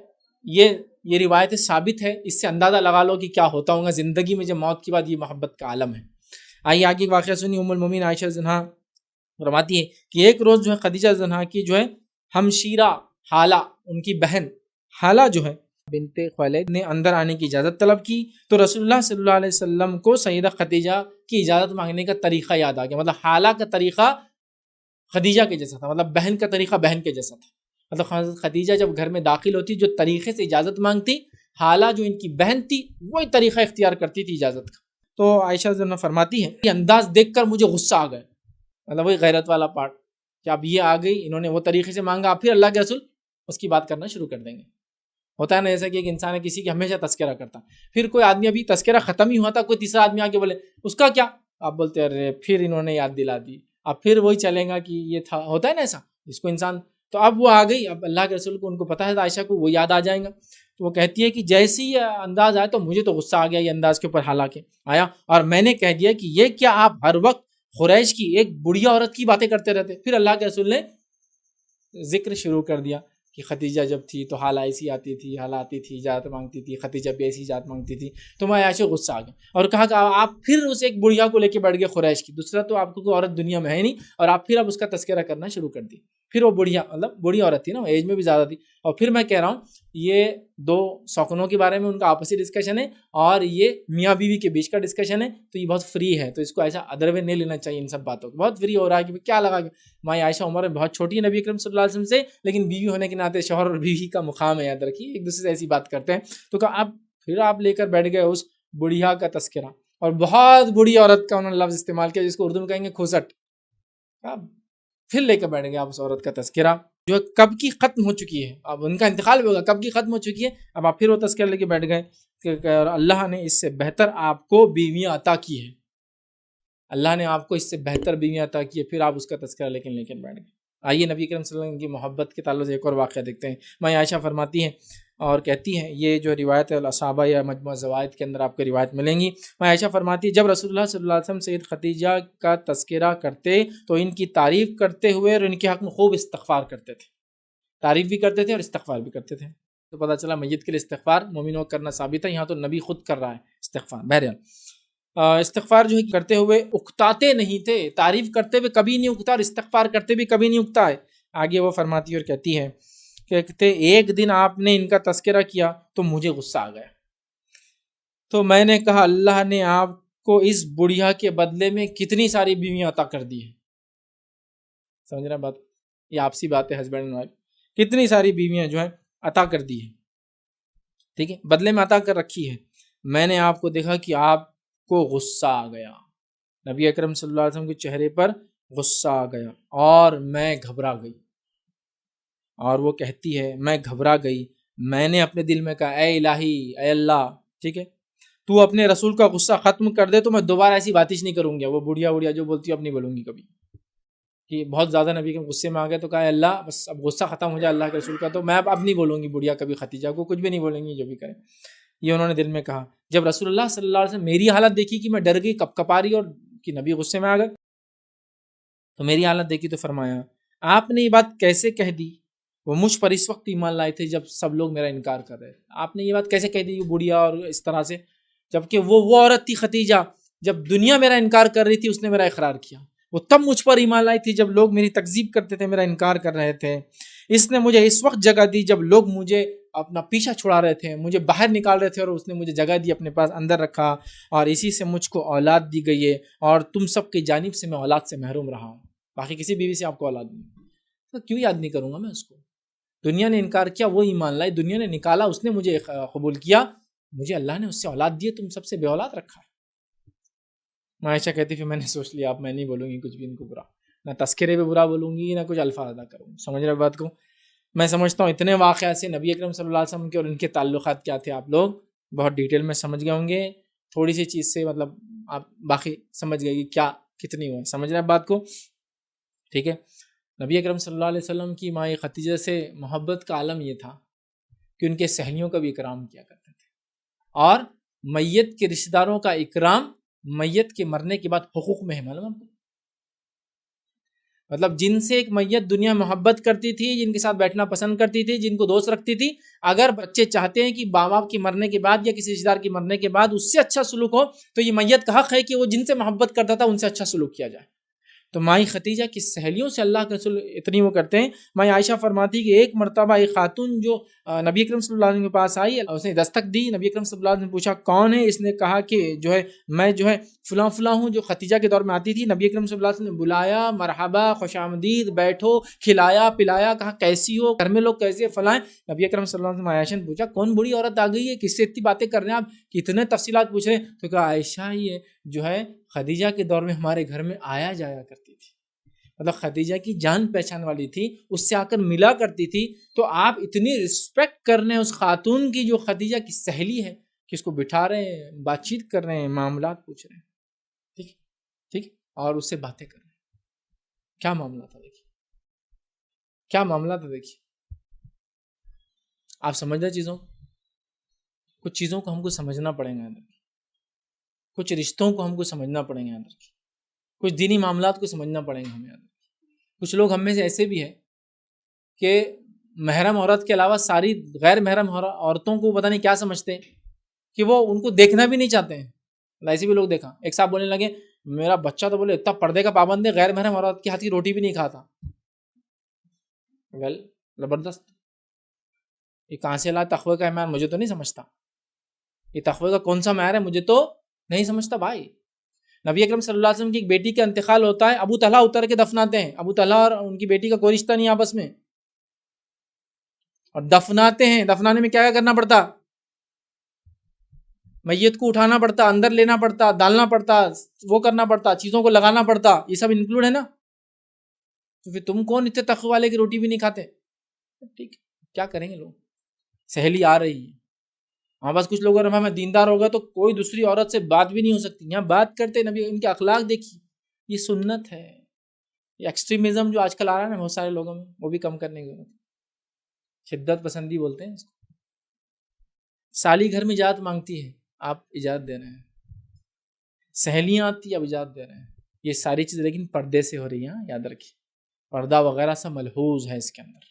یہ روایتیں ثابت ہے، اس سے اندازہ لگا لو کہ کیا ہوتا ہوگا زندگی میں جب موت کے بعد یہ محبت کا عالم ہے۔ آئیے آگے ایک واقعہ سنی، ام المومنین عائشہ زنہا فرماتی ہے کہ ایک روز جو ہے خدیجہ زنہا کی جو ہے ہمشیرہ حالہ، ان کی بہن حالہ جو ہے بنت خویلد نے اندر آنے کی اجازت طلب کی، تو رسول اللہ صلی اللہ علیہ وسلم کو سیدہ خدیجہ کی اجازت مانگنے کا طریقہ یاد آ گیا، مطلب حالہ کا طریقہ خدیجہ کے جیسا تھا، مطلب بہن کا طریقہ بہن کے جیسا تھا، مطلب خدیجہ جب گھر میں داخل ہوتی جو طریقے سے اجازت مانگتی، حالہ جو ان کی بہن تھی وہی طریقہ اختیار کرتی تھی اجازت کا۔ تو عائشہ زنہ فرماتی ہے یہ انداز دیکھ کر مجھے غصہ آ گیا، مطلب وہی غیرت والا پارٹ کہ اب یہ آ گئی، انہوں نے وہ طریقے سے مانگا، اب پھر اللہ کے رسول اس کی بات کرنا شروع کر دیں گے۔ ہوتا ہے نا جیسا کہ ایک انسان ہے کسی کی ہمیشہ تذکرہ کرتا، پھر کوئی آدمی ابھی تذکرہ ختم ہی ہوا تھا، کوئی تیسرا آدمی آ کے بولے اس کا کیا، آپ بولتے ارے پھر انہوں نے یاد دلا دی، اب پھر وہی چلیں گا کہ یہ تھا، ہوتا ہے نا ایسا اس کو انسان، تو اب وہ آ گئی، اب اللہ کے رسول کو ان کو پتا ہے عائشہ کو وہ یاد آ جائیں گا، تو وہ کہتی ہے کہ جیسے ہی انداز آیا تو مجھے تو غصہ آ گیا یہ انداز کے اوپر، حالانکہ آیا اور میں نے کہہ دیا کہ یہ کیا آپ ہر وقت قریش کی ایک بڑھیا عورت کی باتیں کرتے رہتے، پھر اللہ کے رسول نے ذکر شروع کر دیا کہ خدیجہ جب تھی تو حالہ ایسی آتی تھی، حالہ آتی تھی اجازت مانگتی تھی، خدیجہ بھی ایسی اجازت مانگتی تھی، تو میں عائشہ غصہ آ گیا اور کہا کہ آپ پھر اس ایک بڑھیا کو لے کے بیٹھ گئے قریش کی، دوسرا تو آپ کو کوئی عورت دنیا میں ہے نہیں، اور آپ پھر اب اس کا تذکرہ کرنا شروع کر دی، پھر وہ بڑھیا مطلب بڑی عورت تھی نا، ایج میں بھی زیادہ تھی، اور پھر میں کہہ رہا ہوں یہ دو سوکنوں کے بارے میں ان کا آپسی ڈسکشن ہے اور یہ میاں بیوی کے بیچ کا ڈسکشن ہے، تو یہ بہت فری ہے، تو اس کو ایسا ادر وے نہیں لینا چاہیے، ان سب باتوں کو بہت فری ہو رہا ہے کہ کیا لگا کہ ماں عائشہ عمر میں بہت چھوٹی ہے نبی اکرم صلی اللہ علیہ وسلم سے، لیکن بیوی ہونے کے ناطے شوہر اور بیوی کا مقام ہے، یاد رکھیے ایک دوسرے سے ایسی بات کرتے ہیں، تو کہا اب پھر آپ لے کر بیٹھ گئے اس بڑھیا کا تذکرہ، اور بہت بڑی عورت کا انہوں نے لفظ استعمال کیا جس کو اردو میں کہیں گے کھوسٹ، پھر لے کر بیٹھ گیا آپ اس عورت کا تذکرہ جو کب کی ختم ہو چکی ہے، اب ان کا انتقال بھی ہوگا، کب کی ختم ہو چکی ہے، اب آپ پھر وہ تذکرہ لے کے بیٹھ گئے کہ اللہ نے اس سے بہتر آپ کو بیویاں عطا کی ہے، اللہ نے آپ کو اس سے بہتر بیویاں عطا کی ہے، پھر آپ اس کا تذکرہ لے کے بیٹھ گئے۔ آئیے نبی کریم صلی اللہ علیہ وسلم کی محبت کے تعلق سے ایک اور واقعہ دیکھتے ہیں۔ ماں عائشہ فرماتی ہیں اور کہتی ہیں، یہ جو روایت الاصحابہ یا مجموعہ زوائد کے اندر آپ کو روایت ملیں گی، ماں عائشہ فرماتی ہے جب رسول اللہ صلی اللہ علیہ وسلم سید خدیجہ کا تذکرہ کرتے تو ان کی تعریف کرتے ہوئے اور ان کے حق میں خوب استغفار کرتے تھے، تعریف بھی کرتے تھے اور استغفار بھی کرتے تھے۔ تو پتہ چلا میت کے لیے استغفار مومنوں کو کرنا ثابت ہے، یہاں تو نبی خود کر رہا ہے استغفار۔ بہرحال استغفار جو ہے کرتے ہوئے اکتاتے نہیں تھے، تعریف کرتے ہوئے کبھی نہیں اکتا اور استغفار کرتے ہوئے کبھی نہیں اکتا ہے۔ آگے وہ فرماتی ہے اور کہتی ہے کہ ایک دن آپ نے ان کا تذکرہ کیا تو مجھے غصہ آ گیا، تو میں نے کہا اللہ نے آپ کو اس بڑھیا کے بدلے میں کتنی ساری بیویاں عطا کر دی ہیں۔ سمجھ رہے بات؟ یہ آپسی بات ہے، ہسبینڈ اینڈ وائف، کتنی ساری بیویاں جو ہیں عطا کر دی ہیں، ٹھیک ہے، بدلے میں عطا کر رکھی ہے۔ میں نے آپ کو دیکھا کہ آپ کو غصہ آ گیا، نبی اکرم صلی اللہ علیہ وسلم کے چہرے پر غصہ آ گیا اور میں گھبرا گئی۔ اور وہ کہتی ہے میں گھبرا گئی، میں نے اپنے دل میں کہا اے الہی، اے اللہ، ٹھیک ہے، تو اپنے رسول کا غصہ ختم کر دے تو میں دوبارہ ایسی باتش نہیں کروں گی۔ وہ بڑھیا جو بولتی ہوں اب نہیں بولوں گی کبھی، کہ بہت زیادہ نبی کے غصے میں آ گئے تو کہا اللہ بس اب غصہ ختم ہو جائے اللہ کے رسول کا، تو میں اب نہیں بولوں گی بڑھیا کبھی ختیجہ کو، کچھ بھی نہیں بولیں گی جو بھی کرے۔ یہ انہوں نے دل میں کہا۔ جب رسول اللہ صلی اللہ علیہ وسلم میری حالت دیکھی کہ میں ڈر گئی، کپ کپا رہی اور کہ نبی غصے میں آ گئے، تو میری حالت دیکھی تو فرمایا آپ نے یہ بات کیسے کہہ دی؟ وہ مجھ پر اس وقت ایمان لائے تھے جب سب لوگ میرا انکار کر رہے تھے، آپ نے یہ بات کیسے کہہ دی بڑھیا اور اس طرح سے، جبکہ وہ عورت تھی ختیجہ، جب دنیا میرا انکار کر رہی تھی اس نے میرا اقرار کیا، وہ تب مجھ پر ایمان لائی تھی جب لوگ میری تکذیب کرتے تھے، میرا انکار کر رہے تھے۔ اس نے مجھے اس وقت جگہ دی جب لوگ مجھے اپنا پیچھا چھڑا رہے تھے، مجھے باہر نکال رہے تھے، اور اس نے مجھے جگہ دی، اپنے پاس اندر رکھا، اور اسی سے مجھ کو اولاد دی گئی ہے، اور تم سب کی جانب سے میں اولاد سے محروم رہا ہوں، باقی کسی بیوی سے آپ کو اولاد نہیں، تو کیوں یاد نہیں کروں گا میں اس کو؟ دنیا نے انکار کیا، وہ ایمان لائی، دنیا نے نکالا، اس نے مجھے قبول کیا، مجھے اللہ نے اس سے اولاد دی، تم سب سے بے اولاد رکھا ہے۔ عائشہ کہتی پھر میں نے سوچ لیا اب میں نہیں بولوں گی کچھ بھی ان کو برا، نہ تذکرے پہ برا بولوں گی نہ کچھ الفاظ ادا کروں گی۔ سمجھ رہے بات کو؟ میں سمجھتا ہوں اتنے واقعات سے نبی اکرم صلی اللہ علیہ وسلم کے اور ان کے تعلقات کیا تھے آپ لوگ بہت ڈیٹیل میں سمجھ گئے ہوں گے، تھوڑی سی چیز سے مطلب آپ باقی سمجھ گئے کہ کیا کتنی ہوئے، سمجھ رہے بات کو؟ ٹھیک ہے، نبی اکرم صلی اللہ علیہ وسلم کی ماں ختیجہ سے محبت کا عالم یہ تھا کہ ان کے سہیلیوں کا بھی اکرام کیا کرتے تھے، اور میت کے رشتہ داروں کا اکرام میت کے مرنے کے بعد حقوق میں ہے، معلوم، مطلب جن سے ایک میت دنیا محبت کرتی تھی، جن کے ساتھ بیٹھنا پسند کرتی تھی، جن کو دوست رکھتی تھی، اگر بچے چاہتے ہیں کہ ماں باپ کے مرنے کے بعد یا کسی رشتہ دار کے مرنے کے بعد اس سے اچھا سلوک ہو، تو یہ میت کا حق ہے کہ وہ جن سے محبت کرتا تھا ان سے اچھا سلوک کیا جائے۔ تو مائی ختیجہ کی سہیلیوں سے اللہ کے رسول اتنی وہ کرتے ہیں۔ مائی عائشہ فرماتی کہ ایک مرتبہ ایک خاتون جو نبی اکرم صلی اللہ علیہ وسلم کے پاس آئی، اس نے دستک دی، نبی اکرم صلی اللہ علیہ وسلم نے پوچھا کون ہے؟ اس نے کہا کہ جو ہے میں جو ہے فلاں فلاں ہوں، جو ختیجہ کے دور میں آتی تھی۔ نبی اکرم صلی اللہ علیہ وسلم نے بلایا، مرحبا، خوش آمدید، بیٹھو، کھلایا پلایا، کہا کیسی ہو، گھر میں لوگ کیسے، فلاں۔ نبی اکرم صلی اللہ علیہ وسلم عائشہ نے پوچھا کون بڑی عورت آ گئی ہے، کس سے اتنی باتیں کر رہے ہیں آپ، کتنے تفصیلات پوچھ رہے ہیں؟ تو کہا عائشہ یہ جو ہے خدیجہ کے دور میں ہمارے گھر میں آیا جایا کرتی تھی، مطلب خدیجہ کی جان پہچان والی تھی، اس سے آ کر ملا کرتی تھی۔ تو آپ اتنی رسپیکٹ کر رہے ہیں اس خاتون کی جو خدیجہ کی سہیلی ہے کہ اس کو بٹھا رہے ہیں، بات چیت کر رہے ہیں، معاملات پوچھ رہے ہیں، ٹھیک ٹھیک، اور اس سے باتیں کر رہے ہیں۔ کیا معاملہ تھا دیکھیے، کیا معاملہ تھا دیکھیے، آپ سمجھ رہے چیزوں، کچھ چیزوں کو ہم کو سمجھنا پڑے گا اندر کی، کچھ رشتوں کو ہم کو سمجھنا پڑیں گے اندر کی، کچھ دینی معاملات کو سمجھنا پڑیں گے ہمیں اندر۔ کچھ لوگ ہم میں سے ایسے بھی ہیں کہ محرم عورت کے علاوہ ساری غیر محرم عورتوں کو پتہ نہیں کیا سمجھتے ہیں کہ وہ ان کو دیکھنا بھی نہیں چاہتے ہیں۔ ایسے بھی لوگ دیکھا، ایک صاحب بولنے لگے میرا بچہ تو بولے اتنا پردے کا پابند ہے، غیر محرم عورت کے ہاتھ کی روٹی بھی نہیں کھاتا۔ ویل زبردست، یہ کہاں سے لا تقوی کا معیار؟ مجھے تو نہیں سمجھتا یہ تقوی کا کون سا معیار ہے، مجھے تو نہیں سمجھتا بھائی۔ نبی اکرم صلی اللہ علیہ وسلم کی ایک بیٹی کا انتقال ہوتا ہے، ابو طلحہ اتر کے دفناتے ہیں، ابو طلحہ اور ان کی بیٹی کا کوئی رشتہ نہیں آپس میں، اور دفناتے ہیں۔ دفنانے میں کیا کرنا پڑتا؟ میت کو اٹھانا پڑتا، اندر لینا پڑتا، ڈالنا پڑتا، وہ کرنا پڑتا، چیزوں کو لگانا پڑتا، یہ سب انکلوڈ ہے نا۔ تو پھر تم کون اتنے تقوی والے کی روٹی بھی نہیں کھاتے؟ ٹھیک، کیا کریں گے لوگ؟ سہیلی آ رہی ہے، ہاں بس کچھ لوگ اگر میں دیندار ہوگا تو کوئی دوسری عورت سے بات بھی نہیں ہو سکتی، یہاں بات کرتے نبی ان کے اخلاق دیکھیے، یہ سنت ہے۔ یہ ایکسٹریمزم جو آج کل آ رہا ہے نا بہت سارے لوگوں میں، وہ بھی کم کرنے کی ضرورت ہے۔ شدت پسندی بولتے ہیں اس کو۔ سالی گھر میں اجازت مانگتی ہے، آپ اجازت دے رہے ہیں، سہیلیاں آتی اب اجازت دے رہے ہیں، یہ ساری چیزیں لیکن پردے سے ہو رہی ہیں، یاد رکھیے، پردہ وغیرہ سب ملحوظ ہے اس کے اندر،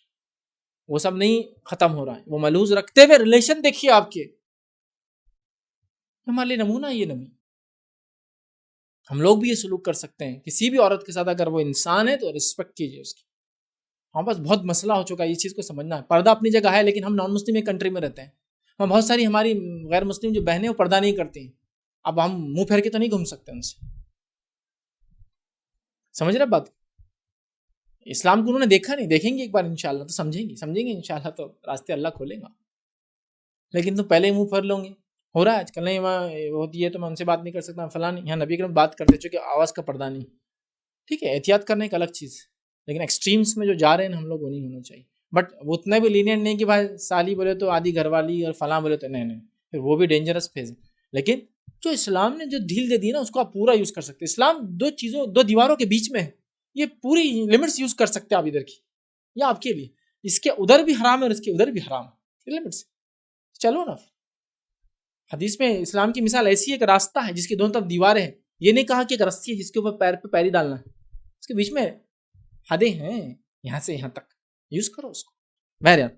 وہ سب نہیں ختم ہو رہا ہے، وہ ملحوظ رکھتے ہوئے ریلیشن دیکھیے آپ کے، ہمارے لیے نمونہ ہے یہ نبی. ہم لوگ بھی یہ سلوک کر سکتے ہیں کسی بھی عورت کے ساتھ، اگر وہ انسان ہے تو رسپیکٹ کیجیے اس کی. ہمارے پاس بہت مسئلہ ہو چکا ہے، اس چیز کو سمجھنا ہے. پردہ اپنی جگہ ہے، لیکن ہم نان مسلم کنٹری میں رہتے ہیں، ہم بہت ساری ہماری غیر مسلم جو بہنیں وہ پردہ نہیں کرتی ہیں. اب ہم منہ پھیر کے تو نہیں گھوم سکتے ان سے. سمجھ رہے بات؟ اسلام کو انہوں نے دیکھا نہیں، دیکھیں گے ایک بار انشاءاللہ تو سمجھیں گے انشاءاللہ، تو راستے اللہ کھولے گا. لیکن تم پہلے ہی منہ پھیر لوں گے. ہو رہا ہے آج کل، نہیں وہاں ہوتی ہے تو میں ان سے بات نہیں کر سکتا فلاں نہیں. یہاں نبی کریم بات کرتے چونکہ آواز کا پردہ نہیں. ٹھیک ہے، احتیاط کرنا ایک الگ چیز ہے، لیکن ایکسٹریمس میں جو جا رہے ہیں ہم لوگ وہ نہیں ہونا چاہیے. بٹ وہ اتنا بھی لینئنٹ نہیں کہ بھائی سالی بولے تو آدھی گھر والی اور فلاں بولے تو نہیں، پھر وہ بھی ڈینجرس فیز ہے. لیکن جو اسلام نے جو ڈھیل دے دی نا اس کو آپ پورا یوز کر سکتے. اسلام دو دیواروں کے بیچ میں ہے، یہ پوری لمٹس یوز کر سکتے ہیں آپ ادھر کی یا آپ کے لیے. اس کے ادھر بھی حرام ہے اور اس کے ادھر بھی حرام ہے، لمٹس. چلو نا. حدیث میں اسلام کی مثال ایسی ہے کہ راستہ ہے جس کی دونوں طرف دیواریں ہیں. یہ نہیں کہا کہ ایک رسی ہے جس کے اوپر پیر پہ پیری ڈالنا ہے، اس کے بیچ میں حدیں ہیں، یہاں سے یہاں تک یوز کرو اس کو. بہرحال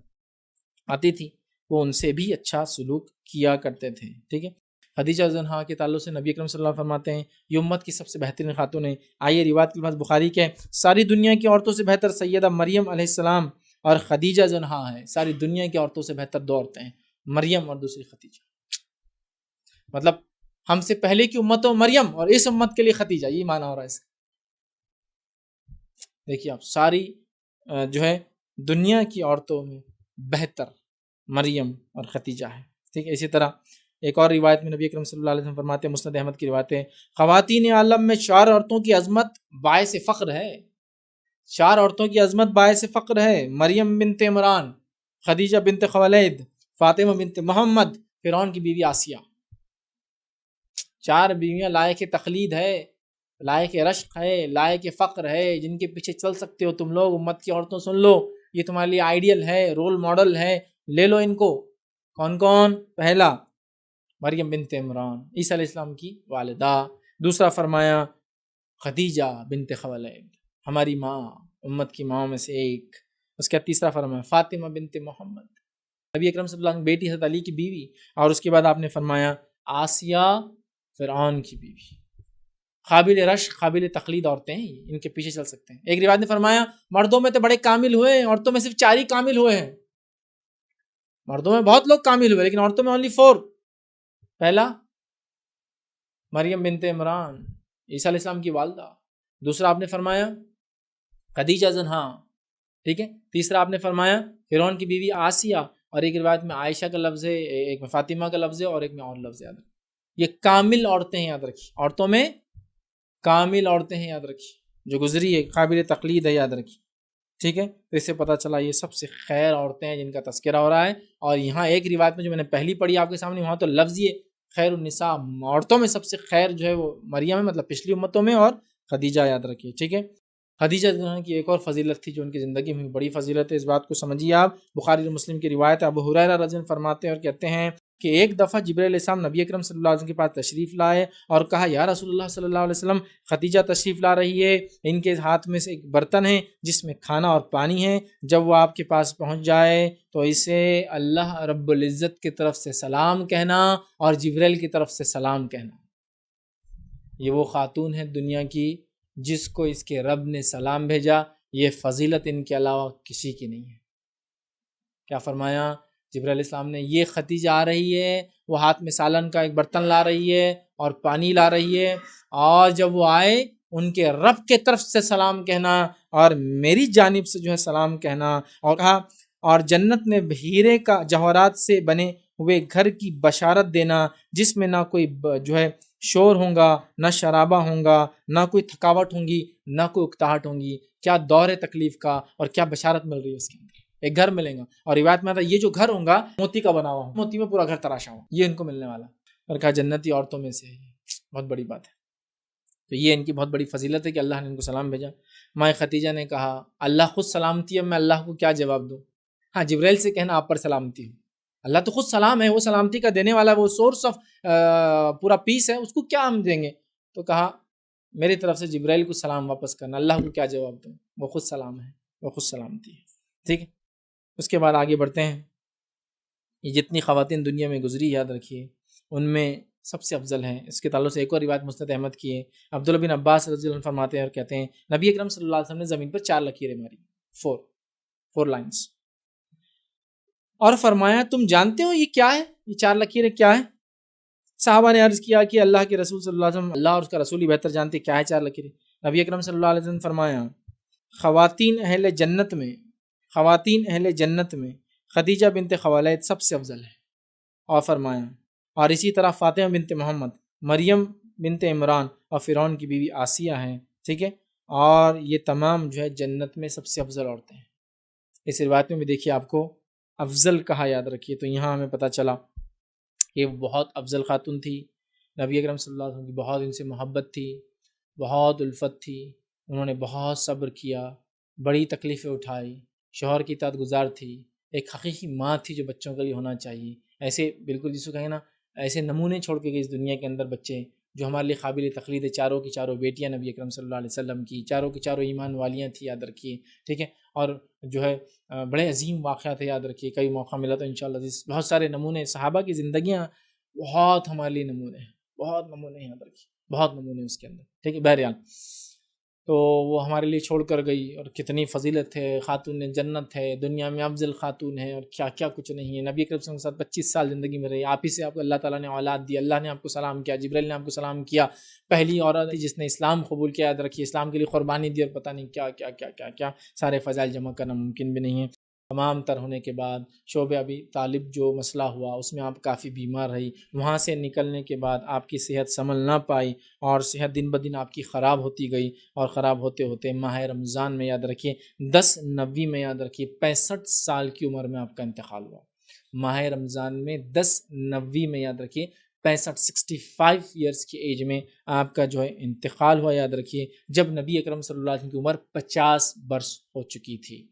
آتی تھی، وہ ان سے بھی اچھا سلوک کیا کرتے تھے. ٹھیک ہے. خدیجہ رضی اللہ عنہا کے تعلق سے نبی اکرم صلی اللہ علیہ وسلم فرماتے ہیں یہ امت کی سب سے بہترین خاتون ہیں. آئیے روایت کے پاس بخاری کے ساری دنیا کی عورتوں سے بہتر سیدہ مریم علیہ السلام اور خدیجہ رضی اللہ عنہا ہے. ساری دنیا کی عورتوں سے بہتر دو عورتیں ہیں، مریم اور دوسری خدیجہ. مطلب ہم سے پہلے کی امتوں مریم اور اس امت کے لیے خدیجہ، یہ معنی ہو رہا ہے اس کا. دیکھیے آپ ساری جو ہے دنیا کی عورتوں میں بہتر مریم اور خدیجہ ہے. ٹھیک ہے. اسی طرح ایک اور روایت میں نبی اکرم صلی اللہ علیہ وسلم فرماتے ہیں، مسند احمد کی روایت ہے، خواتین عالم میں 4 عورتوں کی عظمت باعث فخر ہے. 4 عورتوں کی عظمت باعث فخر ہے. مریم بنت عمران، خدیجہ بنت خویلد، فاطمہ بنت محمد، فرعون کی بیوی آسیہ. 4 بیویاں لائق تقلید ہے، لائق رشق ہے، لائق فخر ہے، جن کے پیچھے چل سکتے ہو تم لوگ. امت کی عورتوں سن لو، یہ تمہارے لیے آئیڈیل ہے، رول ماڈل ہے، لے لو ان کو. کون کون؟ پہلا مریم بنت عمران، عیسیٰ علیہ السلام کی والدہ. دوسرا فرمایا خدیجہ بنت خویلد، ہماری ماں، امت کی ماں میں سے ایک. اس کا تیسرا فرمایا فاطمہ بنت محمد، نبی اکرم صلی اللہ علیہ وسلم بیٹی حضرت علی کی بیوی. اور اس کے بعد آپ نے فرمایا آسیہ، فرعون کی بیوی. قابل رشق قابل تقلید عورتیں ہیں، ان کے پیچھے چل سکتے ہیں. ایک روایت نے فرمایا مردوں میں تو بڑے کامل ہوئے ہیں، عورتوں میں صرف 4 ہی کامل ہوئے ہیں. مردوں میں بہت لوگ کامل ہوئے لیکن عورتوں میں اونلی 4. پہلا مریم بنت عمران، عیسیٰ علیہ السلام کی والدہ. دوسرا آپ نے فرمایا خدیجہ زنہا. ٹھیک ہے. تیسرا آپ نے فرمایا فرعون کی بیوی آسیہ. اور ایک روایت میں عائشہ کا لفظ ہے، ایک میں فاطمہ کا لفظ ہے اور ایک میں اور لفظ یاد رکھیں. یہ کامل عورتیں ہیں، یاد رکھیے. عورتوں میں کامل عورتیں ہیں، یاد رکھیے. جو گزری ہے قابل تقلید ہے، یاد رکھیے. ٹھیک ہے. تو اس سے پتہ چلا یہ سب سے خیر عورتیں ہیں جن کا تذکرہ ہو رہا ہے. اور یہاں ایک روایت میں جو میں نے پہلی پڑھی آپ کے سامنے، وہاں تو لفظ یہ خیر النساء، عورتوں میں سب سے خیر جو ہے وہ مریم ہے، مطلب پچھلی امتوں میں، اور خدیجہ، یاد رکھیے. ٹھیک ہے. خدیجہ کی ایک اور فضیلت تھی جو ان کی زندگی میں بڑی فضیلت ہے، اس بات کو سمجھیے آپ. بخاری اور مسلم کی روایت ہے، ابو ہریرہ رضی اللہ عنہ فرماتے ہیں اور کہتے ہیں کہ ایک دفعہ جبرائیل علیہ السلام نبی اکرم صلی اللہ علیہ وسلم کے پاس تشریف لائے اور کہا یا رسول اللہ صلی اللہ علیہ وسلم، خدیجہ تشریف لا رہی ہے، ان کے ہاتھ میں سے ایک برتن ہے جس میں کھانا اور پانی ہے، جب وہ آپ کے پاس پہنچ جائے تو اسے اللہ رب العزت کی طرف سے سلام کہنا اور جبرائیل کی طرف سے سلام کہنا. یہ وہ خاتون ہے دنیا کی جس کو اس کے رب نے سلام بھیجا. یہ فضیلت ان کے علاوہ کسی کی نہیں ہے. کیا فرمایا جبرائیل علیہ السلام نے؟ یہ خدیجہ آ رہی ہے، وہ ہاتھ میں سالن کا ایک برتن لا رہی ہے اور پانی لا رہی ہے، اور جب وہ آئے ان کے رب کے طرف سے سلام کہنا اور میری جانب سے جو ہے سلام کہنا. اور کہا اور جنت میں ہیرے کا جواہرات سے بنے ہوئے گھر کی بشارت دینا جس میں نہ کوئی جو ہے شور ہوگا، نہ شرابہ ہوگا، نہ کوئی تھکاوٹ ہوگی، نہ کوئی اکتاہٹ ہوگی. کیا دور تکلیف کا اور کیا بشارت مل رہی ہے اس کے اندر. ایک گھر ملے گا، اور روایت میں آتا ہے یہ جو گھر ہوگا موتی کا بنا ہوا ہو، موتی میں پورا گھر تراشا ہوا، یہ ان کو ملنے والا. اور کہا جنتی عورتوں میں سے ہے. بہت بڑی بات ہے. تو یہ ان کی بہت بڑی فضیلت ہے کہ اللہ نے ان کو سلام بھیجا. ماں خدیجہ نے کہا اللہ خود سلامتی ہے، میں اللہ کو کیا جواب دوں؟ ہاں جبرائیل سے کہنا آپ پر سلامتی ہو، اللہ تو خود سلام ہے، وہ سلامتی کا دینے والا، وہ سورس آف پورا پیس ہے، اس کو کیا ہم دیں گے؟ تو کہا میری طرف سے جبرائیل کو سلام واپس کرنا، اللہ کو کیا جواب دوں؟ وہ خود سلام ہے، وہ خود سلامتی ہے. ٹھیک ہے. اس کے بعد آگے بڑھتے ہیں. یہ جتنی خواتین دنیا میں گزری یاد رکھیے ان میں سب سے افضل ہیں. اس کے تعلق سے ایک اور روایت مسند احمد کی ہے. عبداللہ بن عباس رضی اللہ عنہ فرماتے ہیں اور کہتے ہیں نبی اکرم صلی اللہ علیہ وسلم نے زمین پر 4 لکیریں ماری, 4 لائنز, اور فرمایا تم جانتے ہو یہ کیا ہے, یہ 4 لکیریں کیا ہیں؟ صحابہ نے عرض کیا کہ اللہ کے رسول صلی اللہ علیہ وسلم, اللہ اور اس کا رسول ہی بہتر جانتے کیا ہے 4 لکیریں. نبی اکرم صلی اللہ علیہ وسلم فرمایا خواتین اہل جنت میں خدیجہ بنت خویلد سب سے افضل ہے, اور فرمایا اور اسی طرح فاطمہ بنت محمد, مریم بنت عمران اور فرعون کی بیوی آسیہ ہیں, ٹھیک ہے, اور یہ تمام جو ہے جنت میں سب سے افضل عورتیں ہیں. اس روایت میں بھی دیکھیے آپ کو افضل کہا یاد رکھیے, تو یہاں ہمیں پتہ چلا کہ وہ بہت افضل خاتون تھی. نبی اکرم صلی اللہ علیہ وسلم کی بہت ان سے محبت تھی, بہت الفت تھی, انہوں نے بہت صبر کیا, بڑی تکلیفیں اٹھائی, شوہر کی اطاعت گزار تھی, ایک حقیقی ماں تھی جو بچوں کے لیے ہونا چاہیے. ایسے بالکل جس کو کہیں نا ایسے نمونے چھوڑ کے گئے اس دنیا کے اندر بچے جو ہمارے لیے قابل تقلید ہے. چاروں کی چاروں بیٹیاں نبی اکرم صلی اللہ علیہ وسلم کی, چاروں کی چاروں ایمان والیاں تھیں یاد رکھیے, ٹھیک ہے. اور جو ہے بڑے عظیم واقعات یاد رکھیے, کئی موقع ملا تو انشاءاللہ بہت سارے نمونے صحابہ کی زندگیاں بہت ہمارے لیے نمونے ہیں, بہت نمونے یاد رکھیے, بہت نمونے اس کے اندر, ٹھیک ہے. بہرحال تو وہ ہمارے لیے چھوڑ کر گئی, اور کتنی فضیلت ہے, خاتون جنت ہے, دنیا میں افضل خاتون ہے, اور کیا کیا کچھ نہیں ہے. نبی اکرم صلی اللہ علیہ وسلم کے ساتھ 25 سال زندگی میں رہی, آپ ہی سے آپ کو اللہ تعالیٰ نے اولاد دی, اللہ نے آپ کو سلام کیا, جبرائیل نے آپ کو سلام کیا, پہلی عورت جس نے اسلام قبول کیا یاد رکھیے, اسلام کے لیے قربانی دی, اور پتہ نہیں کیا کیا کیا کیا کیا سارے فضائل جمع کرنا ممکن بھی نہیں ہے. تمام تر ہونے کے بعد شعبہ ابی طالب جو مسئلہ ہوا اس میں آپ کافی بیمار رہی, وہاں سے نکلنے کے بعد آپ کی صحت سنبھل نہ پائی, اور صحت دن بدن آپ کی خراب ہوتی گئی, اور خراب ہوتے ہوتے ماہ رمضان میں یاد رکھیے 10/9 میں یاد رکھیے 65 سال کی عمر میں آپ کا انتقال ہوا. ماہ رمضان میں 10/9 میں یاد رکھیے 65 ایئرس کی ایج میں آپ کا جو ہے انتقال ہوا یاد رکھیے, جب نبی اکرم صلی اللہ علیہ وسلم کی عمر 50 برس ہو چکی تھی.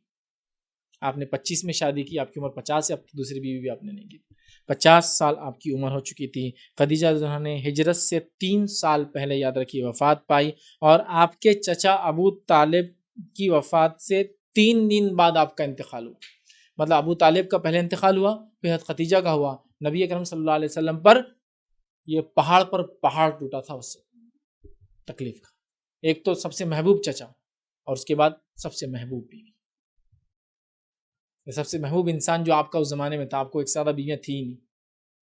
آپ نے 25 میں شادی کی, آپ کی عمر 50 ہے, اب دوسری بیوی بھی آپ نے نہیں کی, 50 سال آپ کی عمر ہو چکی تھی. خدیجہ جنہوں نے ہجرت سے 3 سال پہلے یاد رکھی وفات پائی, اور آپ کے چچا ابو طالب کی وفات سے 3 دن بعد آپ کا انتقال ہوا. مطلب ابو طالب کا پہلے انتقال ہوا, پھر خدیجہ کا ہوا. نبی اکرم صلی اللہ علیہ وسلم پر یہ پہاڑ پر پہاڑ ٹوٹا تھا اس سے تکلیف کا. ایک تو سب سے محبوب چچا, اور اس کے بعد سب سے محبوب بیوی. سب سے محبوب انسان جو آپ کا اس زمانے میں تھا, آپ کو ایک سادہ بیویاں تھی نہیں,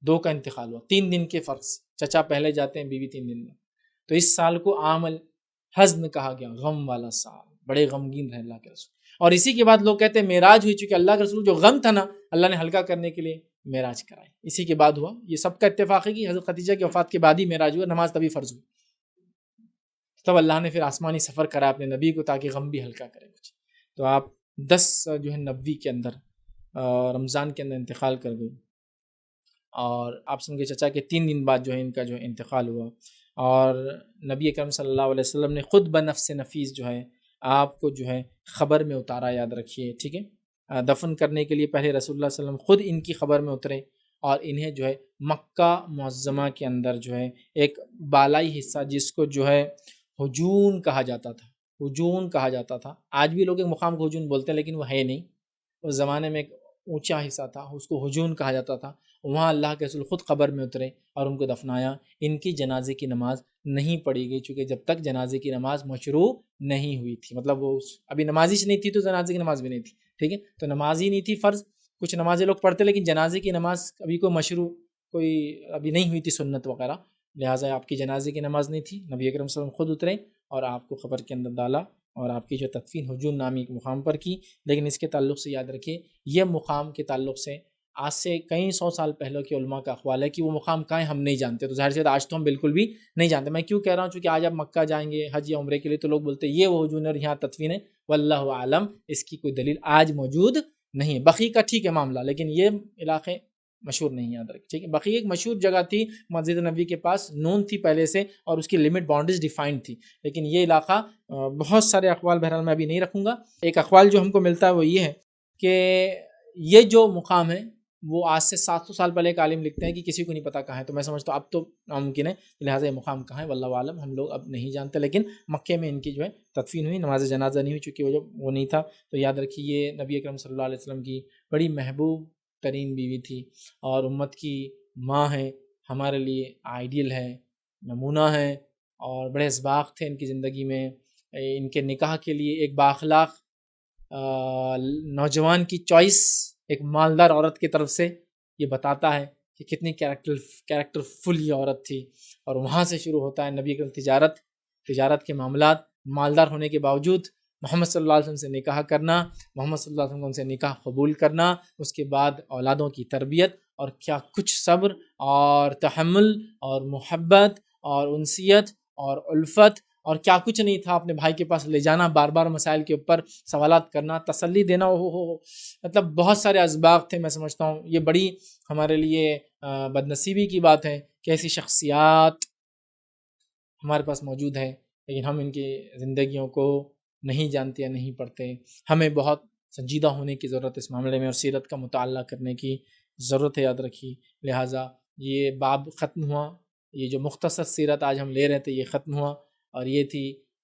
2 کا انتقال ہوا 3 دن کے فرق سے. چچا پہلے جاتے ہیں, بیوی 3 دن میں. تو اس سال کو عام الحزن کہا گیا, غم والا سال, بڑے غمگین رہے اللہ کے رسول. اور اسی کے بعد لوگ کہتے ہیں معراج ہوئی, چونکہ اللہ کے رسول جو غم تھا نا اللہ نے ہلکا کرنے کے لیے معراج کرائی, اسی کے بعد ہوا. یہ سب کا اتفاق ہے کہ حضرت خدیجہ کی وفات کے بعد ہی معراج ہوا, نماز تبھی فرض ہوئی, تب اللہ نے پھر آسمانی سفر کرا اپنے نبی کو تاکہ غم بھی ہلکا کرے کچھ. تو آپ 10/9 کے اندر رمضان کے اندر انتقال کر گئی, اور آپ سن کے چچا کے 3 دن بعد جو ہے ان کا جو ہے انتقال ہوا. اور نبی اکرم صلی اللہ علیہ وسلم نے خود بنفس نفیس جو ہے آپ کو جو ہے خبر میں اتارا یاد رکھیے, ٹھیک ہے. دفن کرنے کے لیے پہلے رسول اللہ صلی اللہ علیہ وسلم خود ان کی خبر میں اترے, اور انہیں جو ہے مکہ معظمہ کے اندر جو ہے ایک بالائی حصہ جس کو جو ہے حجون کہا جاتا تھا, حجون کہا جاتا تھا. آج بھی لوگ ایک مقام کو حجون بولتے ہیں لیکن وہ ہے نہیں, اس زمانے میں ایک اونچا حصہ تھا, اس کو حجون کہا جاتا تھا. وہاں اللہ کے رسول خود قبر میں اترے اور ان کو دفنایا. ان کی جنازے کی نماز نہیں پڑھی گئی, چونکہ جب تک جنازے کی نماز مشروع نہیں ہوئی تھی, مطلب وہ ابھی نمازی نہیں تھی تو جنازے کی نماز بھی نہیں تھی, ٹھیک ہے. تو نماز ہی نہیں تھی فرض, کچھ نمازیں لوگ پڑھتے لیکن جنازے کی نماز ابھی کوئی مشروع کوئی ابھی نہیں ہوئی تھی سنت وغیرہ, لہٰذا آپ کی جنازے کی نماز نہیں تھی. نبی اکرم صلی اللہ علیہ وسلم خود اترے اور آپ کو قبر کے اندر ڈالا, اور آپ کی جو تدفین حجون نامی ایک مقام پر کی. لیکن اس کے تعلق سے یاد رکھیے یہ مقام کے تعلق سے آج سے کئی 100 سال پہلے کے علماء کا اقوال ہے کہ وہ مقام کہاں ہے ہم نہیں جانتے. تو ظاہر سی بات آج تو ہم بالکل بھی نہیں جانتے. میں کیوں کہہ رہا ہوں, چونکہ آج آپ مکہ جائیں گے حج یا عمرے کے لیے تو لوگ بولتے ہیں یہ وہ حجون ہے اور یہاں تدفین ہے, واللہ عالم اس کی کوئی دلیل آج موجود نہیں. بقیع کا ٹھیک ہے معاملہ, لیکن یہ علاقے مشہور نہیں یاد رکھیں, ٹھیک ہے. بقیع ایک مشہور جگہ تھی مسجد نبی کے پاس, نون تھی پہلے سے, اور اس کی لمٹ باؤنڈریز ڈیفائنڈ تھی. لیکن یہ علاقہ بہت سارے اقوال بہرحال میں ابھی نہیں رکھوں گا. ایک اقوال جو ہم کو ملتا ہے وہ یہ ہے کہ یہ جو مقام ہے وہ آج سے 700 سال پہلے ایک عالم لکھتے ہیں کہ کسی کو نہیں پتہ کہاں ہے، تو میں سمجھتا ہوں اب تو ناممکن ہے، لہٰذا یہ مقام کہاں ہے واللہ عالم، ہم لوگ اب نہیں جانتے، لیکن مکے میں ان کی جو ہے تدفین ہوئی، نماز جنازہ نہیں ہوئی چونکہ وہ نہیں تھا۔ تو یاد رکھیے یہ نبی اکرم صلی اللہ علیہ وسلم کی بڑی محبوب ترین بیوی تھی اور امت کی ماں ہے، ہمارے لیے آئیڈیل ہے، نمونہ ہے، اور بڑے اسباق تھے ان کی زندگی میں۔ ان کے نکاح کے لیے ایک بااخلاق نوجوان کی چوائس ایک مالدار عورت کی طرف سے یہ بتاتا ہے کہ کتنی کیریکٹر فل یہ عورت تھی۔ اور وہاں سے شروع ہوتا ہے نبی اکرم تجارت کے معاملات، مالدار ہونے کے باوجود محمد صلی اللہ علیہ وسلم سے نکاح کرنا، محمد صلی اللہ علیہ وسلم سے نکاح قبول کرنا، اس کے بعد اولادوں کی تربیت، اور کیا کچھ صبر اور تحمل اور محبت اور انسیت اور الفت اور کیا کچھ نہیں تھا، اپنے بھائی کے پاس لے جانا، بار بار مسائل کے اوپر سوالات کرنا، تسلی دینا، مطلب بہت سارے اسباق تھے۔ میں سمجھتا ہوں یہ بڑی ہمارے لیے بدنصیبی کی بات ہے کہ ایسی شخصیات ہمارے پاس موجود ہے، لیکن ہم ان کی زندگیوں کو نہیں جانتے یا نہیں پڑھتے۔ ہمیں بہت سنجیدہ ہونے کی ضرورت ہے اس معاملے میں، اور سیرت کا مطالعہ کرنے کی ضرورت ہے، یاد رکھیے۔ لہٰذا یہ باب ختم ہوا، یہ جو مختصر سیرت آج ہم لے رہے تھے یہ ختم ہوا، اور یہ تھی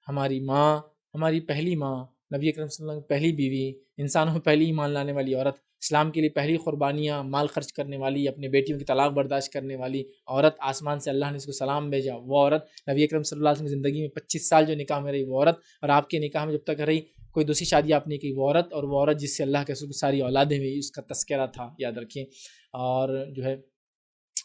ہماری ماں، ہماری پہلی ماں، نبی اکرم صلی اللہ علیہ وسلم کی پہلی بیوی، انسانوں میں پہلی ایمان لانے والی عورت، اسلام کے لیے پہلی قربانیاں مال خرچ کرنے والی، اپنے بیٹیوں کی طلاق برداشت کرنے والی عورت، آسمان سے اللہ نے اس کو سلام بھیجا وہ عورت، نبی اکرم صلی اللہ علیہ وسلم کی زندگی میں 25 سال جو نکاح میں رہی وہ عورت، اور آپ کے نکاح میں جب تک رہی کوئی دوسری شادی آپ نے کی وہ عورت، اور وہ عورت جس سے اللہ کے رسول کی ساری اولادیں ہوئی اس کا تذکرہ تھا، یاد رکھیں۔ اور جو ہے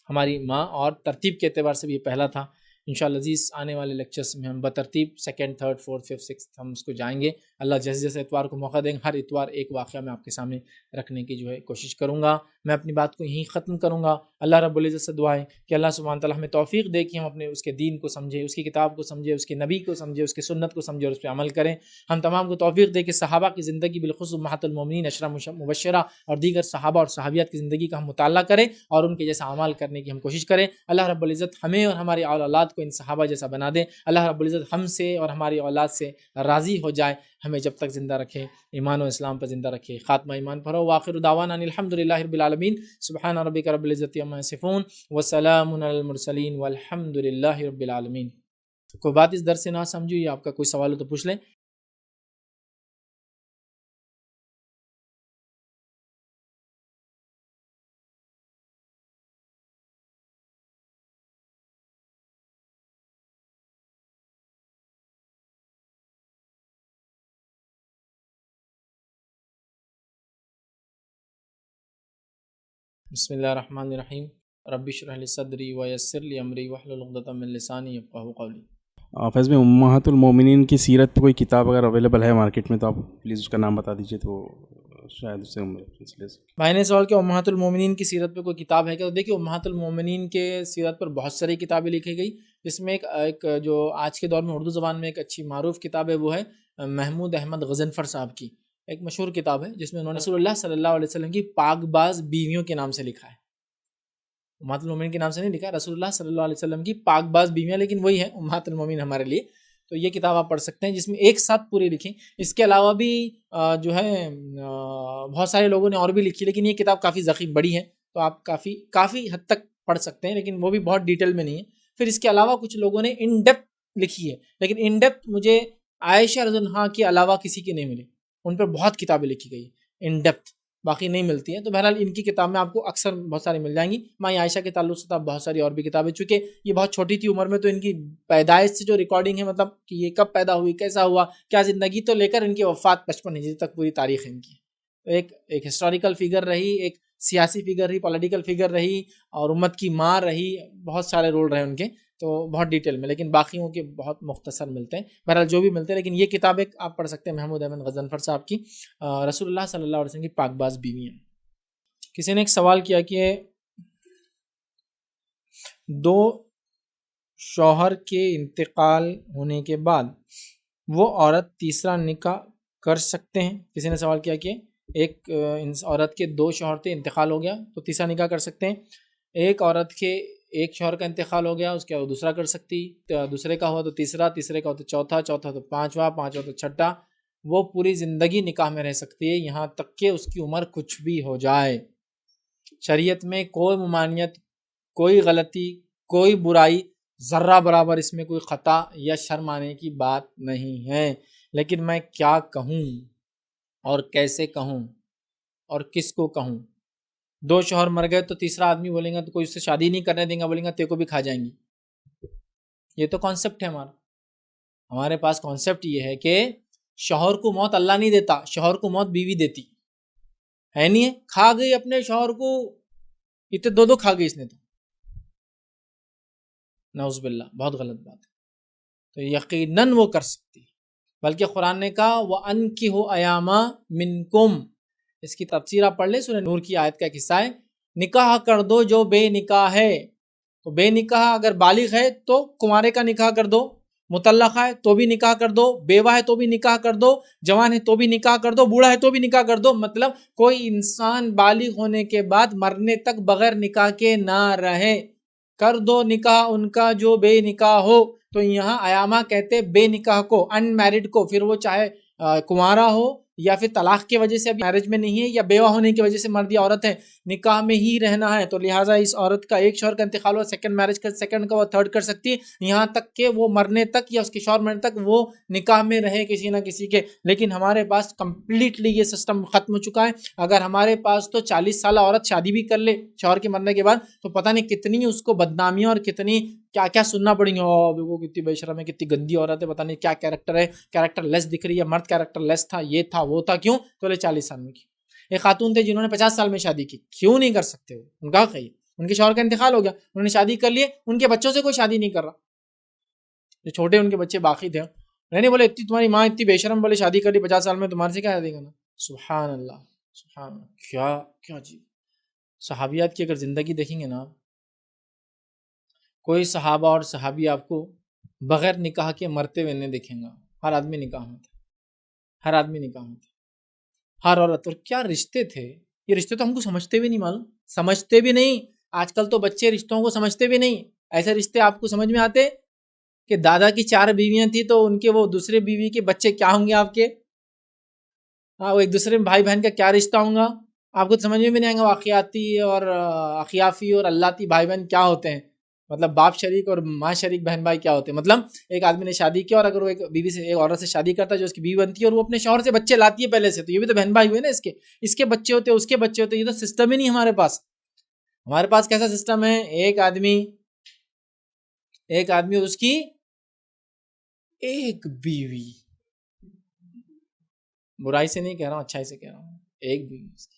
ہماری ماں، اور ترتیب کے اعتبار سے بھی یہ پہلا تھا۔ انشاءاللہ عزیز آنے والے لیکچرز میں ہم بترتیب 2nd 3rd 4th 5th 6th ہم اس کو جائیں گے۔ اللہ جیسے جیسے اتوار کو موقع دیں گے، ہر اتوار ایک واقعہ میں آپ کے سامنے رکھنے کی جو ہے کوشش کروں گا۔ میں اپنی بات کو یہیں ختم کروں گا۔ اللہ رب العزت سے دعا ہے کہ اللہ سبحانہ تعالیٰ ہمیں توفیق دے کہ ہم اپنے اس کے دین کو سمجھیں، اس کی کتاب کو سمجھیں، اس کے نبی کو سمجھیں، اس کی سنت کو سمجھیں اور اس پہ عمل کریں۔ ہم تمام کو توفیق دے کہ صحابہ کی زندگی بالخصوص امہات المومنین عشرہ مبشرہ اور دیگر صحابہ اور صحابیات کی زندگی کا ہم مطالعہ کریں اور ان کے جیسا اعمال کرنے کی ہم کوشش کریں۔ اللہ رب العزت ہمیں اور ہماری اولاد کو ان صحابہ جیسا بنا دے۔ اللہ رب العزت ہم سے اور ہماری اولاد سے راضی ہو جائے، ہمیں جب تک زندہ رکھے، ایمان و اسلام پر زندہ رکھے، خاتمہ ایمان پر ہو۔ وآخر دعوانا ان الحمدللہ رب العالمین، سبحان ربک رب العزت عما یصفون وسلام علی المرسلین والحمدللہ رب العالمین۔ کوئی بات اس درس سے نہ سمجھو یا آپ کا کوئی سوال ہو تو پوچھ لیں۔ بسم اللہ الرحمن الرحیم، رب اشرح لی صدری ویسر لی امری واحلل عقدۃ من لسانی یفقہوا قولی۔ فیض میں امہات المومنین کی سیرت پہ کوئی کتاب اگر اویلیبل ہے مارکیٹ میں تو آپ پلیز اس کا نام بتا دیجیے، تو شاید اس سے ہم سلسلے سے۔ بھائی نے سوال کیا امہات المومنین کی سیرت پہ کوئی کتاب ہے کیا؟ تو دیکھیے امہات المومنین کے سیرت پر بہت ساری کتابیں لکھی گئی، جس میں ایک جو آج کے دور میں اردو زبان میں ایک اچھی معروف کتاب ہے وہ ہے محمود احمد غضنفر صاحب کی ایک مشہور کتاب ہے، جس میں انہوں نے رسول اللہ صلی اللہ علیہ وسلم کی پاک باز بیویوں کے نام سے لکھا ہے۔ امہات المومنین کے نام سے نہیں لکھا، رسول اللہ صلی اللہ علیہ وسلم کی پاک باز بیویاں، لیکن وہی ہے امہات المومنین ہمارے لیے۔ تو یہ کتاب آپ پڑھ سکتے ہیں جس میں ایک ساتھ پوری لکھی۔ اس کے علاوہ بھی جو ہے بہت سارے لوگوں نے اور بھی لکھی، لیکن یہ کتاب کافی ضخیم بڑی ہے تو آپ کافی حد تک پڑھ سکتے ہیں، لیکن وہ بھی بہت ڈیٹیل میں نہیں ہے۔ پھر اس کے علاوہ کچھ لوگوں نے ان ڈیپتھ لکھی ہے، لیکن ان ڈیپتھ مجھے عائشہ رضی اللہ عنہا کے علاوہ کسی کی نہیں ملی۔ ان پر بہت کتابیں لکھی گئی ان ڈیپتھ، باقی نہیں ملتی ہیں۔ تو بہرحال ان کی کتاب میں آپ کو اکثر بہت ساری مل جائیں گی۔ ماں عائشہ کے تعلق سے بہت ساری اور بھی کتابیں، چونکہ یہ بہت چھوٹی تھی عمر میں، تو ان کی پیدائش سے جو ریکارڈنگ ہے، مطلب کہ یہ کب پیدا ہوئی، کیسا ہوا، کیا زندگی، تو لے کر ان کی وفات 55 ہجری تک پوری تاریخ ہے ان کی۔ ایک ہسٹوریکل فگر رہی، ایک سیاسی فگر رہی، پولیٹیکل فگر رہی، اور امت کی ماں رہی، بہت سارے رول رہے ان کے، تو بہت ڈیٹیل میں، لیکن باقیوں کے بہت مختصر ملتے ہیں۔ بہرحال جو بھی ملتے ہیں، لیکن یہ کتاب ایک آپ پڑھ سکتے ہیں محمود احمد غضنفر صاحب کی رسول اللہ صلی اللہ علیہ وسلم کی پاک باز بیویاں۔ کسی نے ایک سوال کیا کہ دو شوہر کے انتقال ہونے کے بعد وہ عورت تیسرا نکاح کر سکتے ہیں؟ کسی نے سوال کیا کہ ایک عورت کے دو شوہر تھے، انتقال ہو گیا تو تیسرا نکاح کر سکتے ہیں؟ ایک عورت کے ایک شوہر کا انتقال ہو گیا، اس کے بعد دوسرا کر سکتی، دوسرے کا ہوا تو تیسرا، تیسرے کا ہو تو چوتھا، چوتھا تو پانچواں، پانچواں تو چھٹا۔ وہ پوری زندگی نکاح میں رہ سکتی ہے، یہاں تک کہ اس کی عمر کچھ بھی ہو جائے۔ شریعت میں کوئی ممانعت، کوئی غلطی، کوئی برائی، ذرہ برابر اس میں کوئی خطا یا شرم آنے کی بات نہیں ہے. لیکن میں کیا کہوں اور کیسے کہوں اور کس کو کہوں؟ 2 شوہر مر گئے تو تیسرا آدمی بولیں گا تو کوئی اس سے شادی نہیں کرنے دیں گا، بولیں گا تیرے کو بھی کھا جائیں گی. یہ تو کانسیپٹ ہے ہمارے پاس کانسیپٹ یہ ہے کہ شوہر کو موت اللہ نہیں دیتا، شوہر کو موت بیوی دیتی ہے. نہیں ہے، کھا گئی اپنے شوہر کو، اتنے 2 کھا گئی اس نے تو، نعوذ باللہ، بہت غلط بات ہے. تو یقیناً وہ کر سکتی، بلکہ قرآن نے کہا وَأَنْكِحُوا أَيَامَ مِنْكُمْ. اس کی تفسیر آپ پڑھ لیں، سورہ نور کی آیت کا ایک حصہ ہے. نکاح کر دو جو بے نکاح ہے. تو بے نکاح اگر بالغ ہے تو کنوارے کا نکاح کر دو، مطلقہ ہے تو بھی نکاح کر دو، بیوہ ہے تو بھی نکاح کر دو، جوان ہے تو بھی نکاح کر دو، بوڑھا ہے تو بھی نکاح کر دو. مطلب کوئی انسان بالغ ہونے کے بعد مرنے تک بغیر نکاح کے نہ رہے. کر دو نکاح ان کا جو بے نکاح ہو. تو یہاں ایامہ کہتے بے نکاح کو، ان میرڈ کو، پھر وہ چاہے کنوارا ہو یا پھر طلاق کی وجہ سے ابھی میرج میں نہیں ہے یا بیوہ ہونے کی وجہ سے مرد یا عورت ہے، نکاح میں ہی رہنا ہے. تو لہٰذا اس عورت کا ایک شوہر کا انتقال ہوا، سیکنڈ میرج کا، سیکنڈ کا وہ تھرڈ کر سکتی ہے، یہاں تک کہ وہ مرنے تک یا اس کے شوہر مرنے تک وہ نکاح میں رہے کسی نہ کسی کے. لیکن ہمارے پاس کمپلیٹلی یہ سسٹم ختم ہو چکا ہے. اگر ہمارے پاس تو 40 سالہ عورت شادی بھی کر لے شوہر کے مرنے کے بعد تو پتہ نہیں کتنی اس کو بدنامیاں اور کتنی کیا کیا سننا پڑیں گے. وہ کتنی بے شرم ہے، کتنی گندی عورت ہے، پتہ نہیں کیا کیریکٹر ہے، کیریکٹر لیس دکھ رہی ہے، مرد کیریکٹر لیس تھا، یہ تھا وہ تھا. کیوں؟ تو 40 سال میں کی. ایک خاتون تھے جنہوں نے 50 سال میں شادی کی. کیوں نہیں کر سکتے وہ؟ ان کا کہیے، ان کے شوہر کا انتقال ہو گیا، انہوں نے شادی کر لیے، ان کے بچوں سے کوئی شادی نہیں کر رہا. جو چھوٹے ان کے بچے باقی تھے، نہیں بولے اتنی تمہاری ماں اتنی بے شرم، بولے شادی کر لی 50 سال میں، تمہارے سے کیا شادی کرنا. سبحان اللہ، سبحان اللہ. کیا عجیب صحابیات کی اگر زندگی دیکھیں گے نا، کوئی صحابہ اور صحابی آپ کو بغیر نکاح کے مرتے ہوئے نہیں دیکھیں گا. ہر آدمی نکاح میں تھا، ہر آدمی نکاح میں تھا، ہر عورت. اور کیا رشتے تھے، یہ رشتے تو ہم کو سمجھتے بھی نہیں، معلوم سمجھتے بھی نہیں. آج کل تو بچے رشتوں کو سمجھتے بھی نہیں. ایسے رشتے آپ کو سمجھ میں آتے کہ دادا کی 4 بیویاں تھیں تو ان کے وہ دوسرے بیوی کے بچے کیا ہوں گے آپ کے. ہاں، وہ ایک دوسرے بھائی بہن کا کیا رشتہ ہوں گا آپ کو سمجھ میں بھی نہیں آئے گا. واقعاتی اور اخیافی اور اللہتی بھائی بہن کیا ہوتے ہیں، مطلب باپ شریک اور ماں شریک بہن بھائی کیا ہوتے ہیں. مطلب ایک آدمی نے شادی کیا اور اگر وہ ایک بیوی سے، ایک عورت سے شادی کرتا ہے جو اس کی بیوی بنتی ہے اور وہ اپنے شوہر سے بچے لاتی ہے پہلے سے، تو یہ بھی تو بہن بھائی ہوئے نا. اس کے بچے ہوتے، اس کے بچے ہوتے. یہ تو سسٹم ہی نہیں ہمارے پاس. ہمارے پاس کیسا سسٹم ہے، ایک آدمی اور اس کی ایک بیوی. برائی سے نہیں کہہ رہا ہوں، اچھائی سے کہہ رہا ہوں. ایک بیوی اس کی،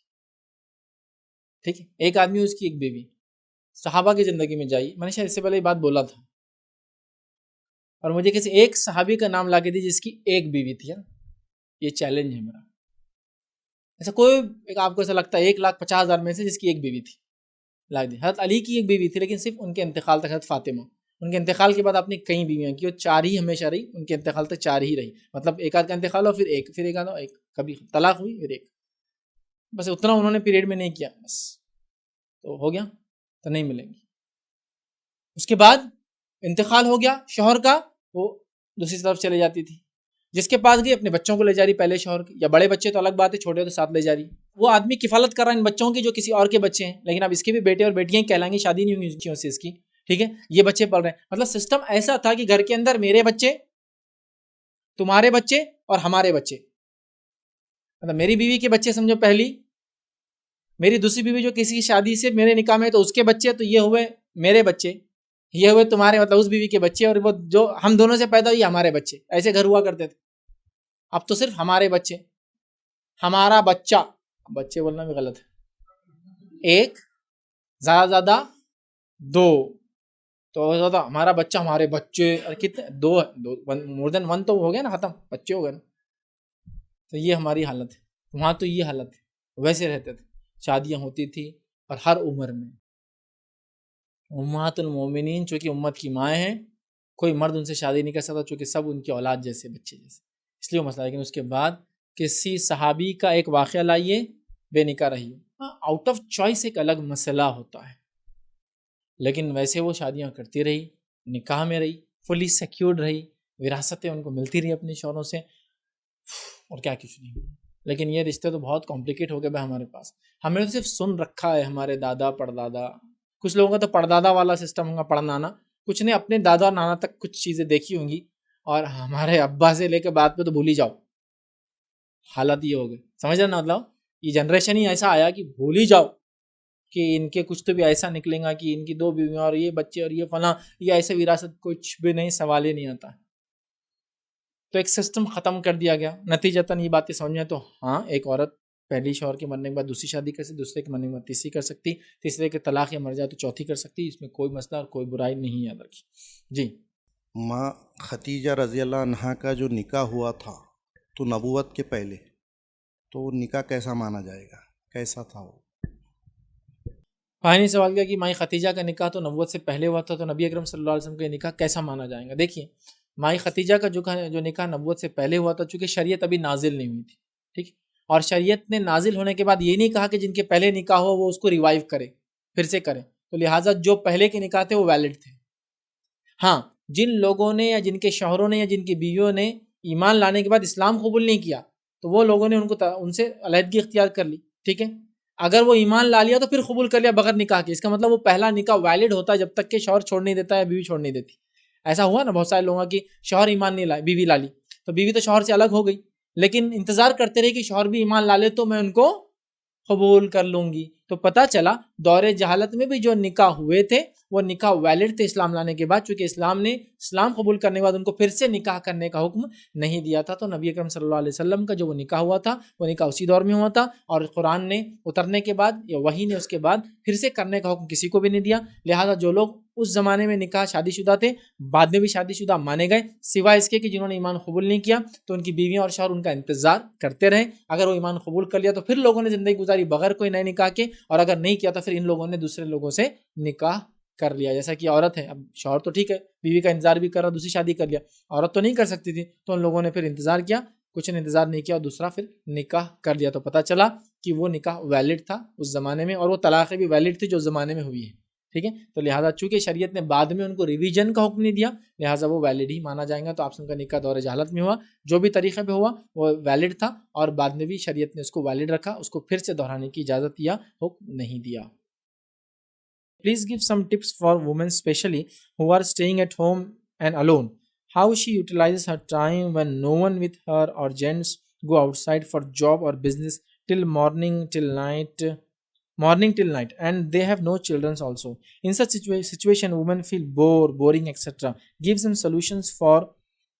ٹھیک ہے، ایک آدمی اس کی ایک بیوی. صحابہ کی زندگی میں جائیے، میں نے شاید اس سے پہلے یہ بات بولا تھا، اور مجھے کسی ایک صحابی کا نام لا کے دی جس کی ایک بیوی تھی. یہ چیلنج ہے میرا. ایسا کوئی ایک آپ کو ایسا لگتا ہے 1,50,000 میں سے جس کی ایک بیوی تھی، لا دی. حضرت علی کی ایک بیوی تھی لیکن صرف ان کے انتقال تک. حضرت فاطمہ، ان کے انتقال کے بعد آپ نے کئی بیویاں کی، وہ 4 ہی ہمیشہ رہی، ان کے انتقال تک 4 ہی رہی. مطلب ایک آدھ کا انتقال ہو، پھر ایک آدھ، ایک کبھی طلاق ہوئی، پھر ایک. بس اتنا انہوں نے پیریڈ میں نہیں کیا، بس تو ہو گیا، تو نہیں ملیں گی. اس کے بعد انتقال ہو گیا شوہر کا، وہ دوسری طرف چلے جاتی تھی. جس کے پاس گئی اپنے بچوں کو لے جا رہی پہلے شوہر کے، یا بڑے بچے تو الگ بات ہے، چھوٹے تو ساتھ لے جا رہی. وہ آدمی کفالت کر رہا ہے ان بچوں کی جو کسی اور کے بچے ہیں، لیکن اب اس کے بھی بیٹے اور بیٹیاں کہلائیں گے، شادی نہیں ہوئی سے اس کی، ٹھیک ہے. یہ بچے پل رہے ہیں. مطلب سسٹم ایسا تھا کہ گھر کے اندر میرے بچے، تمہارے بچے اور ہمارے بچے. مطلب میری بیوی کے بچے سمجھو پہلی، میری دوسری بیوی جو کسی کی شادی سے میرے نکاح میں تو اس کے بچے، تو یہ ہوئے میرے بچے، یہ ہوئے تمہارے، مطلب اس بیوی کے بچے، اور وہ جو ہم دونوں سے پیدا ہوئی ہمارے بچے. ایسے گھر ہوا کرتے تھے. اب تو صرف ہمارے بچے، ہمارا بچہ. بچے بولنا بھی غلط ہے، ایک زیادہ 2، تو زیادہ ہمارا بچہ، ہمارے بچے. اور کتنے؟ 2 مور دین 1 تو ہو گیا نا، ختم، بچے ہو گئے نا. تو یہ ہماری حالت ہے. وہاں تو یہ حالت ہے، ویسے رہتے تھے. شادیاں ہوتی تھی اور ہر عمر میں. امہات المومنین چونکہ امت کی مائیں ہیں، کوئی مرد ان سے شادی نہیں کر سکتا چونکہ سب ان کی اولاد جیسے، بچے جیسے، اس لیے وہ مسئلہ. لیکن اس کے بعد کسی صحابی کا ایک واقعہ لائیے، بے نکاح رہی، آؤٹ آف چوائس ایک الگ مسئلہ ہوتا ہے، لیکن ویسے وہ شادیاں کرتی رہی، نکاح میں رہی، فلی سیکیورڈ رہی، وراثتیں ان کو ملتی رہی اپنے شوہروں سے، اور کیا کچھ نہیں. لیکن یہ رشتے تو بہت کمپلیکیٹ ہو گئے بھائی ہمارے پاس. ہمیں تو صرف سن رکھا ہے ہمارے دادا پردادا. کچھ لوگوں کا تو پردادا والا سسٹم ہوگا پڑنانا, کچھ نے اپنے دادا اور نانا تک کچھ چیزیں دیکھی ہوں گی, اور ہمارے ابا سے لے کے بعد پہ تو بھول ہی جاؤ. حالت یہ ہو گئے, سمجھ رہے نا, مطلب یہ جنریشن ہی ایسا آیا کہ بھول ہی جاؤ کہ ان کے کچھ تو بھی ایسا نکلیں گا کہ ان کی 2 بیویاں اور یہ بچے اور یہ فلاں, یہ ایسے وراثت کچھ بھی نہیں, سوال ہی نہیں آتا. تو ایک سسٹم ختم کر دیا گیا. نتیجتاً یہ باتیں سمجھ میں تو ہاں, ایک عورت پہلی شوہر کے مرنے کے بعد دوسری شادی کر سکتی, دوسرے کے مرنے کے بعد تیسری کر سکتی, تیسرے کے طلاق یا مر جائے تو چوتھی کر سکتی, اس میں کوئی مسئلہ اور کوئی برائی نہیں یاد رکھی. جی. ماں خدیجہ رضی اللہ عنہا کا جو نکاح ہوا تھا تو نبوت کے پہلے, تو وہ نکاح کیسا مانا جائے گا, کیسا تھا وہ؟ پہلے سوال کیا کہ مائی خدیجہ کا نکاح تو نبوت سے پہلے ہوا تھا, تو نبی اکرم صلی اللہ علیہ وسلم کا نکاح کیسا مانا جائے گا. دیکھیے, مائی خدیجہ کا جو نکاح نبوت سے پہلے ہوا تھا, چونکہ شریعت ابھی نازل نہیں ہوئی تھی, ٹھیک, اور شریعت نے نازل ہونے کے بعد یہ نہیں کہا کہ جن کے پہلے نکاح ہو وہ اس کو ریوائیو کرے, پھر سے کریں, تو لہٰذا جو پہلے کے نکاح تھے وہ ویلڈ تھے. ہاں, جن لوگوں نے یا جن کے شوہروں نے یا جن کی بیویوں نے ایمان لانے کے بعد اسلام قبول نہیں کیا, تو وہ لوگوں نے ان سے علیحدگی اختیار کر لی, ٹھیک ہے. اگر وہ ایمان لا لیا تو پھر قبول کر لیا بغیر نکاح کے, اس کا مطلب وہ پہلا نکاح ویلڈ ہوتا ہے جب تک کہ شوہر چھوڑ نہیں دیتا ہے, بیوی چھوڑ نہیں دیتی. ایسا ہوا نا بہت سارے لوگوں کا کہ شوہر ایمان نہیں لائے, بیوی لا لی, تو بیوی تو شوہر سے الگ ہو گئی, لیکن انتظار کرتے رہے کہ شوہر بھی ایمان لا لے تو میں ان کو قبول کر لوں گی. تو پتہ چلا دور جہالت میں بھی جو نکاح ہوئے تھے وہ نکاح ویلڈ تھے اسلام لانے کے بعد, چونکہ اسلام نے اسلام قبول کرنے کے بعد ان کو پھر سے نکاح کرنے کا حکم نہیں دیا تھا. تو نبی اکرم صلی اللہ علیہ وسلم کا جو وہ نکاح ہوا تھا وہ نکاح اسی دور میں ہوا تھا, اور قرآن نے اترنے کے بعد یا وحی نے اس کے بعد پھر سے کرنے کا حکم کسی کو بھی نہیں دیا. لہٰذا جو لوگ اس زمانے میں نکاح شادی شدہ تھے بعد میں بھی شادی شدہ مانے گئے, سوائے اس کے کہ جنہوں نے ایمان قبول نہیں کیا, تو ان کی بیویاں اور شوہر ان کا انتظار کرتے رہے. اگر وہ ایمان قبول کر لیا تو پھر لوگوں نے زندگی گزاری بغیر کوئی نئے نکاح کے, اور اگر نہیں کیا تو پھر ان لوگوں نے دوسرے لوگوں سے نکاح کر لیا. جیسا کہ عورت ہے, اب شوہر تو ٹھیک ہے بیوی کا انتظار بھی کر رہا, دوسری شادی کر لیا, عورت تو نہیں کر سکتی تھی, تو ان لوگوں نے پھر انتظار کیا, کچھ نے انتظار نہیں کیا اور دوسرا پھر نکاح کر لیا. تو پتہ چلا کہ وہ نکاح ویلڈ تھا اس زمانے میں, اور وہ طلاقیں بھی ویلڈ تھی جو زمانے میں ہوئی ہے, ٹھیک ہے. تو لہٰذا چونکہ شریعت نے بعد میں ان کو ریویژن کا حکم نہیں دیا, لہٰذا وہ ویلڈ ہی مانا جائے گا. تو آپ سن کا نکاح دور جہالت میں ہوا, جو بھی طریقے پہ ہوا وہ ویلڈ تھا, اور بعد میں بھی شریعت نے اس کو ویلڈ رکھا, اس کو پھر سے دہرانے کی اجازت یا حکم نہیں دیا. Please give some tips for women especially who are staying at home and alone. How she utilizes her time when no one with her, or gents go outside for job or business till morning till night, and they have no children also. In such situation women feel boring etc. Give some solutions for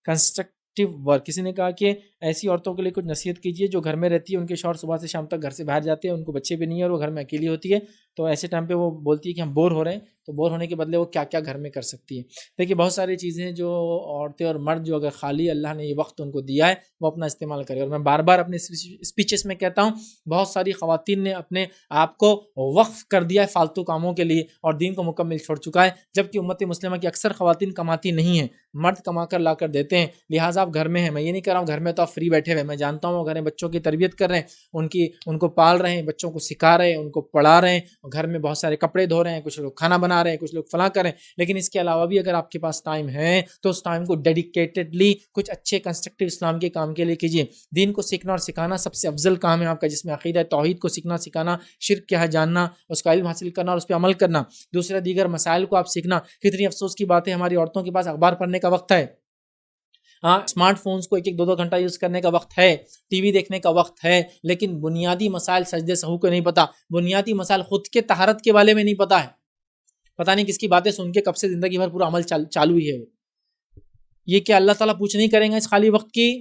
constructive work. کسی نے کہا کہ ایسی عورتوں کے لیے کچھ نصیحت کیجیے جو گھر میں رہتی ہے, ان کے شوہر صبح سے شام تک گھر سے باہر جاتے ہیں, ان کو بچے بھی نہیں ہیں اور وہ گھر میں اکیلی ہوتی ہے, تو ایسے ٹائم پہ وہ بولتی ہے کہ ہم بور ہو رہے ہیں, تو بور ہونے کے بدلے وہ کیا کیا گھر میں کر سکتی ہے. دیکھیے بہت ساری چیزیں ہیں جو عورتیں اور مرد جو اگر خالی اللہ نے یہ وقت ان کو دیا ہے وہ اپنا استعمال کرے. اور میں بار بار اپنے اسپیچز میں کہتا ہوں, بہت ساری خواتین نے اپنے آپ کو وقف کر دیا ہے فالتو کاموں کے لیے اور دین کو مکمل چھوڑ چکا ہے, جبکہ امت مسلمہ کی اکثر خواتین کماتی نہیں ہیں, مرد کما کر لا کر دیتے ہیں. لہٰذا آپ گھر میں ہیں, میں یہ نہیں کہہ رہا ہوں گھر میں تو آپ فری بیٹھے ہوئے, میں جانتا ہوں وہ گھر میں بچوں کی تربیت کر رہے ہیں, ان کو پال رہے ہیں, بچوں کو سکھا رہے ہیں, ان کو پڑھا رہے ہیں, گھر میں بہت سارے کپڑے دھو رہے ہیں, کچھ لوگ کھانا بنا رہے ہیں, کچھ لوگ فلاں کر رہے ہیں. لیکن اس کے علاوہ بھی اگر آپ کے پاس ٹائم ہے تو اس ٹائم کو ڈیڈیکیٹڈلی کچھ اچھے کنسٹرکٹیو اسلام کے کام کے لیے کیجیے. دین کو سیکھنا اور سکھانا سب سے افضل کام ہے آپ کا, جس میں عقیدہ توحید کو سیکھنا سکھانا, شرک کیا ہے جاننا, اس کا علم حاصل کرنا اور اس پہ عمل کرنا, دوسرے دیگر مسائل کو آپ سیکھنا. کتنی افسوس کی بات ہے ہماری عورتوں کے پاس اخبار پڑھنے کا وقت ہے, ہاں اسمارٹ فونز کو 1-1 2-2 گھنٹہ یوز کرنے کا وقت ہے, ٹی وی دیکھنے کا وقت ہے, لیکن بنیادی مسائل سجدے سہو کو نہیں پتا, بنیادی مسائل خود کے طہارت کے بارے میں نہیں پتا ہے. پتہ نہیں کس کی باتیں سن کے کب سے زندگی بھر پورا عمل چالو ہی ہے. یہ کہ اللہ تعالیٰ پوچھ نہیں کریں گے اس خالی وقت کی.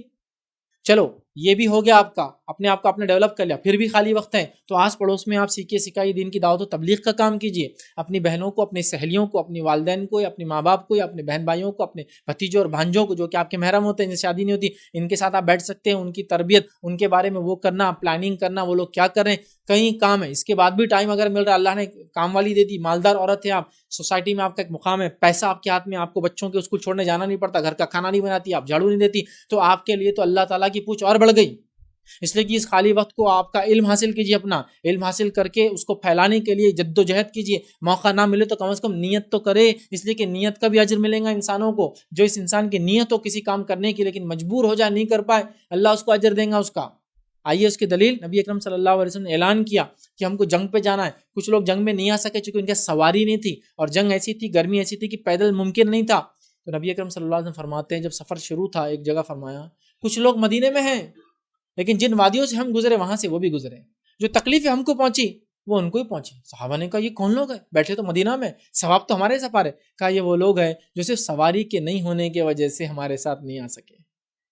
چلو یہ بھی ہو گیا, آپ کا اپنے آپ کو آپ نے ڈیولپ کر لیا, پھر بھی خالی وقت ہے تو آس پڑوس میں آپ سیکھیے سکھائیے, دین کی دعوت و تبلیغ کا کام کیجیے. اپنی بہنوں کو, اپنی سہیلیوں کو, اپنی والدین کو, یا اپنے ماں باپ کو, یا اپنے بہن بھائیوں کو, اپنے بھتیجوں اور بھانجوں کو جو کہ آپ کے محرم ہوتے ہیں, جن سے شادی نہیں ہوتی, ان کے ساتھ آپ بیٹھ سکتے ہیں, ان کی تربیت, ان کے بارے میں وہ کرنا, پلاننگ کرنا, وہ لوگ کیا کر رہے ہیں, کئی کام ہے. اس کے بعد بھی ٹائم اگر مل رہا ہے, اللہ نے کام والی دے دی, مالدار عورت ہے آپ, سوسائٹی میں آپ کا ایک مقام ہے, پیسہ آپ کے ہاتھ میں, آپ کو بچوں کے اسکول چھوڑنے جانا نہیں پڑتا, گھر کا کھانا نہیں بناتی, آپ جھاڑو نہیں دیتی, تو آپ کے لیے تو اللہ تعالیٰ کی پوچھ اور بڑھ گئی. اس لیے کہ اس خالی وقت کو آپ کا علم حاصل کیجیے, اپنا علم حاصل کر کے اس کو پھیلانے کے لیے جد و جہد کیجیے. موقع نہ ملے تو کم از کم نیت تو کرے, اس لیے کہ نیت کا بھی اجر ملے گا انسانوں کو. جو اس انسان کی نیت ہو کسی کام کرنے کی لیکن مجبور ہو جائے, نہیں کر پائے, اللہ اس کو اجر دیں گا اس کا. آئیے اس کی دلیل، نبی اکرم صلی اللہ علیہ وسلم نے اعلان کیا کہ ہم کو جنگ پہ جانا ہے. کچھ لوگ جنگ میں نہیں آ سکے چونکہ ان کے سواری نہیں تھی اور جنگ ایسی تھی، گرمی ایسی تھی کہ پیدل ممکن نہیں تھا. تو نبی اکرم صلی اللہ علیہ وسلم فرماتے ہیں جب سفر شروع تھا ایک جگہ فرمایا کچھ لوگ مدینے میں ہیں لیکن جن وادیوں سے ہم گزرے وہاں سے وہ بھی گزرے، جو تکلیفیں ہم کو پہنچی وہ ان کو ہی پہنچی. صحابہ نے کہا یہ کون لوگ ہیں؟ بیٹھے تو مدینہ میں، ثواب تو ہمارے سپارے. کہا یہ وہ لوگ ہیں جو صرف سواری کے نہیں ہونے کی وجہ سے ہمارے ساتھ نہیں آ سکے،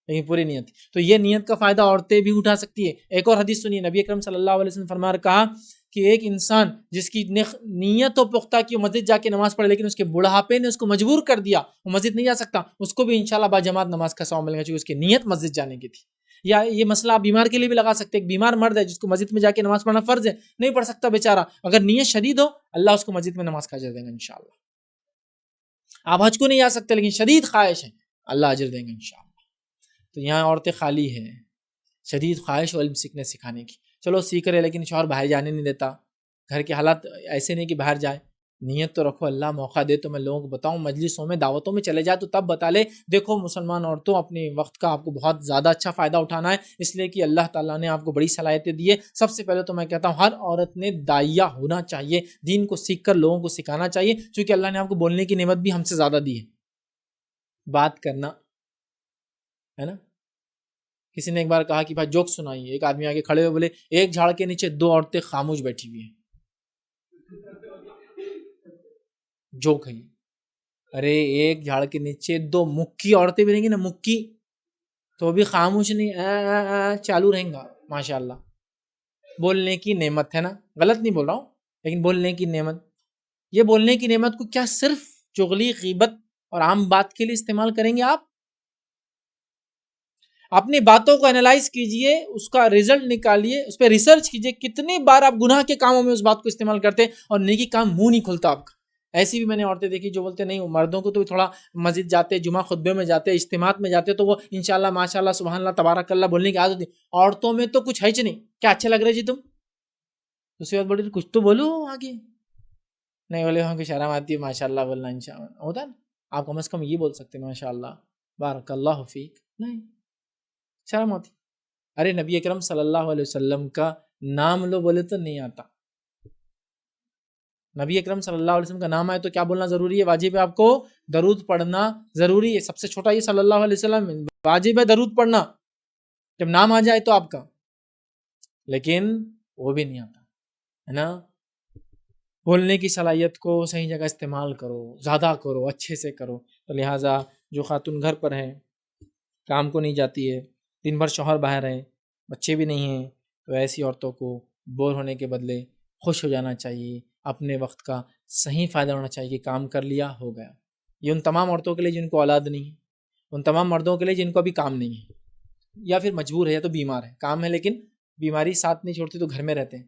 لیکن پوری نیت. تو یہ نیت کا فائدہ عورتیں بھی اٹھا سکتی ہے. ایک اور حدیث سنیے، نبی اکرم صلی اللہ علیہ وسلم فرما کہا کہ ایک انسان جس کی نیت تو پختہ کی مسجد جا کے نماز پڑھے لیکن اس کے بڑھاپے نے اس کو مجبور کر دیا وہ مسجد نہیں جا سکتا، اس کو بھی انشاءاللہ باجماعت نماز کا ثواب ملے گا کیونکہ اس کی نیت مسجد جانے کی تھی. یا یہ مسئلہ آپ بیمار کے لیے بھی لگا سکتے ہیں. ایک بیمار مرد ہے جس کو مسجد میں جا کے نماز پڑھنا فرض ہے، نہیں پڑھ سکتا بیچارہ، اگر نیت شدید ہو اللہ اس کو مسجد میں نماز کا اجر دیں گے انشاءاللہ. آپ حج کو نہیں جا سکتے لیکن شدید خواہش ہے، اللہ اجر دیں گے انشاءاللہ. تو یہاں عورتیں خالی ہیں شدید خواہش و علم سیکھنے سکھانے کی. چلو سیکھ رہے لیکن شوہر باہر جانے نہیں دیتا، گھر کے حالات ایسے نہیں کہ باہر جائے. نیت تو رکھو اللہ موقع دے تو میں لوگوں کو بتاؤں، مجلسوں میں دعوتوں میں چلے جائے تو تب بتا لے دیکھو مسلمان عورتوں اپنے وقت کا آپ کو بہت زیادہ اچھا فائدہ اٹھانا ہے، اس لیے کہ اللہ تعالیٰ نے آپ کو بڑی صلاحیتیں دی ہے. سب سے پہلے تو میں کہتا ہوں ہر عورت نے داعیہ ہونا چاہیے، دین کو سیکھ کر لوگوں کو سکھانا چاہیے، چونکہ اللہ نے آپ کو بولنے کی نعمت بھی ہم سے زیادہ دی ہے. بات کرنا ہے نا. کسی نے ایک بار کہا کہ بھائی جوک سنائیے، ایک آدمی آگے کھڑے ہوئے بولے ایک جھاڑ کے نیچے 2 عورتیں خاموش بیٹھی ہوئی ہیں. جوک ہے. ارے ایک جھاڑ کے نیچے 2 مکی عورتیں بھی رہیں گی نا، مکی، تو بھی خاموش نہیں چالو رہیں گا. ماشاءاللہ بولنے کی نعمت ہے نا، غلط نہیں بول رہا ہوں لیکن بولنے کی نعمت. یہ بولنے کی نعمت کو کیا صرف چغلی غیبت اور عام بات کے لیے استعمال کریں گے؟ آپ اپنی باتوں کو انالائز کیجئے، اس کا رزلٹ نکالیے، اس پہ ریسرچ کیجئے کتنی بار آپ گناہ کے کاموں میں اس بات کو استعمال کرتے ہیں اور نیکی کام منہ نہیں کھلتا آپ کا. ایسی بھی میں نے عورتیں دیکھی جو بولتے نہیں، مردوں کو تو تھوڑا مسجد جاتے، جمعہ خطبے میں جاتے، اجتماعات میں جاتے تو وہ انشاءاللہ ماشاءاللہ سبحان اللہ تبارک اللہ بولنے کی عادت ہوتی. عورتوں میں تو کچھ ہے ہی نہیں. کیا اچھے لگ رہے جی تم؟ دوسری بات بولی کچھ تو بولو آگے. نہیں بولے ہم کو شرم آتی ہے ماشاءاللہ بولنا، انشاءاللہ ہوتا ہے نا. آپ کم از کم یہ بول سکتے ماشاءاللہ بارک اللہ فیک، نہیں شرم ہوتی. ارے نبی اکرم صلی اللہ علیہ وسلم کا نام لو بولے تو نہیں آتا. نبی اکرم صلی اللہ علیہ وسلم کا نام آئے تو کیا بولنا ضروری ہے؟ واجب ہے آپ کو درود پڑھنا ضروری ہے. سب سے چھوٹا یہ صلی اللہ علیہ وسلم واجب ہے درود پڑھنا جب نام آ جائے تو آپ کا، لیکن وہ بھی نہیں آتا ہے نا. بولنے کی صلاحیت کو صحیح جگہ استعمال کرو، زیادہ کرو، اچھے سے کرو. تو لہٰذا جو خاتون گھر پر ہیں، کام کو نہیں جاتی ہے، دن بھر شوہر باہر ہے، بچے بھی نہیں ہیں، تو ایسی عورتوں کو بور ہونے کے بدلے خوش ہو جانا چاہیے، اپنے وقت کا صحیح فائدہ ہونا چاہیے کہ کام کر لیا ہو گیا. یہ ان تمام عورتوں کے لیے جن کو اولاد نہیں ہے، ان تمام مردوں کے لیے جن کو ابھی کام نہیں ہے یا پھر مجبور ہے یا تو بیمار ہے. کام ہے لیکن بیماری ساتھ نہیں چھوڑتی تو گھر میں رہتے ہیں.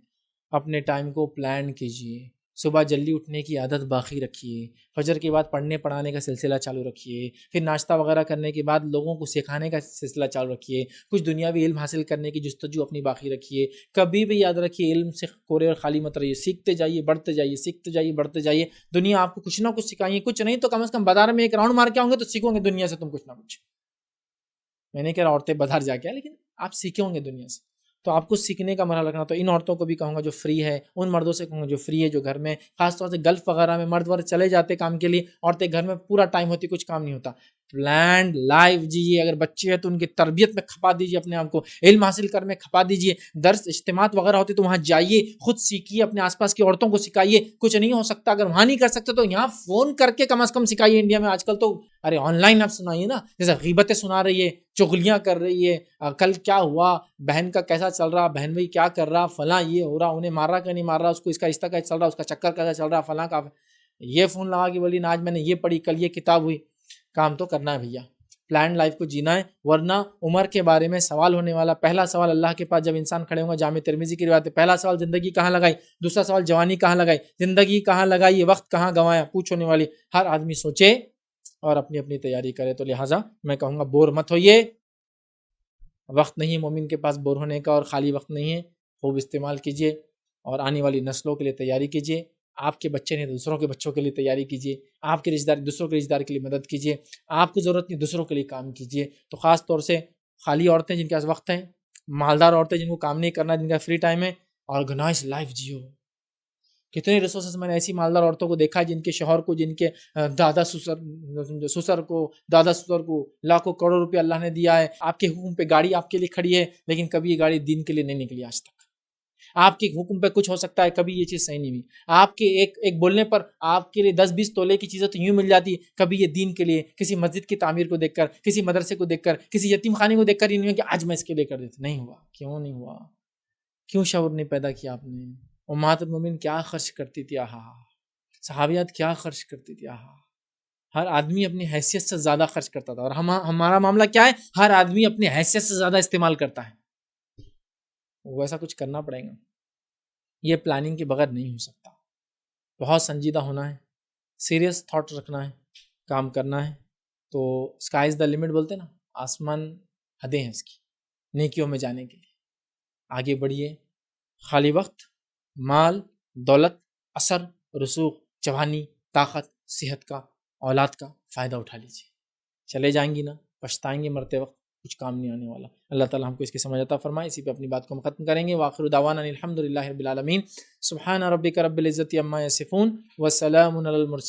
اپنے ٹائم کو پلان کیجئے، صبح جلدی اٹھنے کی عادت باقی رکھیے، فجر کے بعد پڑھنے پڑھانے کا سلسلہ چالو رکھیے، پھر ناشتہ وغیرہ کرنے کے بعد لوگوں کو سکھانے کا سلسلہ چالو رکھیے، کچھ دنیاوی علم حاصل کرنے کی جستجو اپنی باقی رکھیے. کبھی بھی یاد رکھیے علم سے کورے اور خالی مت رہیے، سیکھتے جائیے، بڑھتے جائیے، سیکھتے جائیے، بڑھتے جائیے. دنیا آپ کو کچھ نہ کچھ سکھائیے، کچھ نہیں تو کم از کم بازار میں ایک راؤنڈ مار کے آؤں گے تو سیکھو گے دنیا سے تم کچھ نہ کچھ. میں نے کہا عورتیں بازار جا کے لیکن آپ سیکھیں ہوں گے دنیا سے، تو آپ کو سیکھنے کا مرحلہ رکھنا. تو ان عورتوں کو بھی کہوں گا جو فری ہے، ان مردوں سے کہوں گا جو فری ہے، جو گھر میں خاص طور سے گلف وغیرہ میں مرد ورد چلے جاتے کام کے لیے، عورتیں گھر میں پورا ٹائم ہوتی، کچھ کام نہیں ہوتا. پلانڈ لائف جیجیے. اگر بچے ہیں تو ان کی تربیت میں کھپا دیجیے، اپنے آپ کو علم حاصل کر میں کھپا دیجیے. درس اجتماعات وغیرہ ہوتے تو وہاں جائیے، خود سیکھیے، اپنے آس پاس کی عورتوں کو سکھائیے. کچھ نہیں ہو سکتا اگر وہاں نہیں کر سکتے تو یہاں فون کر کے کم از کم سکھائیے. انڈیا میں آج کل تو ارے آن لائن آپ سنائیے نا، جیسے غیبتیں سنا رہی ہے، چغلیاں کر رہی ہے، کل کیا ہوا، بہن کا کیسا چل رہا، بہن بھائی کیا کر رہا، فلاں یہ ہو رہا، انہیں مار رہا کہ نہیں مار رہا، اس کو اس کا رشتہ کیسا چل رہا، اس کا چکر کیسا چل رہا، فلاں کا یہ فون لگا کے بولی نا آج میں نے یہ پڑھی، کل یہ کتاب ہوئی. کام تو کرنا ہے بھیا، پلان لائف کو جینا ہے، ورنہ عمر کے بارے میں سوال ہونے والا. پہلا سوال اللہ کے پاس جب انسان کھڑے ہوں گا، جامع ترمذی کی روایت ہے، پہلا سوال زندگی کہاں لگائی، دوسرا سوال جوانی کہاں لگائی، زندگی کہاں لگائی، یہ وقت کہاں گنوایا، پوچھ ہونے والی. ہر آدمی سوچے اور اپنی اپنی تیاری کرے. تو لہٰذا میں کہوں گا بور مت ہوئیے. وقت نہیں مومن کے پاس بور ہونے کا، اور خالی وقت نہیں ہے، خوب استعمال کیجیے اور آنے والی نسلوں کے لیے تیاری کیجیے. آپ کے بچے نہیں دوسروں کے بچوں کے لیے تیاری کیجیے. آپ کے رشتہ دار دوسروں کے رشتہ دار کے لیے مدد کیجیے. آپ کو ضرورت نہیں دوسروں کے لیے کام کیجیے. تو خاص طور سے خالی عورتیں جن کے پاس وقت ہیں مالدار عورتیں جن کو کام نہیں کرنا، جن کا فری ٹائم ہے، آرگنائز لائف جیو. کتنے ریسورسز میں نے ایسی مالدار عورتوں کو دیکھا جن کے شوہر کو، جن کے دادا سسر کو لاکھوں کروڑ روپے اللہ نے دیا ہے، آپ کے حکم پہ گاڑی آپ کے لیے کھڑی ہے، لیکن کبھی یہ گاڑی دین کے لیے نہیں نکلی آج تک. آپ کے حکم پہ کچھ ہو سکتا ہے، کبھی یہ چیز صحیح نہیں ہوئی. آپ کے ایک بولنے پر آپ کے لیے 10-20 تولے کی چیزیں تو یوں مل جاتی ہے، کبھی یہ دین کے لیے، کسی مسجد کی تعمیر کو دیکھ کر، کسی مدرسے کو دیکھ کر، کسی یتیم خانے کو دیکھ کر یہ نہیں ہوا کہ آج میں اس کے لیے کر دیتا. نہیں ہوا. کیوں نہیں ہوا؟ کیوں شعور نہیں پیدا کیا آپ نے؟ امہات المومنین کیا خرچ کرتی تھی، آہا، صحابیات کیا خرچ کرتی تھی، آہا. ہر آدمی اپنی حیثیت سے زیادہ خرچ کرتا تھا، اور ہمارا معاملہ کیا ہے؟ ہر آدمی اپنی حیثیت سے زیادہ استعمال کرتا ہے. ویسا کچھ کرنا پڑے گا. یہ پلاننگ کے بغیر نہیں ہو سکتا. بہت سنجیدہ ہونا ہے، سیریس تھاٹ رکھنا ہے، کام کرنا ہے. تو اسکائی از دا لمٹ بولتے نا، آسمان حدیں ہیں اس کی نیکیوں میں جانے کے لیے. آگے بڑھیے، خالی وقت، مال، دولت، اثر، رسوخ، جوانی، طاقت، صحت کا، اولاد کا فائدہ اٹھا لیجیے. چلے جائیں گی نا، پچھتائیں گے مرتے وقت، کچھ کام نہیں آنے والا. اللہ تعالیٰ ہم کو اس کی سمجھ عطا فرمائے. اسی پہ اپنی بات کو ہم ختم کریں گے. وآخر دعوانا الحمد للہ رب العالمین. سبحان ربک رب العزت عما یصفون وسلام علی المرسلین.